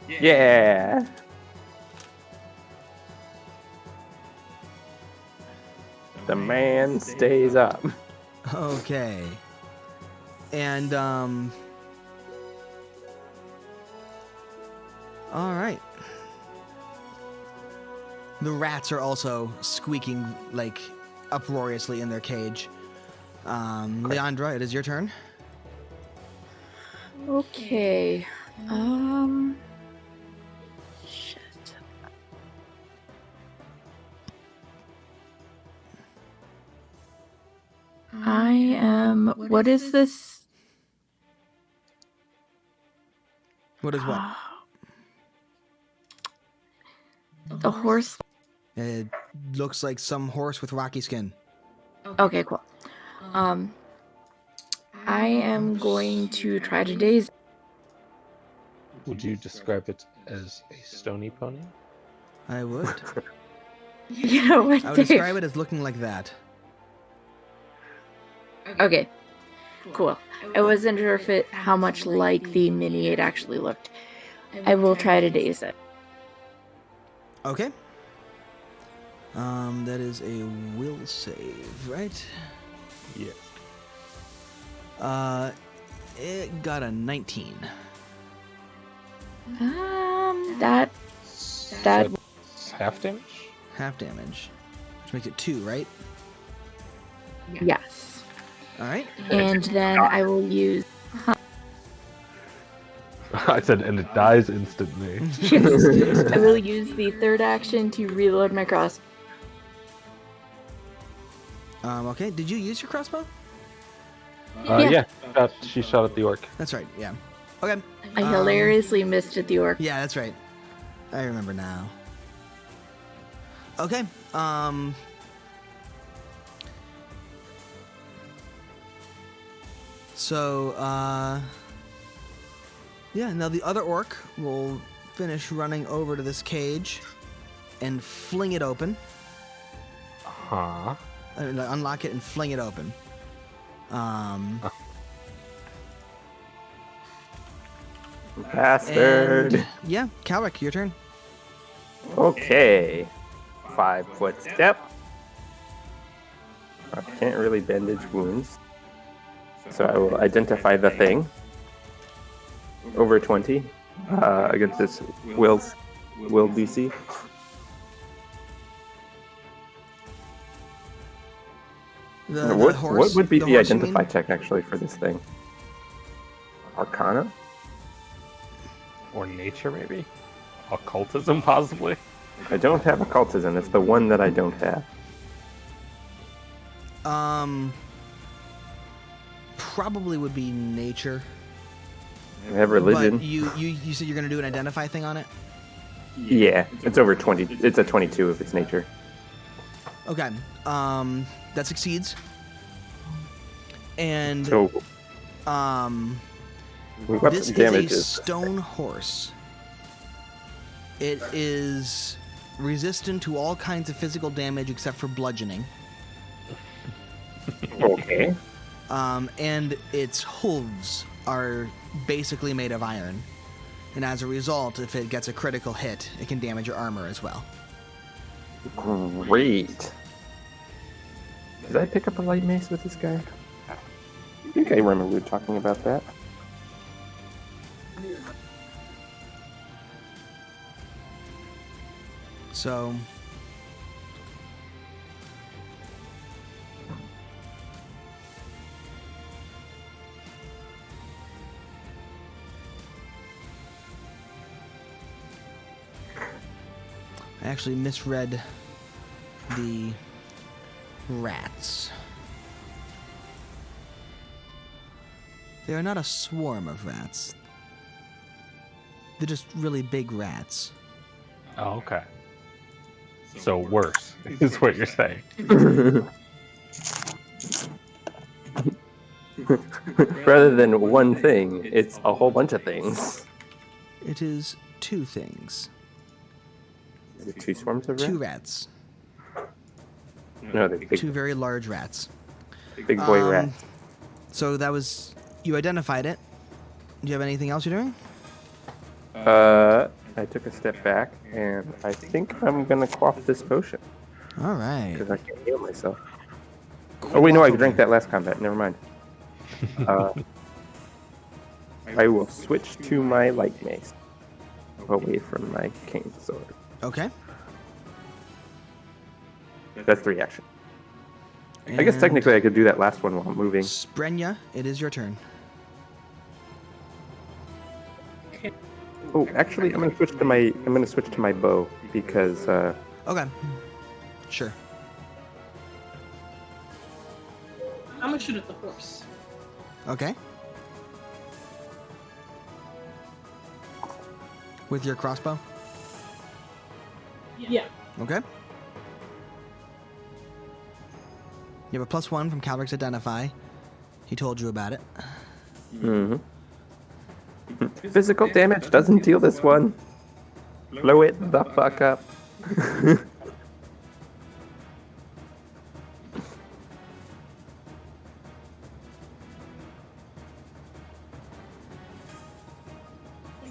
Yeah. The man stays up. Okay. And all right. The rats are also squeaking like uproariously in their cage. Leandra, it is your turn. Okay. Shit. I am. What is this? What is what? The horse. It looks like some horse with rocky skin. Okay, cool. I am going to try to daze. Would you describe it as a stony pony? I would. You know what, I would Dave? describe it as looking like that. Okay, cool. I wasn't sure if how much like the mini it actually looked. I will try to daze it. Okay. That is a will save, right? Yes. It got a 19. That Half damage? Half damage. Which makes it 2, right? yes. Alright. And then I will use. I said, and it dies instantly. I will use the third action to reload my crossbow. Okay. Did you use your crossbow? Yeah. She shot at the orc. That's right, yeah. Okay. I hilariously missed at the orc. Yeah, that's right. I remember now. Okay. So, yeah, now the other orc will finish running over to this cage and fling it open. Huh? Unlock it and fling it open. Bastard. And, yeah, Calric, your turn. Okay. 5-foot step. I can't really bandage wounds. So I will identify the thing. Over 20 against this will DC. What would be the horse, identify check actually for this thing? Arcana? Or nature, maybe? Occultism, possibly? I don't have occultism. It's the one that I don't have. Probably would be nature. I have religion. But you said you're gonna do an identify thing on it? Yeah, it's over 20. It's a 22 if it's nature. Okay. That succeeds. And So we've got this some is a damages. stone horse. It is resistant to all kinds of physical damage except for bludgeoning. Okay. And its hooves are basically made of iron. And as a result, if it gets a critical hit, it can damage your armor as well. Great. Did I pick up a light mace with this guy? I think I remember talking about that. So I actually misread the rats. They are not a swarm of rats. They're just really big rats. Oh, okay. So worse, is what you're saying. Rather than one thing, it's a whole bunch of things. It is two things. Is it 2 swarms of rats? Two rats. No, they're big, Two very large rats. big boy rats. So that was... You identified it. Do you have anything else you're doing? I took a step back, and I think I'm gonna quaff this potion All right. because I can't heal myself. Oh wait, no, I drank that last combat. Never mind. I will switch to my light mace away from my cane sword. Okay. That's the reaction. I guess technically I could do that last one while I'm moving. Sprenya, it is your turn. Oh, actually, I'm gonna switch to my bow because Okay. Sure. I'm gonna shoot at the horse. Okay. With your crossbow? Yeah. Okay. You have a +1 from Calric's Identify. He told you about it. physical damage doesn't deal this one. Blow it the fuck up.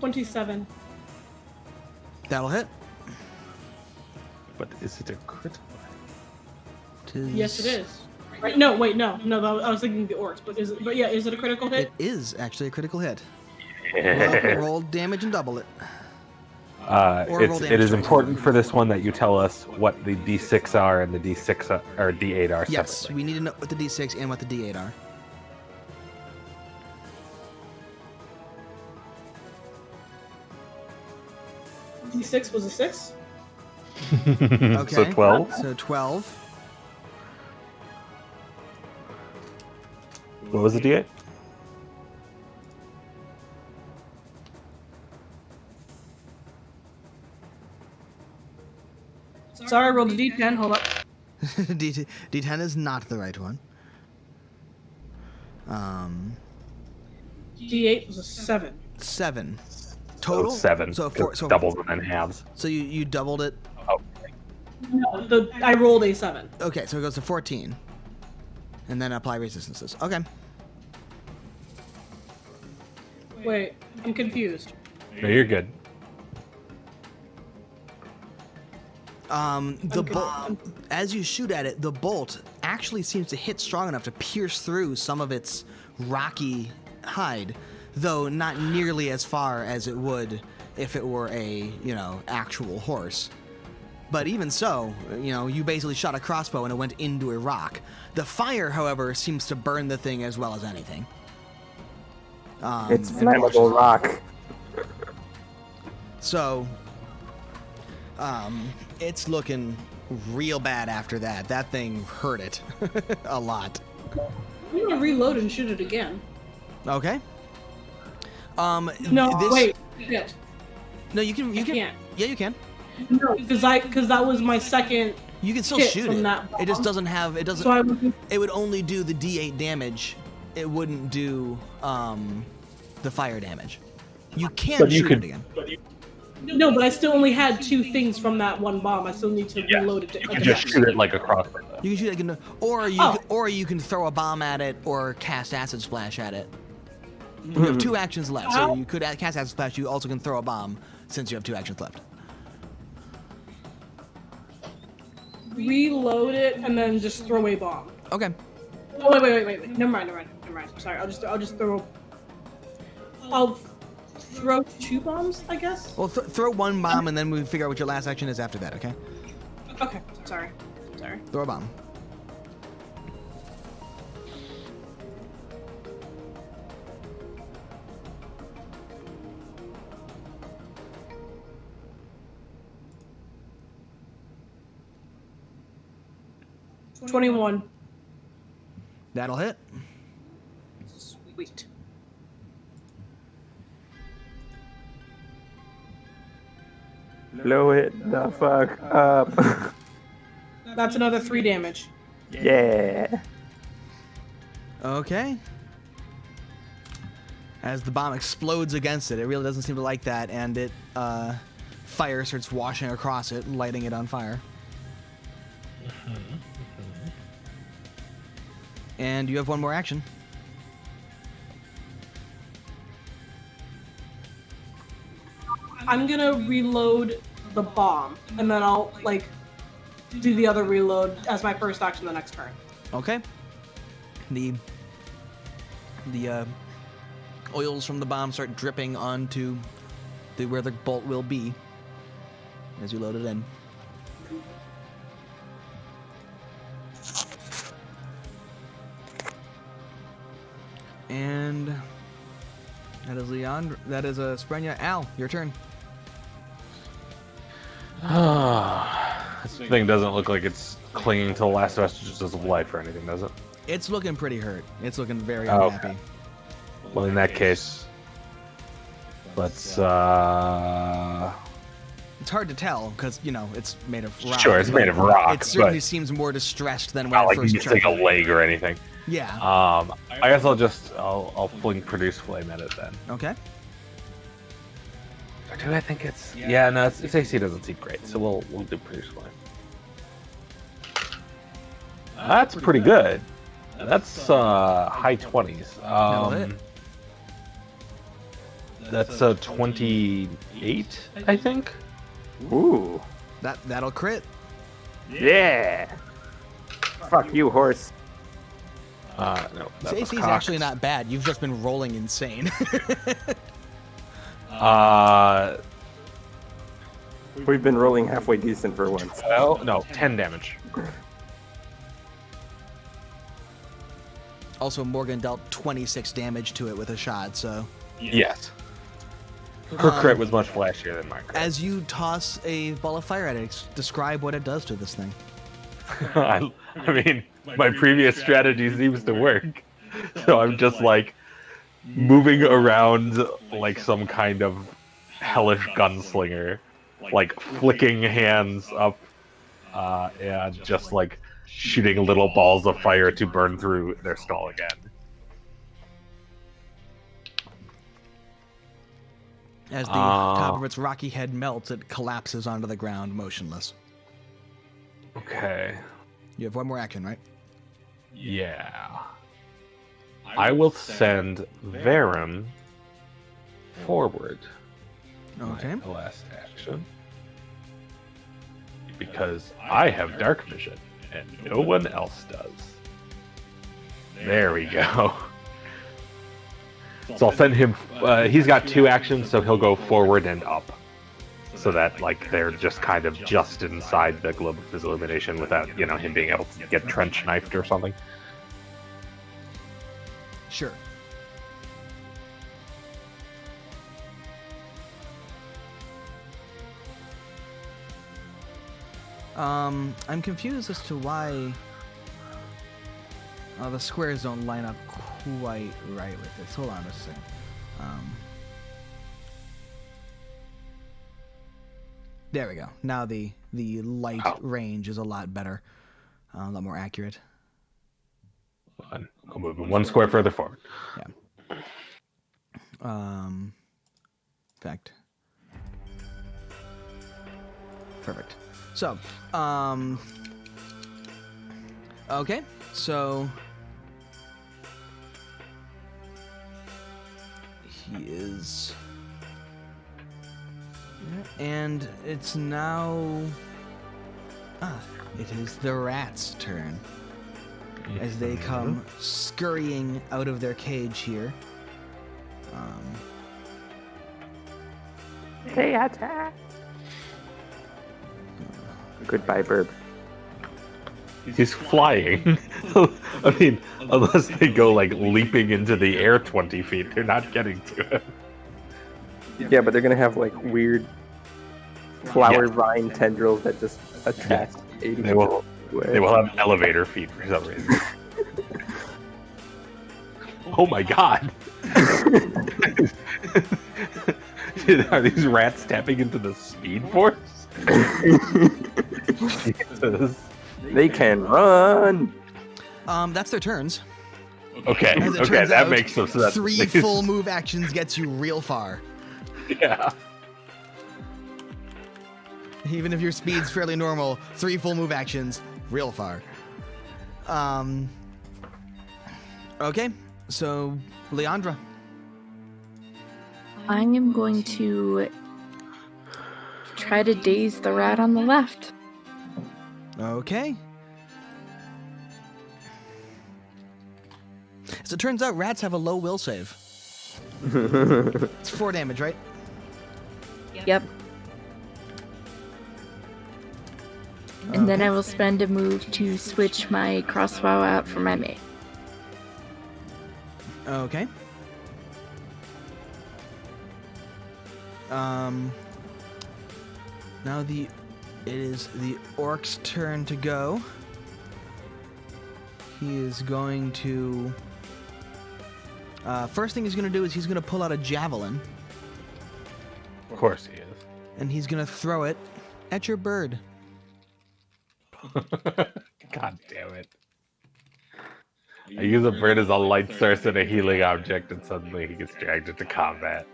$27. That'll hit. But is it a critical? Yes, it is. Right? No, wait, no. I was thinking the orcs, but is it a critical hit? It is actually a critical hit. Roll damage and double it. Or roll It damage is twice. important for this one that you tell us what the D6 are and the D6 or D8 are Yes, separately. we need to know what the D6 and what the D8 are. D6 was a 6? Okay. So 12. So 12. What was the D8? Sorry, I rolled a D10. Hold up. D10 is not the right one. D8 was a 7. 7. Total? 7. So, doubles and then halves. So you doubled it. Oh, No, I rolled a 7. Okay, so it goes to 14. And then apply resistances. Okay. Wait, I'm confused. no, you're good. The bolt, as you shoot at it, the bolt actually seems to hit strong enough to pierce through some of its rocky hide, though not nearly as far as it would if it were a, actual horse. But even so, you basically shot a crossbow and it went into a rock. The fire, however, seems to burn the thing as well as anything. It's and flammable rock. So, it's looking real bad after that. That thing hurt it a lot. I'm gonna reload and shoot it again. Okay. No, wait. Shit. No, you can. Can't. Yeah, you can. No, because that was my second. You can still hit shoot from it. that It just bomb. doesn't have. It doesn't. So I would. It would only do the D8 damage. It wouldn't do the fire damage. You can But you shoot could- it again. No, but I still only had 2 things from that one bomb. I still need to reload it. You can just shoot it like a crossbow. You can shoot it again, or you can throw a bomb at it or cast acid splash at it. You have 2 actions left, so you could cast acid splash. You also can throw a bomb since you have 2 actions left. Reload it and then just throw a bomb. Okay. Oh wait. Never mind. Sorry, I'll just throw. I'll throw 2 bombs, I guess. Well, throw 1 bomb and then we figure out what your last action is after that. Okay. Okay. Sorry. Throw a bomb. $21. 21. That'll hit. Sweet. Blow it the fuck up. That's another 3 damage. Yeah. Okay. As the bomb explodes against it, it really doesn't seem to like that, and it fire starts washing across it, lighting it on fire. And you have 1 more action. I'm gonna reload the bomb, and then I'll do the other reload as my first action the next turn. Okay. The oils from the bomb start dripping onto where the bolt will be as you load it in. And that is Leon. That is Sprenya. Al, your turn. This thing doesn't look like it's clinging to the last vestiges of life or anything, does it? It's looking pretty hurt. It's looking very Oh, unhappy. Well, in that case, let's. It's hard to tell because it's made of rock. Sure, it's made of rock, It certainly but seems more distressed than when not it like first missing a tried. leg or anything. Yeah. I guess I'll fling produce flame at it then. Okay. Or do I think it's? Yeah, no, its AC doesn't seem great, so we'll do produce flame. That's pretty good. That's high 20s. That'll hit. That's 28, I think. Ooh. That'll crit. Yeah. Fuck you, horse. No, This that was AC is cocked. actually not bad. You've just been rolling insane. We've been rolling halfway decent for once. Well, no, 10 damage. Also, Morgan dealt 26 damage to it with a shot, so... Yes. Her crit was much flashier than my crit. As you toss a ball of fire at it, describe what it does to this thing. I mean, my previous strategy seems to work. So I'm just moving around like some kind of hellish gunslinger, flicking hands up, and just shooting little balls of fire to burn through their skull again. As the top of its rocky head melts, it collapses onto the ground, motionless. Okay. You have 1 more action, right? Yeah. I will send Varen forward. Okay. My last action. because I have dark vision and no one else does. There we go. So I'll send him. He's got 2 actions, so he'll go forward and up, so that like they're just kind of just inside the globe of his illumination without him being able to get trench knifed or something. Sure. I'm confused as to why the squares don't line up quite right with this. Hold on a second. There we go. Now the light range is a lot better, a lot more accurate. I'll move him 1 square further forward. Yeah. In fact. Perfect. So, okay, so he is, and it's now, it is the rat's turn as they come scurrying out of their cage here. Hey, attack! Goodbye, Burb. He's flying. I mean, unless they go like leaping into the air 20 feet, they're not getting to him. Yeah, but they're gonna have like weird flower vine tendrils that just attract 80 They will have elevator feet for some reason. Oh my god! Are these rats tapping into the speed force? Jesus. They can run. That's their turns. Okay, As it okay, turns that out, makes some sense. 3 full move actions gets you real far. Yeah. Even if your speed's fairly normal, 3 full move actions, real far. Okay, so Leandra. I am going to try to daze the rat on the left. Okay. As it turns out, rats have a low will save. It's 4 damage, right? Yep. And then I will spend a move to switch my crossbow out for my mate. Okay. Now it is the orc's turn to go. He is going to... first thing he's going to do is he's going to pull out a javelin. Of course he is. And he's going to throw it at your bird. God damn it. I use a bird as a light source and a healing object, and suddenly he gets dragged into combat.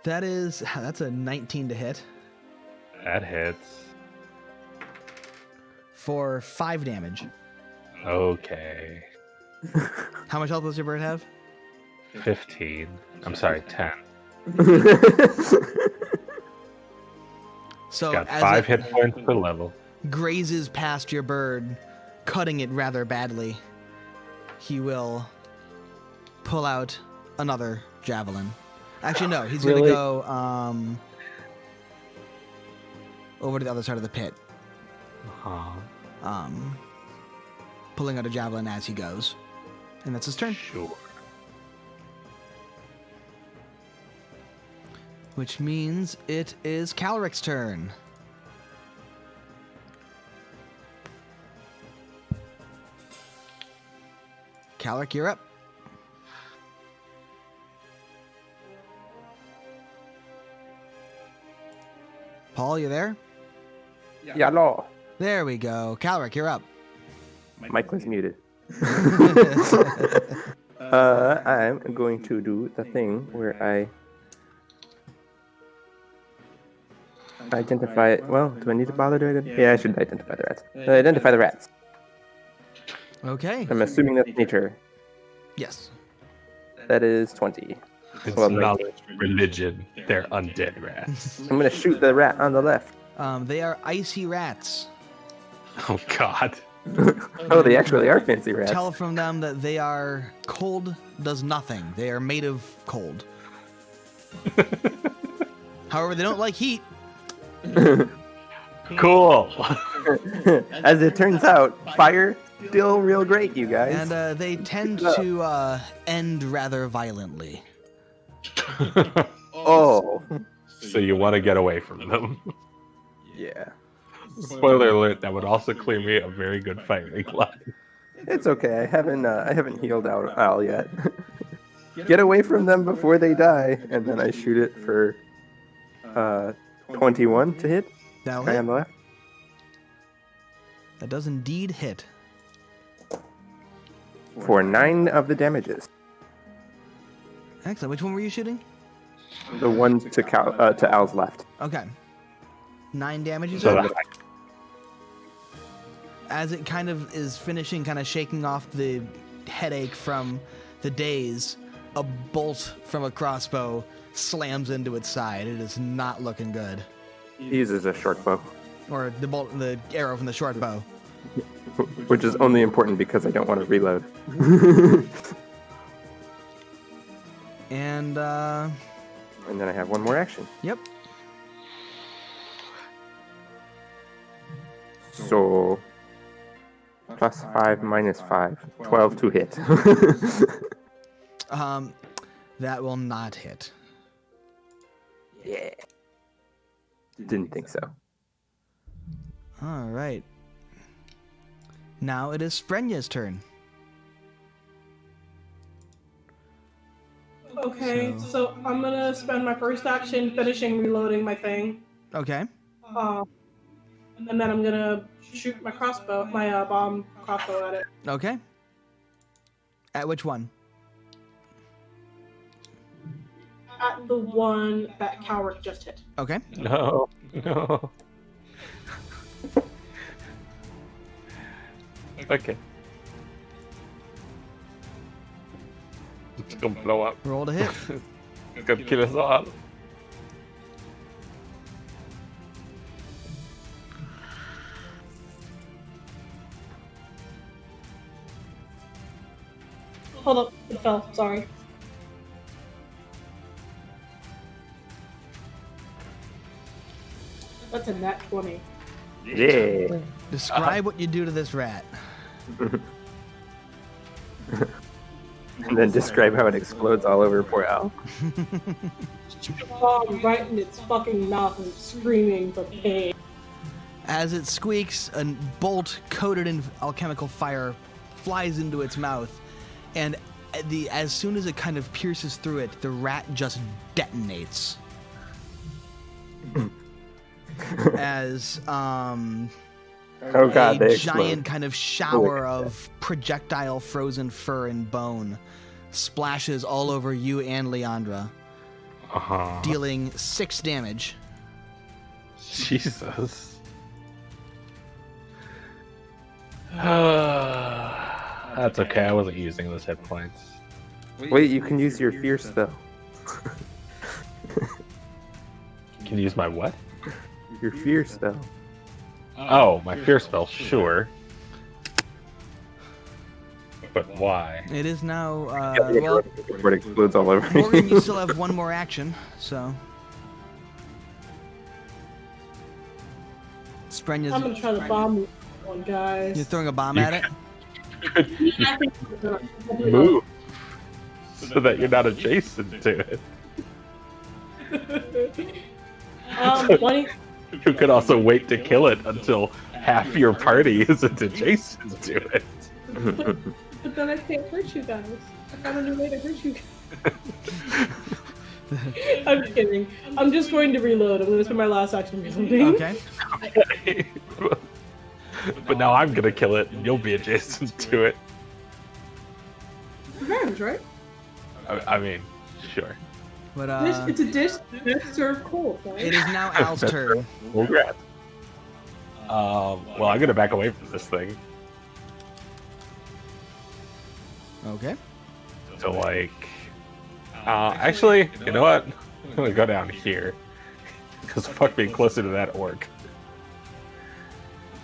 That's a 19 to hit. That hits. For 5 damage. Okay. How much health does your bird have? 15. I'm sorry, 10. So Got as 5 it hit points per level. grazes past your bird, cutting it rather badly, he will pull out another javelin. Actually, no, he's going to go over to the other side of the pit. Pulling out a javelin as he goes. And that's his turn. Sure. Which means it is Calric's turn. Calric, you're up. Paul, you there? Yellow. There we go. Calric, you're up. Mike was muted. I'm going to do the thing where I identify. Well, do I need to bother doing it? Yeah, I should identify the rats. Identify the rats. Okay. I'm assuming that's nature. Yes. That is 20. It's Well, knowledge, religion. They're undead rats. I'm gonna shoot the rat on the left. They are icy rats. Oh God. Oh, they actually are fancy rats. Tell from them that they are cold does nothing. They are made of cold. However, they don't like heat. Cool. As it turns out, fire still real great, you guys. And they tend to end rather violently. Oh, So you want to get away from them. yeah. Spoiler alert, that would also clear me a very good firing line. It's okay. I haven't healed out Al yet. Get away from them before they die, and then I shoot it for 21 to hit. That'll Guy hit. on the left. That does indeed hit. For 9 of the damages. Excellent. Which one were you shooting? The one to Al's left. Okay. 9 damage, you So said? that, As it kind of is finishing, kind of shaking off the headache from the days, a bolt from a crossbow slams into its side. It is not looking good. He uses a short bow, Or the arrow from the short bow. which is only important because I don't want to reload. And, And then I have one more action. yep. So, +5, -5. 12 to hit. That will not hit. Yeah. Didn't think so. All right. Now it is Sprenya's turn. Okay, so I'm gonna spend my first action finishing reloading my thing. Okay. And then I'm gonna shoot my bomb crossbow at it. Okay. At which one? At the one that Calric just hit. Okay. no. Okay. It's gonna blow up. Roll to hit. It's gonna kill us all. Hold up, it fell. Sorry. That's a nat 20. Yeah. Describe what you do to this rat. And then describe how it explodes all over poor Al. Shoot a bomb right in its fucking mouth and screaming for pain. As it squeaks, a bolt coated in alchemical fire flies into its mouth, and as soon as it kind of pierces through it, the rat just detonates. As Oh god, a they giant explode. kind of shower of projectile frozen fur and bone splashes all over you and Leandra, dealing 6 damage. Jesus. That's okay. I wasn't using those hit points. Wait, you can use your fear spell. Can you use my what? Your fear spell. Oh, my fear spell, sure. But why? It is now, Yeah, well, before it explodes all over me. Morgan, you still have one more action, so. Sprenya's. I'm gonna try to bomb one, guys. You're throwing a bomb at it? Move. So that you're not adjacent to it. 20. You could also wait to kill it until half your party isn't adjacent to it. But then I can't hurt you guys. I found a new way to hurt you guys. I'm kidding. I'm just going to reload. I'm going to spend my last action reloading. Okay. But now I'm gonna kill it and you'll be adjacent to it. Revenge, right? I mean, sure. But, It's a dish served cold, right? it is now Al's turn. Congrats. Well, I'm gonna back away from this thing. Okay. So, like, Actually, you know what? I'm gonna go down here. Because fuck being closer to that orc.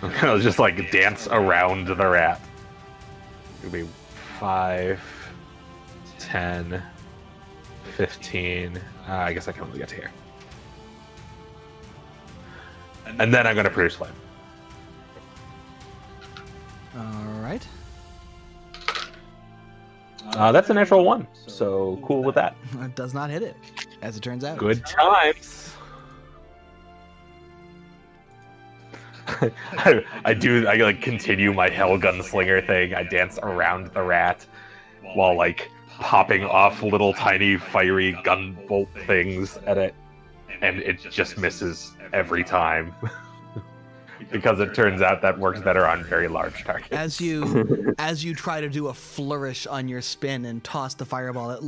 I'm gonna just like dance around the rat. It'll be 5, 10, 15. I guess I can only get to here. And then I'm gonna produce flame. All right. That's a natural 1, so cool with that. It does not hit it, as it turns out. Good times. I like continue my hell gunslinger thing. I dance around the rat while like popping off little tiny fiery gunbolt things at it, and it just misses every time. Because it turns out that works better on very large targets. As you try to do a flourish on your spin and toss the fireball, it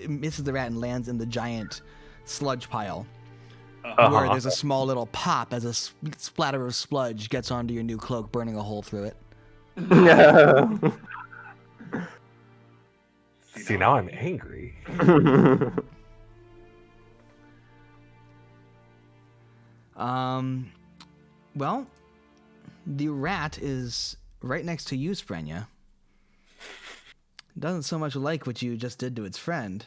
misses the rat and lands in the giant sludge pile. Where there's a small little pop as a splatter of sludge gets onto your new cloak, burning a hole through it. No. See, now I'm angry. Well, the rat is right next to you, Sprenya. Doesn't so much like what you just did to its friend.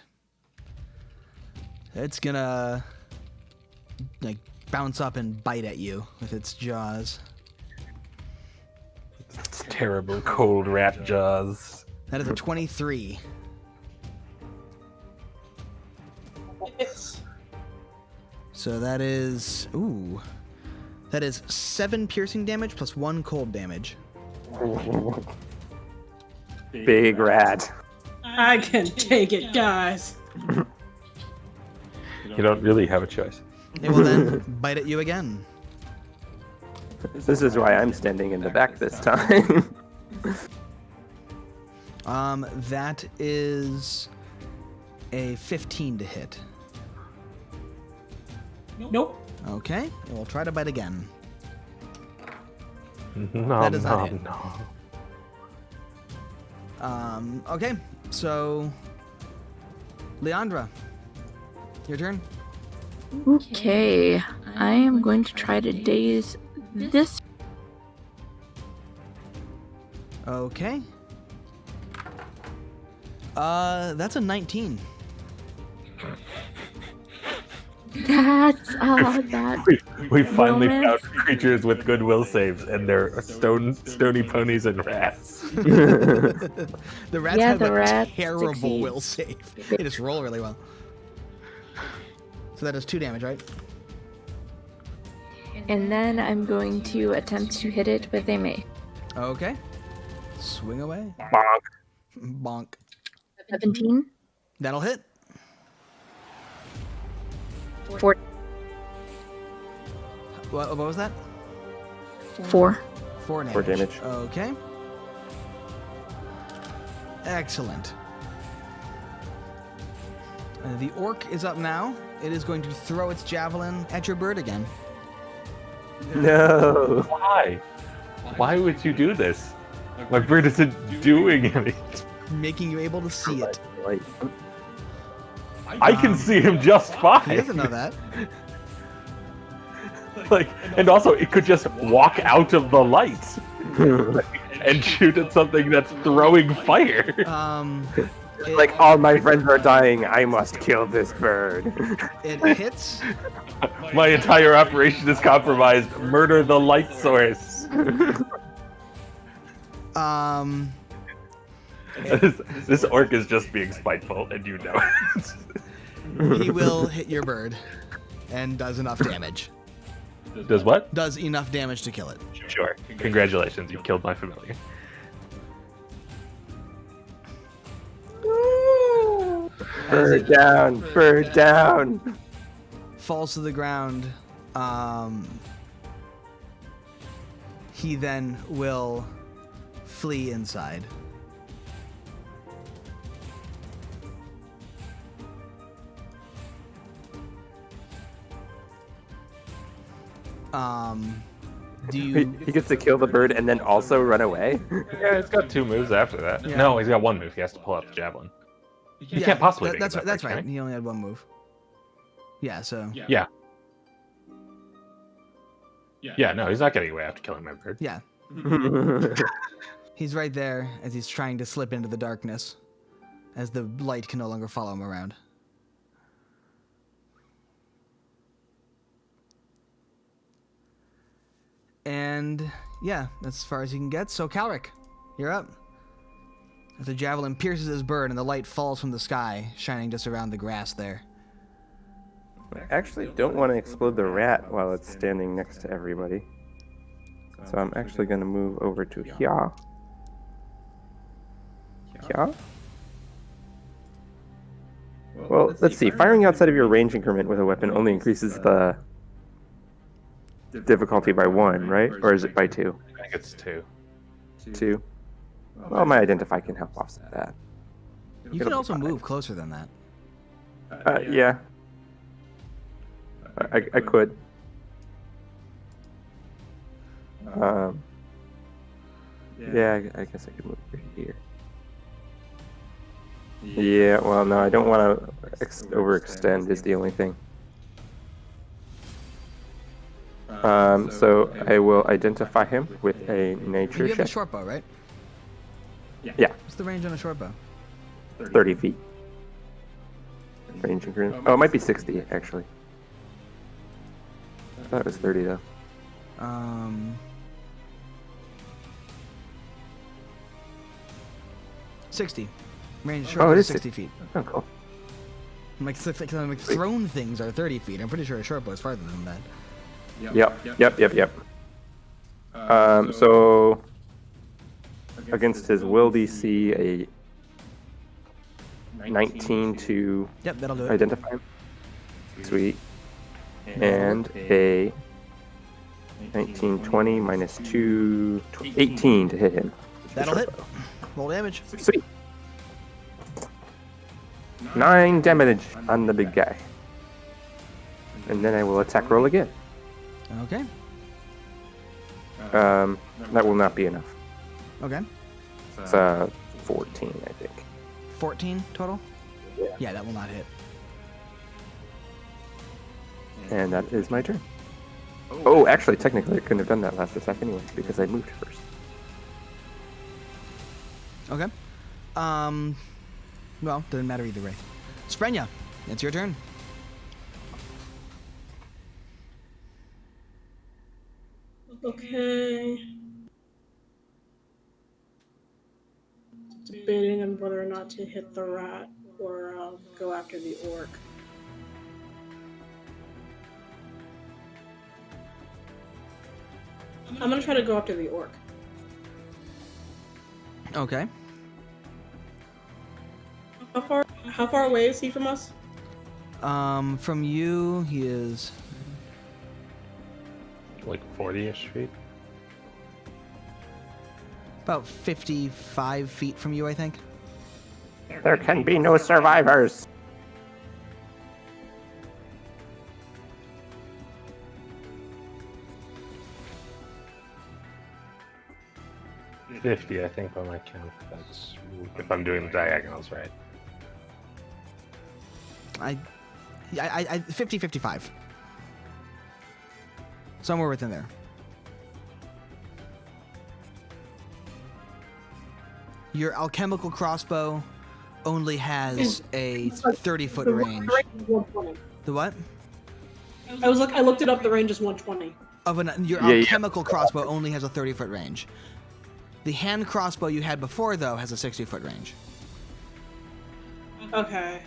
It's gonna like bounce up and bite at you with its jaws. It's terrible cold rat jaws. That is a 23. So that is that is 7 piercing damage plus 1 cold damage. Big rat. I can take it, guys. You don't really have a choice. It will then bite at you again. This is why I'm standing in the back this time. That is a 15 to hit. Nope. Okay, it will try to bite again. No, That does not hit. no. Okay, so Leandra, your turn. Okay, I am going to try to daze this. Okay. That's a 19. That's that. We finally Romance. found creatures with good will saves, and they're stony ponies and rats. The rats Yeah, have the a rat terrible succeeds. will save. They just roll really well. So that does 2 damage, right? And then I'm going to attempt to hit it with a May. Okay. Swing away. Bonk. Bonk. 17. That'll hit. 4. What was that? 4. 4 damage. 4 damage. Okay. Excellent. The orc is up now. It is going to throw its javelin at your bird again. No. Why? Why would you do this? My bird isn't doing anything. Making you able to see it. I can see him just fine. He doesn't know that. Like, and also it could just walk out of the lights and shoot at something that's throwing fire. Like, all my friends are dying. I must kill this bird. It hits. My entire operation is compromised. Murder the light source. This orc is just being spiteful, and you know it. He will hit your bird and does enough damage. Does what? Does enough damage to kill it. Sure. Congratulations, you've killed my familiar. Bird down. Bird down. Falls to the ground. He then will flee inside. Do you? He gets to kill the bird and then also run away. Yeah, it's got 2 moves after that. Yeah. No, he's got 1 move. He has to pull out the javelin. He can't possibly make That's it that that's far, right. can he? He only had one move. Yeah. So. Yeah. Yeah, no, he's not getting away after killing my bird. Yeah. He's right there as he's trying to slip into the darkness, as the light can no longer follow him around. And yeah, that's as far as he can get. So Calric, you're up. As the javelin pierces his bird and the light falls from the sky, shining just around the grass there. I actually don't want to explode the rat while it's standing next to everybody. So I'm actually going to move over to here. Here? Well, let's see. Firing outside of your range increment with a weapon only increases the difficulty by 1, right? Or is it by 2? I think it's 2. 2? Well, my identify can help offset that. You can also move closer than that. Yeah. I could. Yeah, I guess I could move over here. Yeah, well, no, I don't want to overextend is the only thing. So I will identify him with a nature You have a check. short bow, right? Yeah, What's the range on a short bow? 30 feet. Range increment. Oh, it might be 60, actually. I thought it was 30, though. 60. Range Oh, short it bow is 60 feet. Oh, cool. I'm like thrown things are 30 feet. I'm pretty sure a short bow is farther than that. Yep. So against his will DC, a 19 to Yep, that'll do it. identify him. Sweet. And a 19, 20 minus 2, 18 to hit him. That'll hit. Roll damage. Sweet. 9 damage on the big guy. And then I will attack roll again. Okay. That will not be enough. Okay. It's 14, I think. 14 total? Yeah. Yeah, that will not hit. And that is my turn. Oh, actually, technically, I couldn't have done that last attack anyway, because I moved first. Okay. Well, doesn't matter either way. Sprenya, it's your turn. Okay. Debating on whether or not to hit the rat or go after the orc. I'm gonna try to go after the orc. Okay. How far away is he from us? From you, he is Like 40-ish feet. about 55 feet from you, I think. There can be no survivors. $50, I think, by my count. That's if I'm doing the diagonals right. I 50, 55. Somewhere within there. Your alchemical crossbow only has a 30-foot range. The what? I looked it up. The range is 120. Your Yeah. alchemical crossbow only has a 30-foot range. The hand crossbow you had before, though, has a 60-foot range. Okay.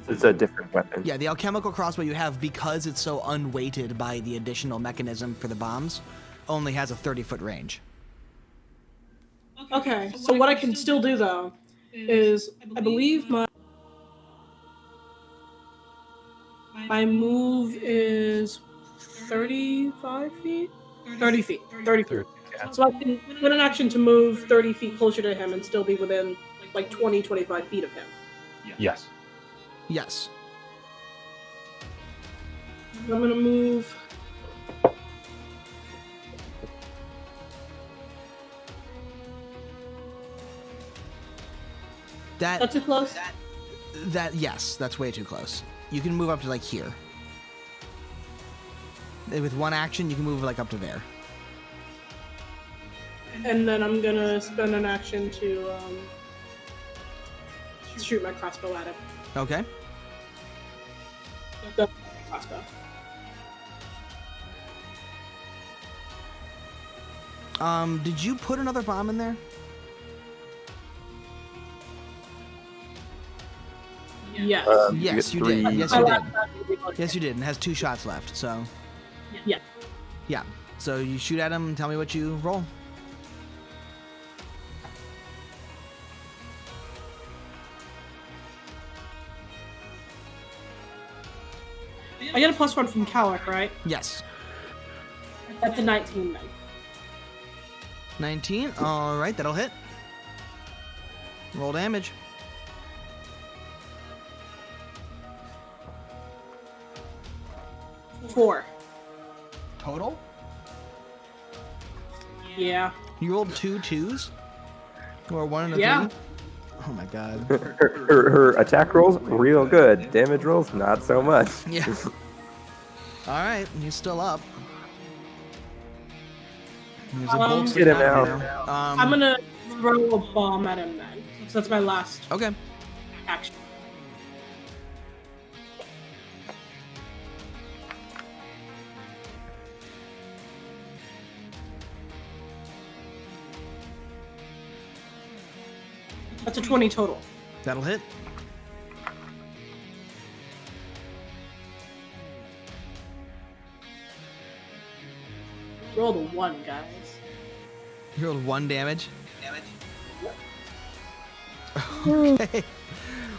It's a different weapon. Yeah, the alchemical crossbow you have, because it's so unweighted by the additional mechanism for the bombs, only has a 30-foot range. Okay. So what I can still do though is I believe my move is 35 feet. 30 feet. 30 feet. Yeah. So I can put an action to move 30 feet closer to him and still be within like 20, 25 feet of him. Yes. Yes. I'm gonna move. That's too close. Yes, that's way too close. You can move up to like here. With one action, you can move like up to there. And then I'm gonna spend an action to shoot my crossbow at him. Okay. The crossbow. Did you put another bomb in there? Yes. Yes, you three. did. Yes, My you last did. shot is able to Yes, you did, and has 2 shots left. So Yeah. yeah. So you shoot at him and tell me what you roll. I get a +1 from Cowlick, right? Yes. That's a 19 then. 19. All right, that'll hit. Roll damage. Four. Total? Yeah. You rolled 2 2s? Or 1 and a 3? Yeah. Oh my god. Her attack rolls real good. Damage rolls not so much. Yeah. All right, he's still up. There's a bolt Get sticking him out of out. you now. I'm gonna throw a bomb at him then. So that's my last Okay. action. That's a 20 total. That'll hit. Roll the 1, guys. You rolled 1 damage. Okay.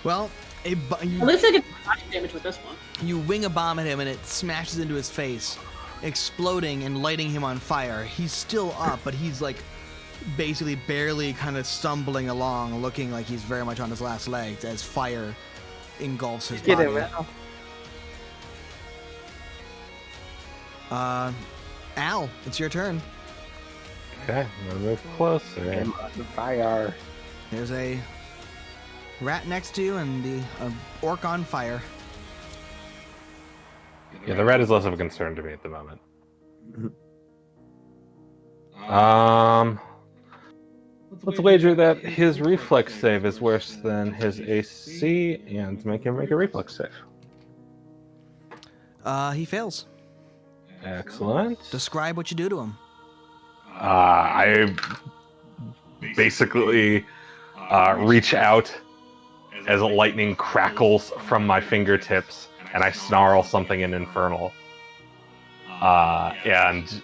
Well, At least I get slashing damage with this one. you wing a bomb at him and it smashes into his face, exploding and lighting him on fire. He's still up, but he's like basically barely kind of stumbling along, looking like he's very much on his last legs as fire engulfs his Get body. him out. Al, it's your turn. Okay, I'm gonna move closer. I'm on fire. There's a rat next to you and the orc on fire. Yeah, the rat is less of a concern to me at the moment. Let's wager that his reflex save is worse than his AC and make him make a reflex save. He fails. Excellent. Describe what you do to him. I basically reach out as lightning crackles from my fingertips, and I snarl something in Infernal. And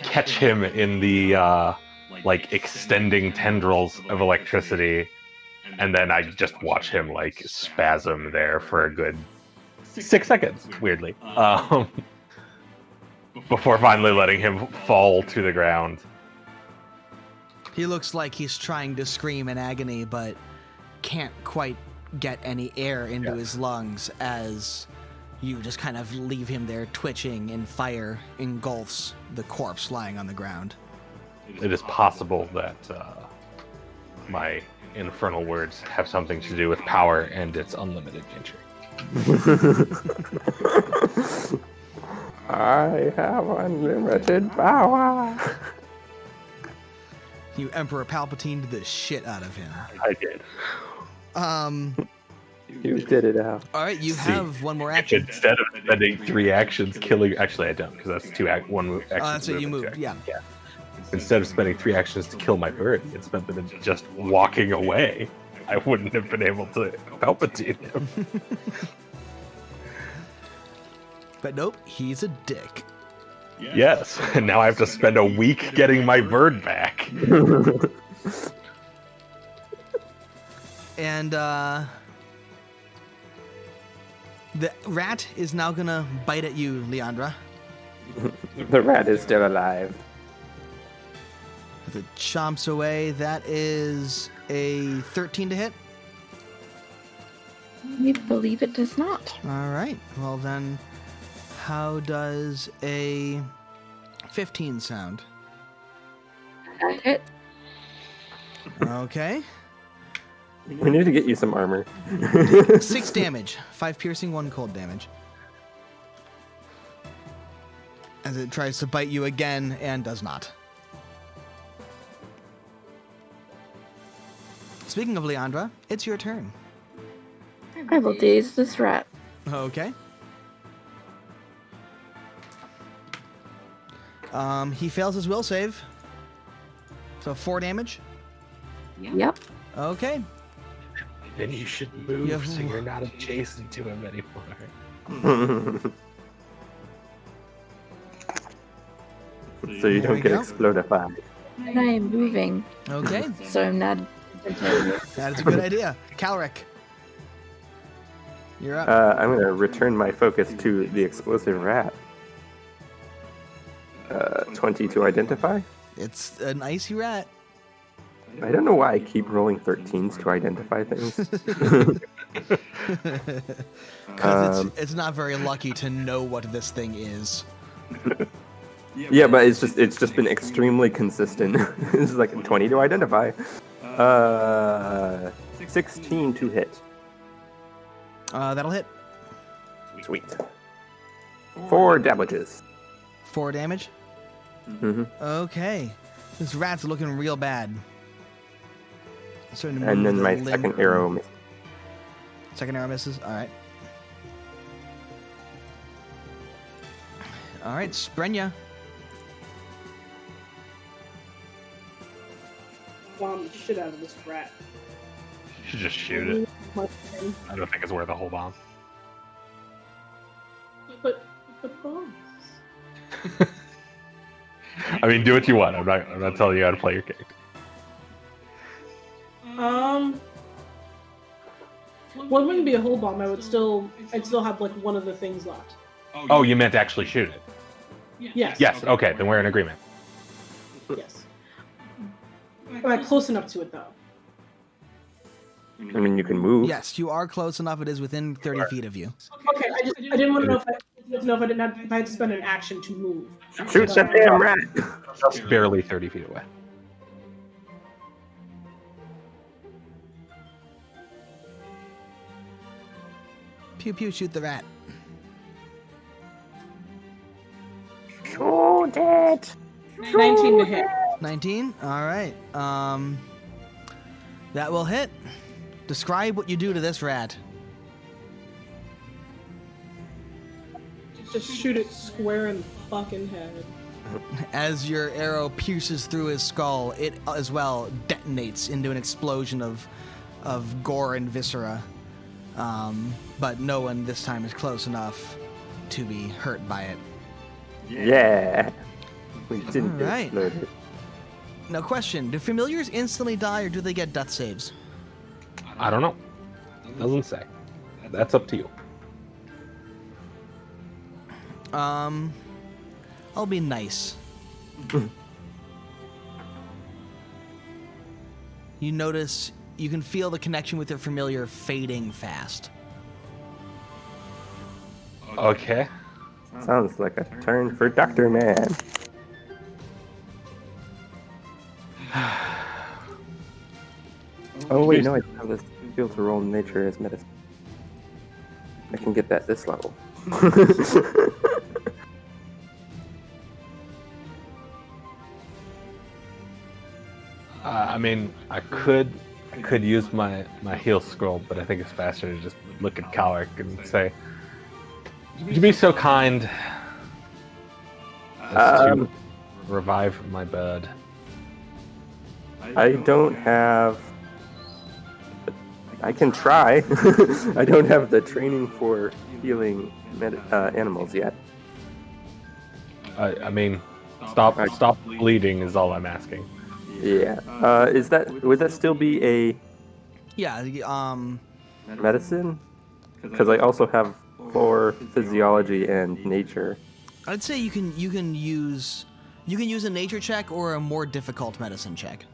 catch him in the like extending tendrils of electricity, and then I just watch him like spasm there for a good 6 seconds, weirdly, before finally letting him fall to the ground. He looks like he's trying to scream in agony, but can't quite get any air into his lungs as you just kind of leave him there twitching, and fire engulfs the corpse lying on the ground. It is possible that my infernal words have something to do with power and its unlimited nature. I have unlimited power. You Emperor Palpatine the shit out of him. I did. You did it, Al. All right, you See, have one more action. Instead of spending 3 actions killing, actually I don't, because that's one move. Oh, that's what you movement, moved. two Yeah. actions. Instead of spending 3 actions to kill my bird, it spent them in just walking away. I wouldn't have been able to Palpatine him. But nope, he's a dick. Yes, and now I have to spend a week getting my bird back. And the rat is now gonna bite at you, Leandra. The rat is still alive. As it chomps away, that is a 13 to hit. I believe it does not. All right. Well then, how does a 15 sound? That hit. Okay. We need to get you some armor. 6 damage. 5 piercing, 1 cold damage. As it tries to bite you again and does not. Speaking of Leandra, it's your turn. I will daze this rat. Okay. He fails his will save. So 4 damage. Yep. Okay. Then you should move Yeah. so you're not adjacent to him anymore. So you There don't we get go. explodified. And I am moving, Okay. so I'm not. That is a good idea. Calric. You're up. I'm going to return my focus to the explosive rat. 20 to identify. It's an icy rat. I don't know why I keep rolling 13s to identify things. Because it's not very lucky to know what this thing is. Yeah, but it's just been extremely consistent. It's like 20 to identify. 16 to hit. That'll hit. Sweet. 4 damages. 4 damage. Mm-hmm. Okay. This rat's looking real bad. Starting to And move then the my limb. second arrow misses. Second arrow misses. All right. All right, Sprenya. Bomb the shit out of this rat. You should just shoot it. I don't think it's worth a whole bomb. But the bombs. I mean, do what you want. I'm not telling you how to play your character. Well, it wouldn't be a whole bomb. I'd still have like one of the things left. Oh, you meant to actually shoot it. Yes. Yes. Okay, then we're in agreement. Yes. Am I close enough to it though? I mean, you can move. Yes, you are close enough. It is within 30 feet of you. Okay, I didn't want to know if I had to spend an action to move. Shoot that damn rat! Just barely 30 feet away. Pew pew, shoot the rat. Shoot it! 19 to hit. 19. All right. That will hit. Describe what you do to this rat. Just shoot it square in the fucking head. As your arrow pierces through his skull, it as well detonates into an explosion of gore and viscera. But no one this time is close enough to be hurt by it. Yeah! We didn't get Alright. exploded. Now, question: do familiars instantly die, or do they get death saves? I don't know. Doesn't say. That's up to you. I'll be nice. You notice you can feel the connection with your familiar fading fast. Okay. Sounds like a turn for Dr. Man. Oh wait, no, I don't have this skill to roll nature as medicine. I can get that this level. I mean, I could use my heal scroll, but I think it's faster to just look at Calric and say, "Would you be so kind as to revive my bird?" I don't have. I can try. I don't have the training for healing animals yet. I mean, stop bleeding is all I'm asking. Yeah. Would that still be a Yeah. medicine? Because I also have for physiology and nature. I'd say you can use a nature check or a more difficult medicine check.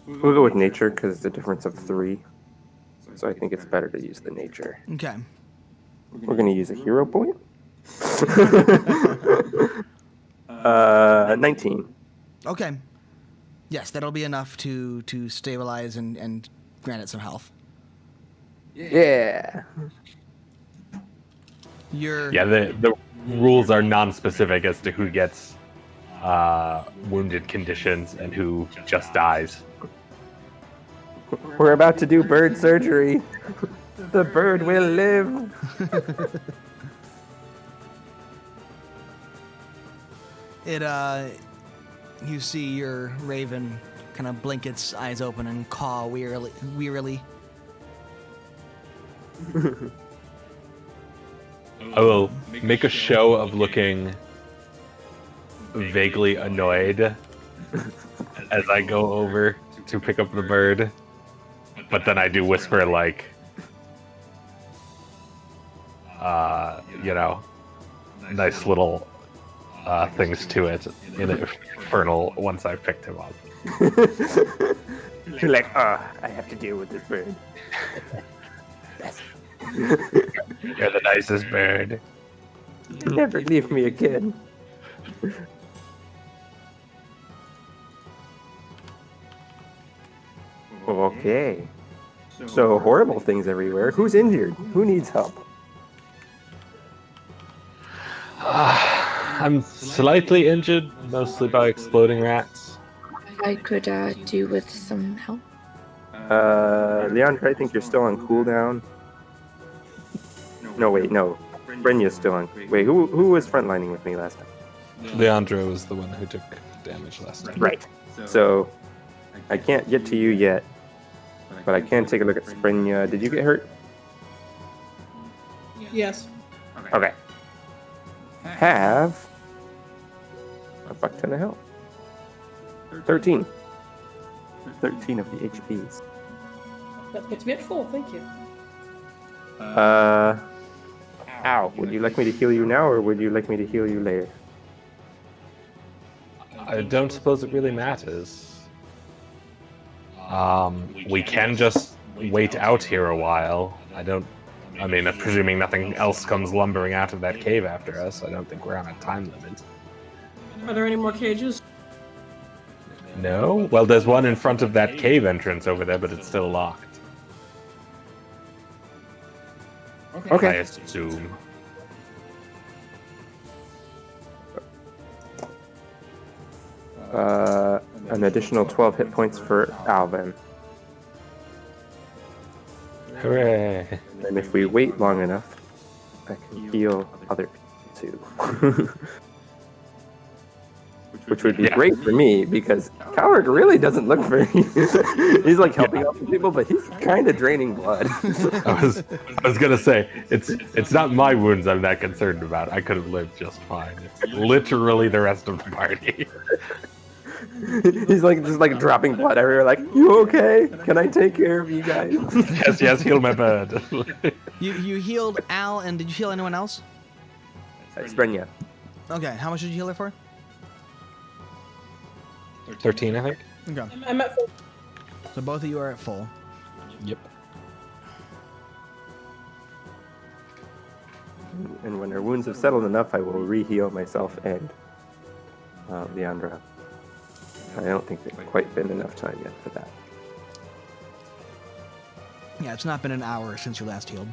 We'll go with nature because it's a difference of 3. So I think it's better to use the nature. 19. Okay. Yes, that'll be enough to stabilize and grant it some health. Yeah. You're Yeah, the rules are non-specific as to who gets wounded conditions and who just dies. We're about to do bird surgery. The bird will live. You see your raven kind of blink its eyes open and caw wearily. I will make a show of looking vaguely annoyed as I go over to pick up the bird, but then I do whisper like, nice little things to it in Infernal once I've picked him up. You're like, I have to deal with this bird. You're the nicest bird. Never leave me again. Okay. So horrible things everywhere. Who's injured? Who needs help? I'm slightly injured, mostly by exploding rats. I could do with some help. Leandra, I think you're still on cooldown. No, wait, no. Brynja's still on. Wait, who was frontlining with me last time? Leandro was the one who took damage last time. Right. So, I can't get to you yet, but I can take a look at Brynja. Did you get hurt? Yes. Okay. Have a fuck ton of health. 13. 13 of the HPs. That puts me at full. Thank you. Ow. Would you like me to heal you now, or would you like me to heal you later? I don't suppose it really matters. We can just wait out here a while. Presuming nothing else comes lumbering out of that cave after us, I don't think we're on a time limit. Are there any more cages? No? Well, there's one in front of that cave entrance over there, but it's still locked. I Okay. assume. An additional 12 hit points for Alvin. Hooray! And if we wait long enough, I can heal other people too. Which would be great for me, because Coward really doesn't look very... he's like helping out people, but he's kind of draining blood. I was gonna say, it's not my wounds I'm that concerned about. I could have lived just fine. It's literally the rest of the party. He's like just like dropping blood everywhere, like, you okay? Can I take care of you guys? Yes, heal my bird. You healed Al, and did you heal anyone else? Brynja. Okay, how much did you heal it for? 13, I think. Okay, I'm at full. so both of you are at full. Yep. And when her wounds have settled enough, I will re-heal myself and Leandra. I don't think there's quite been enough time yet for that. Yeah, it's not been an hour since you last healed.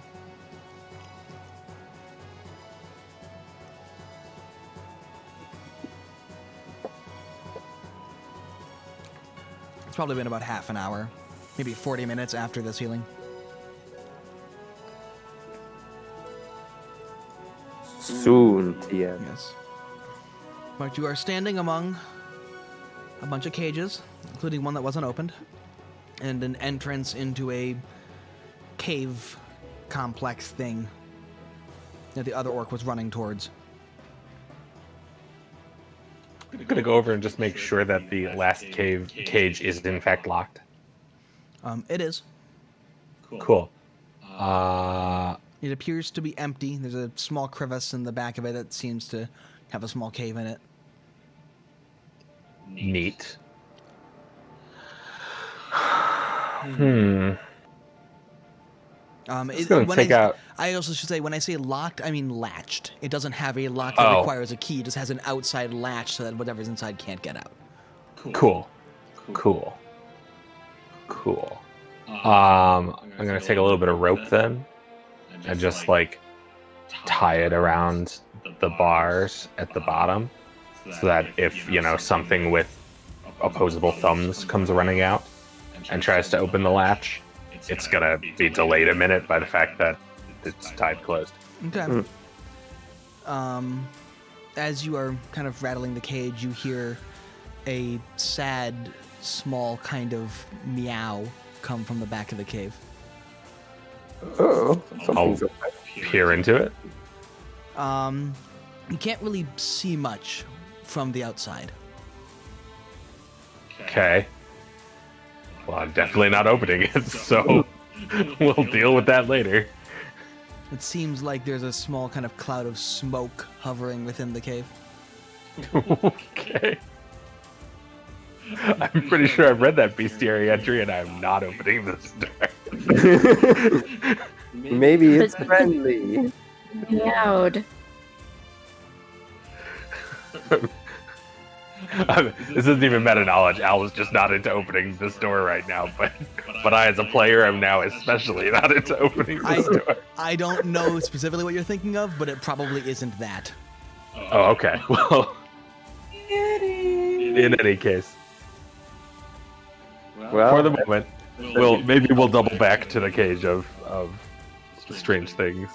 It's probably been about half an hour, maybe 40 minutes after this healing. Soon, TM. Yes. But you are standing among a bunch of cages, including one that wasn't opened, and an entrance into a cave complex thing that the other orc was running towards. I'm gonna go over and just make sure that the last cage is in fact locked. It is. Cool. It appears to be empty. There's a small crevice in the back of it that seems to have a small cave in it. Neat. It's going to take out. I also should say, when I say locked, I mean latched. It doesn't have a lock that Oh. requires a key. It just has an outside latch so that whatever's inside can't get out. Cool. I'm going to take a little bit of rope then and just like tie it around the bars at the bottom so that if, something with opposable thumbs comes running out and tries to open the latch, it's going to be delayed a minute by the fact that it's tied closed. Okay. As you are kind of rattling the cage, you hear a sad, small kind of meow come from the back of the cave. Oh, I'll something's peer into it. You can't really see much from the outside. Okay. Well, I'm definitely not opening it, so we'll deal with that later. It seems like there's a small kind of cloud of smoke hovering within the cave. Okay. I'm pretty sure I've read that bestiary entry, and I'm not opening this door. Maybe it's friendly. Meowed. This isn't even meta knowledge. Al is just not into opening this door right now, but I, as a player, am now especially not into opening this door. I don't know specifically what you're thinking of, but it probably isn't that. Oh, okay. Well, in any case, Well, for the moment, we'll double back to the cage of strange things.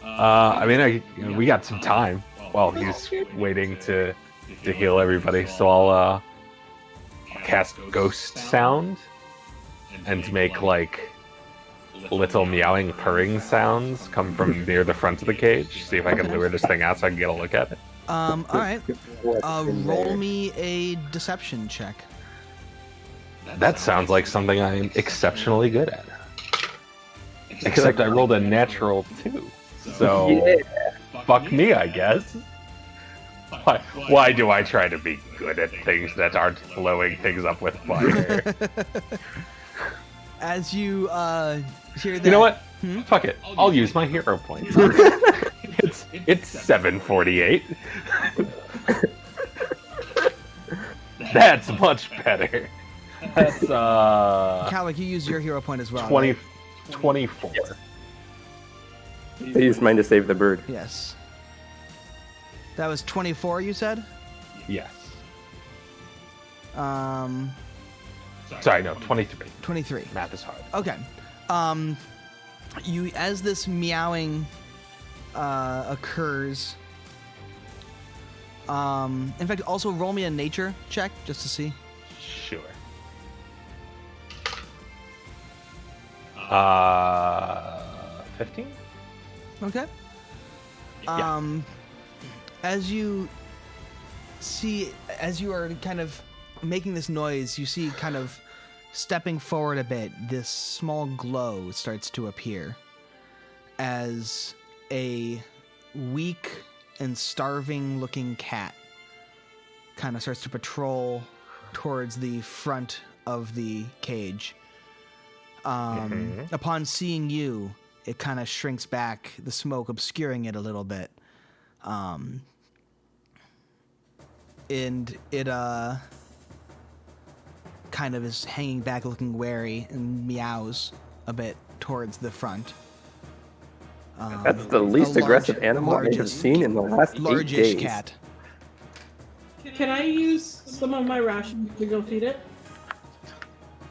We got some time while he's waiting to heal everybody, so I'll cast Ghost Sound and make like little meowing, purring sounds come from near the front of the cage. See if I can lure this thing out so I can get a look at it. All right. Roll me a deception check. That sounds like something I'm exceptionally good at. Except I rolled a natural 2. So, fuck me, I guess. Why do I try to be good at things that aren't blowing things up with fire? As you hear that, You know what? Fuck it. I'll use my hero points. It's 748. That's much better. That's Calic, you use your hero point as well. 24. I used mine to save the bird. Yes. That was 24, you said? Yes. Um, Sorry, no, 23. 23. Math is hard. Okay. You, as this meowing occurs, in fact, also roll me a nature check just to see. Sure. 15? Okay. Yeah. As you are kind of making this noise, you see kind of stepping forward a bit, this small glow starts to appear as a weak and starving looking cat kind of starts to patrol towards the front of the cage. Upon seeing you, it kind of shrinks back, the smoke obscuring it a little bit. And it kind of is hanging back looking wary and meows a bit towards the front. That's the least a aggressive animal I have seen in the last 8 largish days. cat. Can I use some of my rations to go feed it?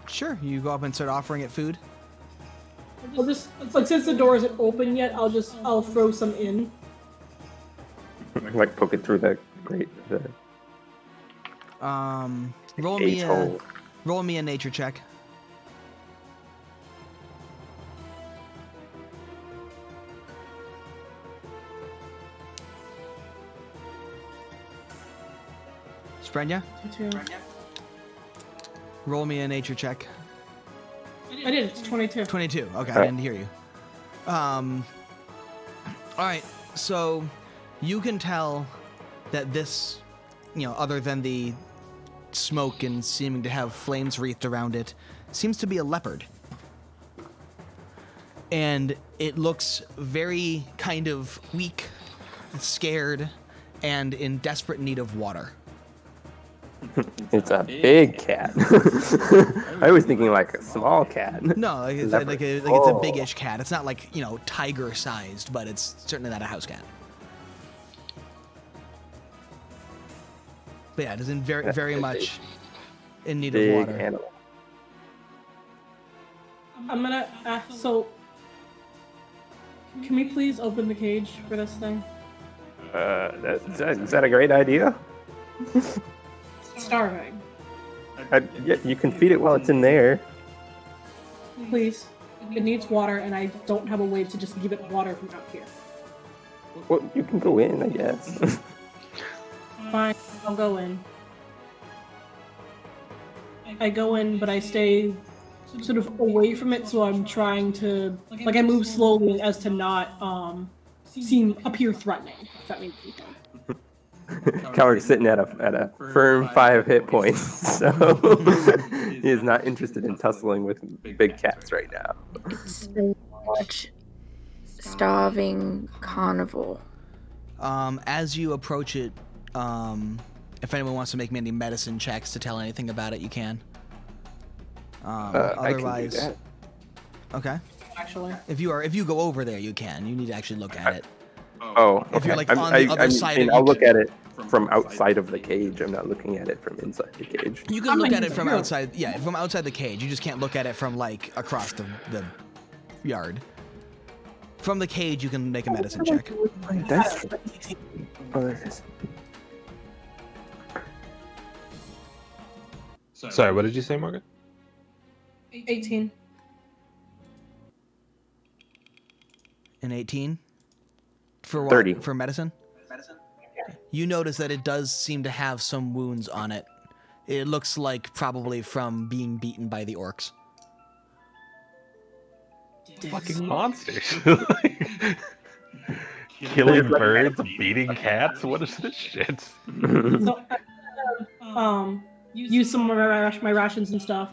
Sure, you go up and start offering it food. I'll just, like, since the door isn't open yet, I'll throw some in. Like poke it through the grate. Roll me a nature check. Sprenya, roll me a nature check. I did. It's 22. 22. Okay, I didn't hear you. All right, so you can tell that this, other than the smoke and seeming to have flames wreathed around it, seems to be a leopard. And it looks very kind of weak, scared, and in desperate need of water. It's a big cat. I was thinking like a small cat. No, like it's Leopard. it's a big-ish cat. It's not like, tiger-sized, but it's certainly not a house cat. But yeah, it is in very much in need of Big water. animal. I'm gonna. So, can we please open the cage for this thing? Is that a great idea? Starving. Yeah, you can feed it while it's in there. Please. It needs water, and I don't have a way to just give it water from out here. Well, you can go in, I guess. Fine, I'll go in. I go in, but I stay sort of away from it, so I'm trying to, I move slowly as to not appear threatening. If that means anything. Coward's sitting at a firm 5 hit points, so he is not interested in tussling with big cats right now. So much starving carnival. As you approach it, if anyone wants to make me any medicine checks to tell anything about it, you can. Otherwise, I can do okay. Actually, If you go over there, you can. You need to actually look at it. that. Oh, okay. If you're, like, on the other side of it, I'll you look at it from outside of the cage. I'm not looking at it from inside the cage. You can look at it from outside. Yeah, from outside the cage. You just can't look at it from across the yard. From the cage, you can make a medicine check. That's oh, there it is. Sorry, what did you say, Morgan? 18. An 18. For what? 30. For medicine. You notice that it does seem to have some wounds on it. It looks like probably from being beaten by the orcs. Fucking monsters. Killing birds, beating cats. What is this shit? So, use some of my rations and stuff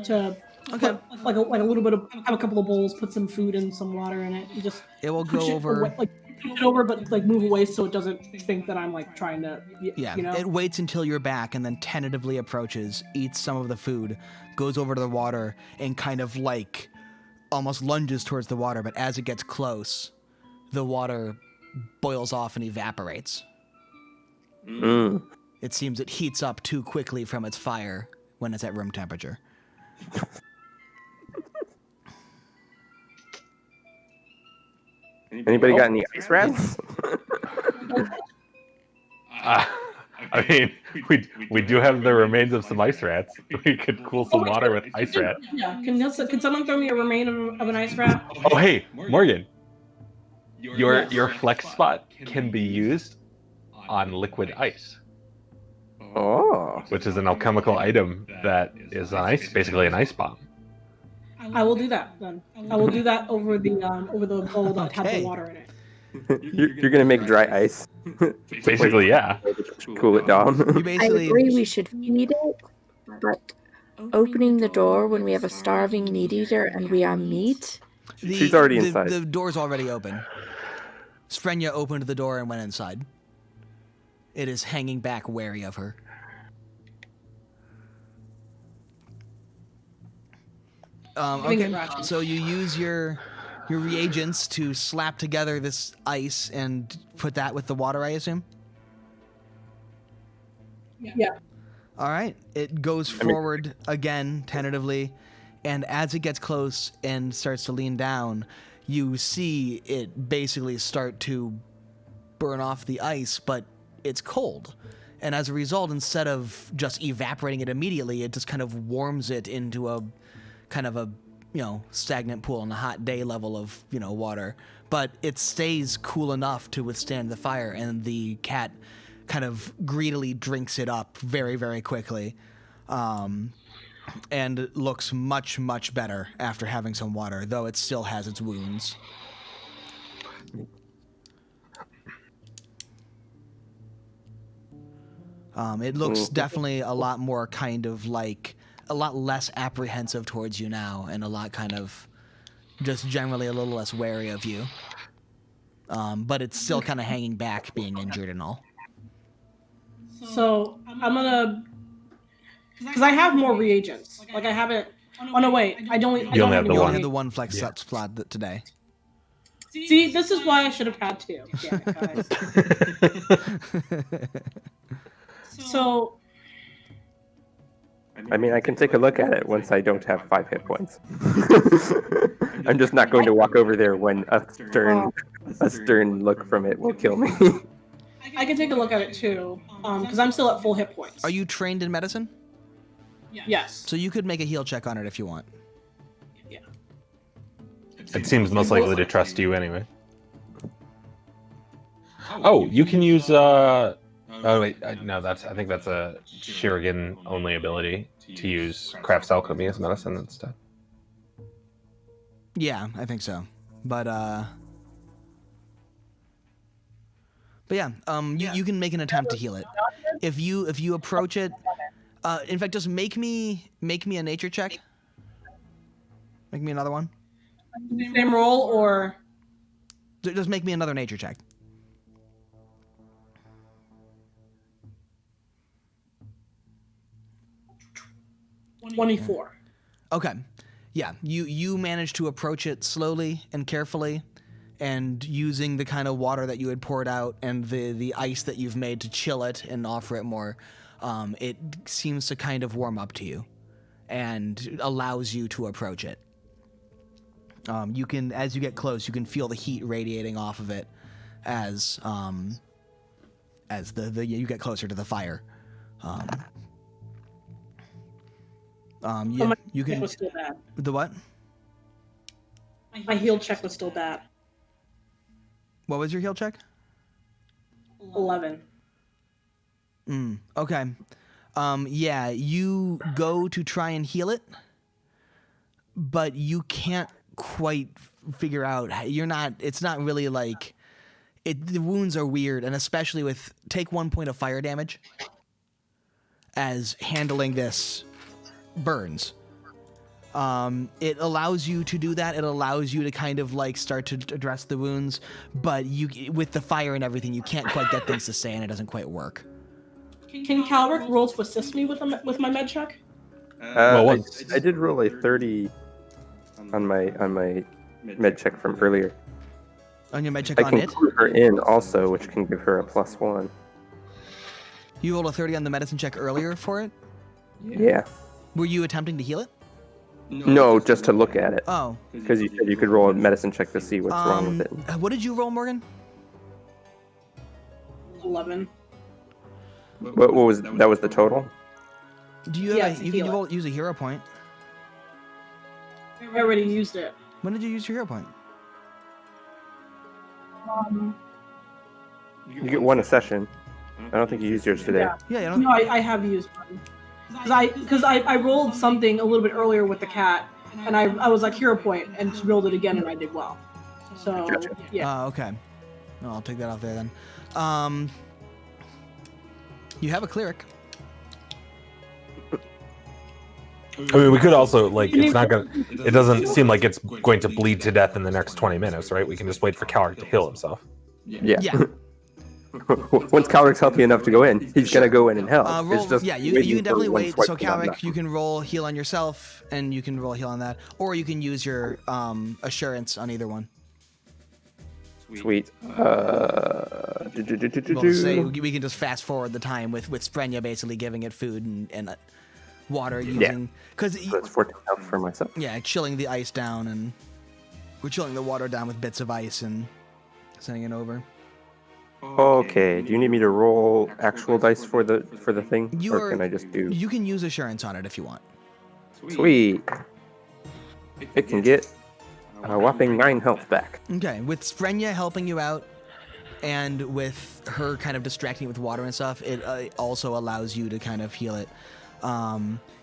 to Okay. put, like a little bit of, have a couple of bowls, put some food and some water in it. You just It will push go it over. away, push it over, but move away so it doesn't think that I'm trying to. Yeah, You know. it waits until you're back and then tentatively approaches, eats some of the food, goes over to the water, and kind of almost lunges towards the water, but as it gets close, the water boils off and evaporates. Mm. It seems it heats up too quickly from its fire when it's at room temperature. Anybody got any ice rats? I mean, we do have the remains of some ice rats. We could cool some water with ice rat. Yeah. Can someone throw me a remain of an ice rat? Oh, hey, Morgan. Your flex spot can be used on liquid ice, Oh. which is an alchemical item that is on ice, basically an ice bomb. I will do that then. I will do that over the bowl that had Okay. the water in it. You're gonna make dry ice. Basically, yeah. Cool it down. You I basically. agree we should feed it, but opening the door when we have a starving meat eater and we are meat. She's already inside. The door's already open. Sprenya opened the door and went inside. It is hanging back, wary of her. Okay, so you use your reagents to slap together this ice and put that with the water, I assume? Yeah. All right. It goes forward again, tentatively, and as it gets close and starts to lean down, you see it basically start to burn off the ice, but it's cold. And as a result, instead of just evaporating it immediately, it just kind of warms it into a kind of a, stagnant pool on a hot day level of, water. But it stays cool enough to withstand the fire, and the cat kind of greedily drinks it up very, very quickly. And looks much, much better after having some water, though it still has its wounds. It looks definitely a lot more kind of like a lot less apprehensive towards you now, and a lot kind of just generally a little less wary of you. But it's still kind of hanging back, being injured and all. So I'm gonna, because I have more reagents. Like I haven't. Oh no, wait. I don't. I You don't only have the You one. only had the one flex up slot today. See, this is why I should have had two. Damn it, guys. So I mean, I can take a look at it once I don't have 5 hit points. I'm just not going to walk over there when a stern look from it will kill me. I can take a look at it too, because I'm still at full hit points. Are you trained in medicine? Yes. So you could make a heal check on it if you want. Yeah. It seems most likely to trust you anyway. Oh, you can use. Oh wait, no. I think that's a Shuriken only ability to use crafts alchemy as medicine and stuff. Yeah, I think so. But yeah, you can make an attempt to heal it. If you approach it, in fact, just make me a nature check. Make me another one. Same roll or Just make me another nature check. $24. Okay. Yeah, you managed to approach it slowly and carefully, and using the kind of water that you had poured out and the ice that you've made to chill it and offer it more, it seems to kind of warm up to you and allows you to approach it. You can, as you get close, you can feel the heat radiating off of it as you get closer to the fire. Yeah, you can. Was still bad. The what? My heal check was still bad. What was your heal check? 11. Okay. Yeah, you go to try and heal it, but you can't quite figure out. It's not really like it. The wounds are weird, and especially with take 1 point of fire damage, as handling this burns. It allows you to do that. It allows you to kind of like start to address the wounds, but you, with the fire and everything, you can't quite get things to stay, and it doesn't quite work. Can Calric roll to assist me with my med check? I did roll a 30 on my med check from earlier. On your med check I on can it, clue her in also, which can give her a +1. you rolled a 30 on the medicine check earlier for it. Yeah. Were you attempting to heal it? No, just to look at it. Oh. Because you said you could roll a medicine check to see what's wrong with it. What did you roll, Morgan? 11. What was that? Was the total? Do you have Yeah, a, to you heal can use a hero point. I already used it. When did you use your hero point? You get 1 a session. I don't think you used yours today. Yeah, I don't. No, I have used one. Because I rolled something a little bit earlier with the cat, and I was like hero point and rolled it again, and I did well. So Gotcha. yeah. Okay. No, I'll take that off there then. You have a cleric. I mean, we could also it's not gonna. It doesn't seem like it's going to bleed to death in the next 20 minutes, right? We can just wait for Calric to heal himself. Yeah. Yeah. Once Calric's healthy enough to go in, he's gonna go in and help. Roll, It's just yeah, you waiting can for definitely one wait. swipe So to knock Calric, knock. you can roll heal on yourself, and you can roll heal on that, or you can use your assurance on either one. Sweet. We'll say we can just fast forward the time with Sprenya basically giving it food and water using because So it's 14 health for myself. yeah, chilling the ice down, and we're chilling the water down with bits of ice and sending it over. Okay. Do you need me to roll actual dice for the thing, or can I just do? You can use assurance on it if you want. Sweet. It can get a whopping 9 health back. Okay, with Sprenya helping you out, and with her kind of distracting with water and stuff, it also allows you to kind of heal it.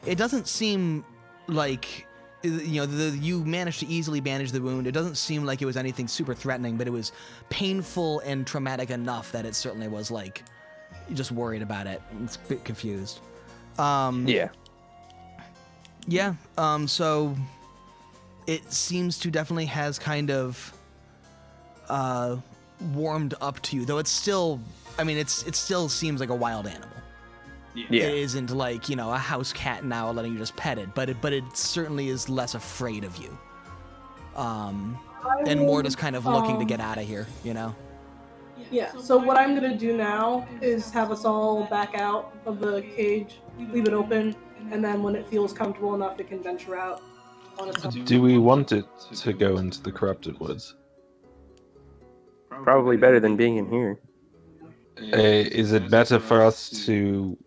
It doesn't seem like, you managed to easily bandage the wound. It doesn't seem like it was anything super threatening, but it was painful and traumatic enough that it certainly was like, you're just worried about it. It's a bit confused. Yeah. Yeah. So it seems to definitely has kind of warmed up to you, though it's still. I mean, it still seems like a wild animal. Yeah. It isn't like, you know, a house cat now letting you just pet it, but it certainly is less afraid of you. And more just kind of looking to get out of here, you know? Yeah, so what I'm gonna do now is have us all back out of the cage, leave it open, and then when it feels comfortable enough, it can venture out on its own. Do we want it to go into the corrupted woods? Probably better than being in here. Is it better for us to...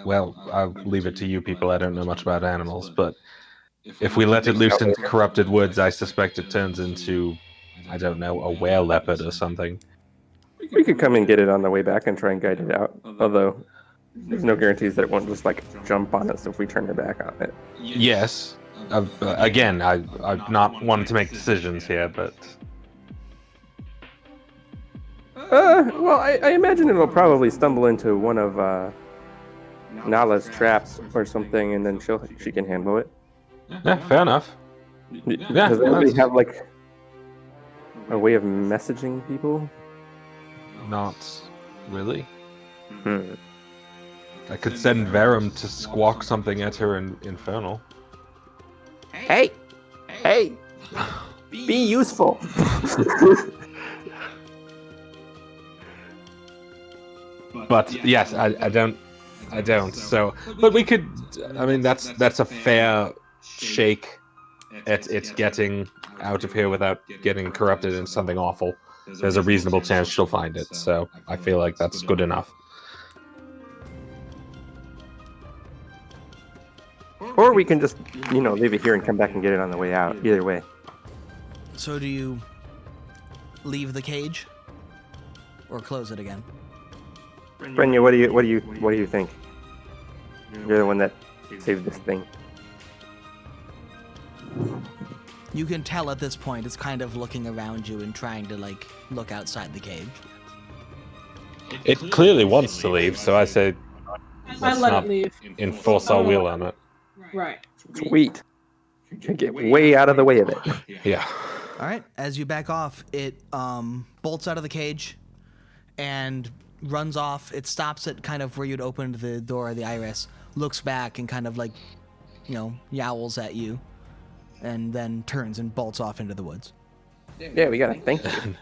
Well, I'll leave it to you people. I don't know much about animals, but if we let it loose into corrupted woods, I suspect it turns into, I don't know, a whale leopard or something. We could come and get it on the way back and try and guide it out. Although, there's no guarantees that it won't just like jump on us if we turn our back on it. Yes. Again, I'm not wanting to make decisions here, but... Well, I imagine it'll probably stumble into one of Nala's traps or something, and then she can handle it. Yeah, fair enough. Does anybody have like a way of messaging people? Not really. Hmm. I could send Verum to squawk something at her in Infernal. Hey, be useful. But yes, I don't. So, but we could. I mean, that's a fair shake at it getting out of here without getting corrupted into something awful. There's a reasonable chance she'll find it. So I feel like that's good enough. Or we can just, leave it here and come back and get it on the way out. Either way. So do you leave the cage or close it again? Brenya, what do you think? You're the one that saved this thing. You can tell at this point it's kind of looking around you and trying to like look outside the cage. It clearly wants to leave, so I say I let's let not it leave. enforce our will on it. Right. Sweet. Get way out of the way of it. Yeah. All right. As you back off, it bolts out of the cage and runs off. It stops at kind of where you'd opened the door of the iris, looks back and kind of like, yowls at you, and then turns and bolts off into the woods. Yeah, we gotta thank you.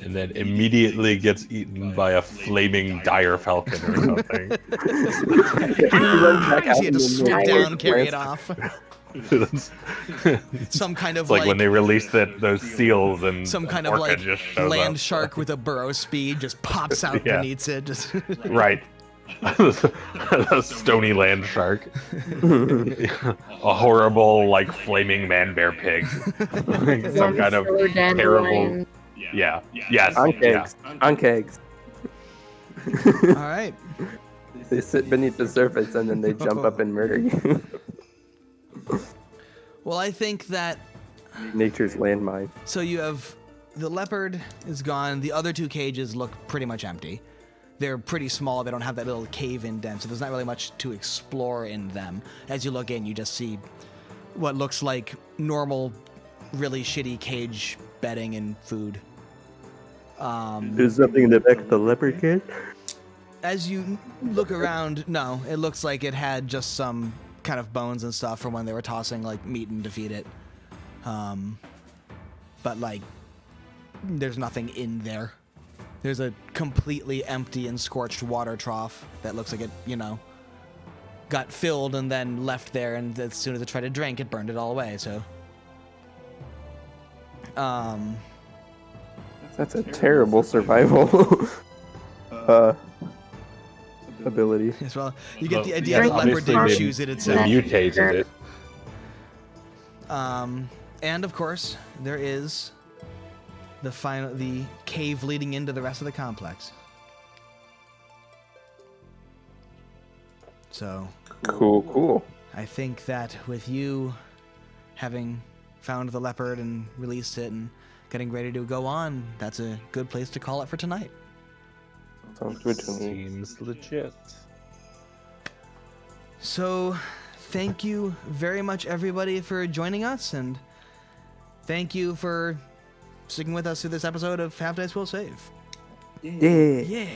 And then immediately gets eaten by a flaming dire falcon or something. You had to swoop down, carry it off. Some kind of It's like when they released those seals and some kind of orca like just shows land up. sort with a burrow speed just pops out Yeah. and eats it. Just Right. A stony land shark. A horrible, like, flaming man-bear pig. Some kind of terrible... Yeah. Yes. On Yeah. kegs. On kegs. all right. They sit beneath the surface and then they jump up and murder you. Well, I think that Nature's landmine. so you have the leopard is gone. The other two cages look pretty much empty. They're pretty small. They don't have that little cave indent, so there's not really much to explore in them. As you look in, you just see what looks like normal, really shitty cage bedding and food. There's something in the back of the leopard cage? As you look around, no, it looks like it had just some kind of bones and stuff from when they were tossing like meat in to feed it. But like, there's nothing in there. There's a completely empty and scorched water trough that looks like it, got filled and then left there, and as soon as it tried to drink, it burned it all away, so. That's a terrible survival ability. As well, you get the Well, idea the leopard obviously didn't they- choose it They itself. mutated it. And of course, there is the cave leading into the rest of the complex. So, Cool. I think that with you having found the leopard and released it and getting ready to go on, that's a good place to call it for tonight. Sounds good to me. Seems legit. So, thank you very much, everybody, for joining us, and thank you for sticking with us through this episode of Half Dice Will Save. Yeah.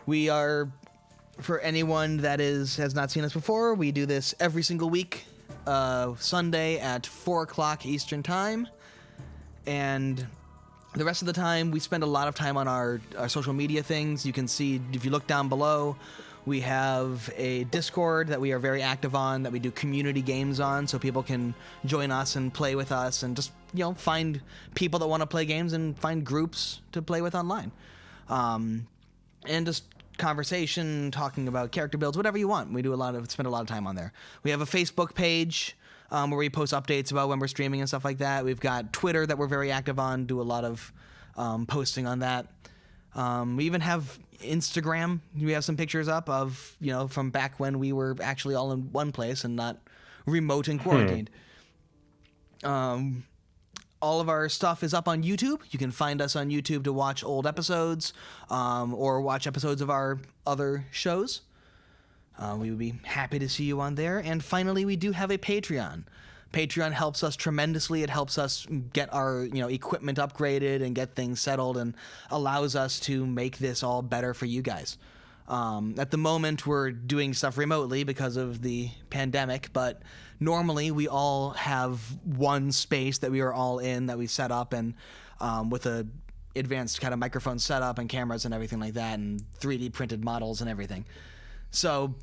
We are, for anyone that has not seen us before, we do this every single week, Sunday at 4 o'clock Eastern Time, and the rest of the time we spend a lot of time on our social media things. You can see, if you look down below, we have a Discord that we are very active on, that we do community games on, so people can join us and play with us, and just, find people that want to play games and find groups to play with online. And just conversation, talking about character builds, whatever you want. We do spend a lot of time on there. We have a Facebook page where we post updates about when we're streaming and stuff like that. We've got Twitter that we're very active on, do a lot of posting on that. We even have Instagram. We have some pictures up of, from back when we were actually all in one place and not remote and quarantined. All of our stuff is up on YouTube. You can find us on YouTube to watch old episodes or watch episodes of our other shows. We would be happy to see you on there. And finally, we do have a Patreon. Patreon helps us tremendously. It helps us get our equipment upgraded and get things settled, and allows us to make this all better for you guys. At the moment, we're doing stuff remotely because of the pandemic, but normally we all have one space that we are all in, that we set up, and with a advanced kind of microphone setup and cameras and everything like that, and 3D printed models and everything. So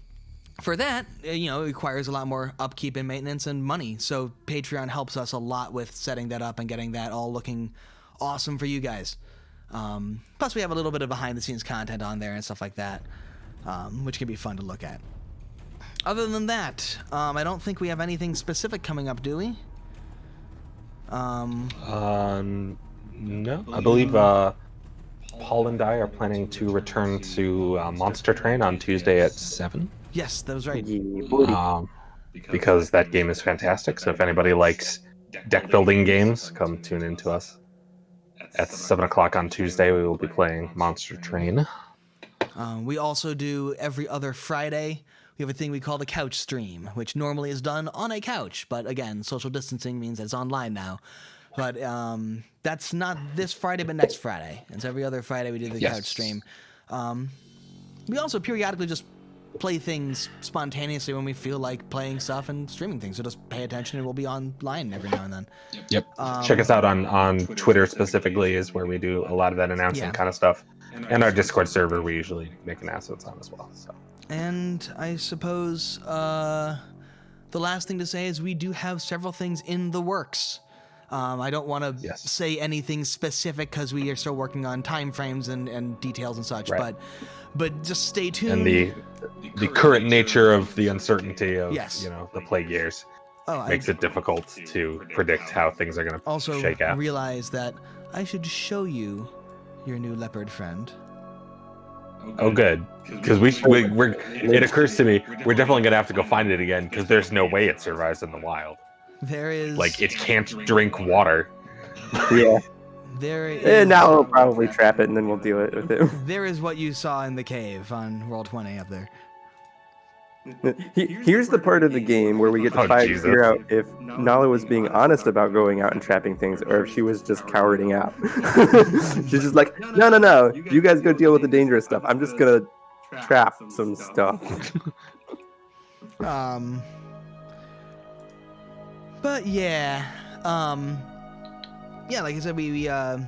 for that, it requires a lot more upkeep and maintenance and money. So Patreon helps us a lot with setting that up and getting that all looking awesome for you guys. Plus, we have a little bit of behind-the-scenes content on there and stuff like that, which can be fun to look at. Other than that, I don't think we have anything specific coming up, do we? No. I believe Paul and I are planning to return to Monster Train on Tuesday at 7. Yes, that was right. Because that game is fantastic. So if anybody likes deck building games, come tune in to us. At 7 o'clock on Tuesday, we will be playing Monster Train. We also do every other Friday. We have a thing we call the couch stream, which normally is done on a couch. But again, social distancing means it's online now. But that's not this Friday, but next Friday. It's every other Friday we do the couch stream. We also periodically just play things spontaneously when we feel like playing stuff and streaming things. So just pay attention, and we'll be online every now and then. Yep. Check us out on Twitter specifically, is where we do a lot of that announcing kind of stuff. And our Discord server, we usually make announcements on as well. So. And I suppose the last thing to say is we do have several things in the works. I don't want to say anything specific because we are still working on time frames and details and such, but just stay tuned. And the current nature of the uncertainty of the plague years makes it difficult to predict how things are going to shake out. Also realize that I should show you your new leopard friend. Oh, good. Because it occurs to me, we're definitely going to have to go find it again, because there's no way it survives in the wild. There is... Like, it can't drink water. Yeah. There is... And now we'll probably trap it, and then we'll deal with it. There is what you saw in the cave on Roll20 up there. Here's the part of the game where we get to figure out if Nala was being honest about going out and trapping things, or if she was just cowarding out. She's just like, no, you guys go deal with the dangerous stuff. I'm just gonna trap some stuff. But yeah, like I said, but yeah,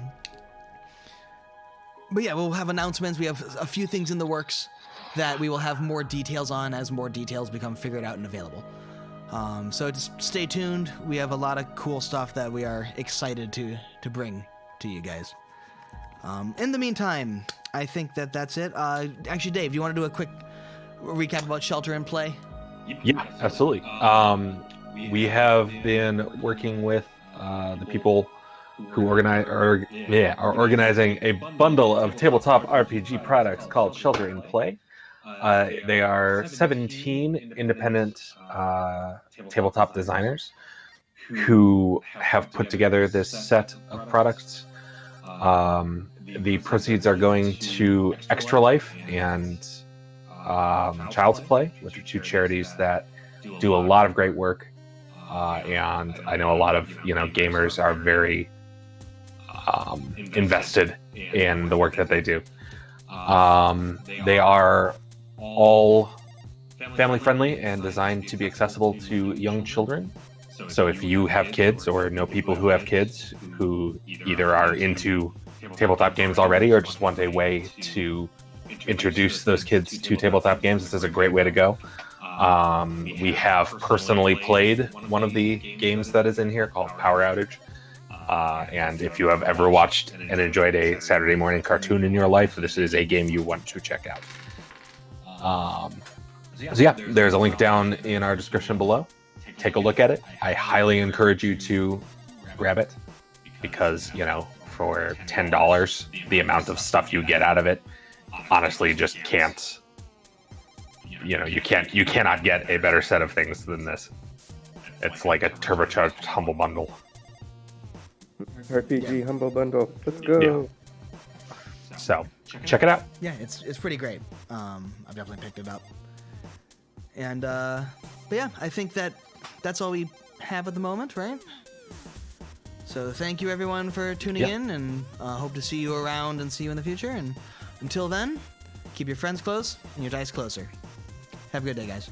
we'll have announcements. We have a few things in the works that we will have more details on as more details become figured out and available. So just stay tuned. We have a lot of cool stuff that we are excited to bring to you guys. In the meantime, I think that's it. Actually, Dave, do you want to do a quick recap about Shelter in Play? Yeah, absolutely. We have been working with the people who are organizing a bundle of tabletop RPG products called Shelter in Play. They are 17 independent tabletop designers who have put together this set of products. The proceeds are going to Extra Life and Child's Play, which are two charities that do a lot of great work. And I know a lot of gamers are very invested in the work that they do. They are all family friendly and designed to be accessible to young children. So if you have kids or know people who have kids who either are into tabletop games already or just want a way to introduce those kids to tabletop games, this is a great way to go. We have personally played one of the games that is in here called Power Outage. And if you have ever watched and enjoyed a Saturday morning cartoon in your life, this is a game you want to check out. So yeah, there's a link down in our description below. Take a look at it. I highly encourage you to grab it because, for $10, the amount of stuff you get out of it, honestly, just can't. You cannot get a better set of things than this. It's like a turbocharged Humble Bundle. RPG Humble Bundle. Let's go. Yeah. So check it out. Yeah, it's pretty great. I've definitely picked it up. And but yeah, I think that's all we have at the moment, right? So thank you everyone for tuning in, and hope to see you around and see you in the future. And until then, keep your friends close and your dice closer. Have a good day, guys.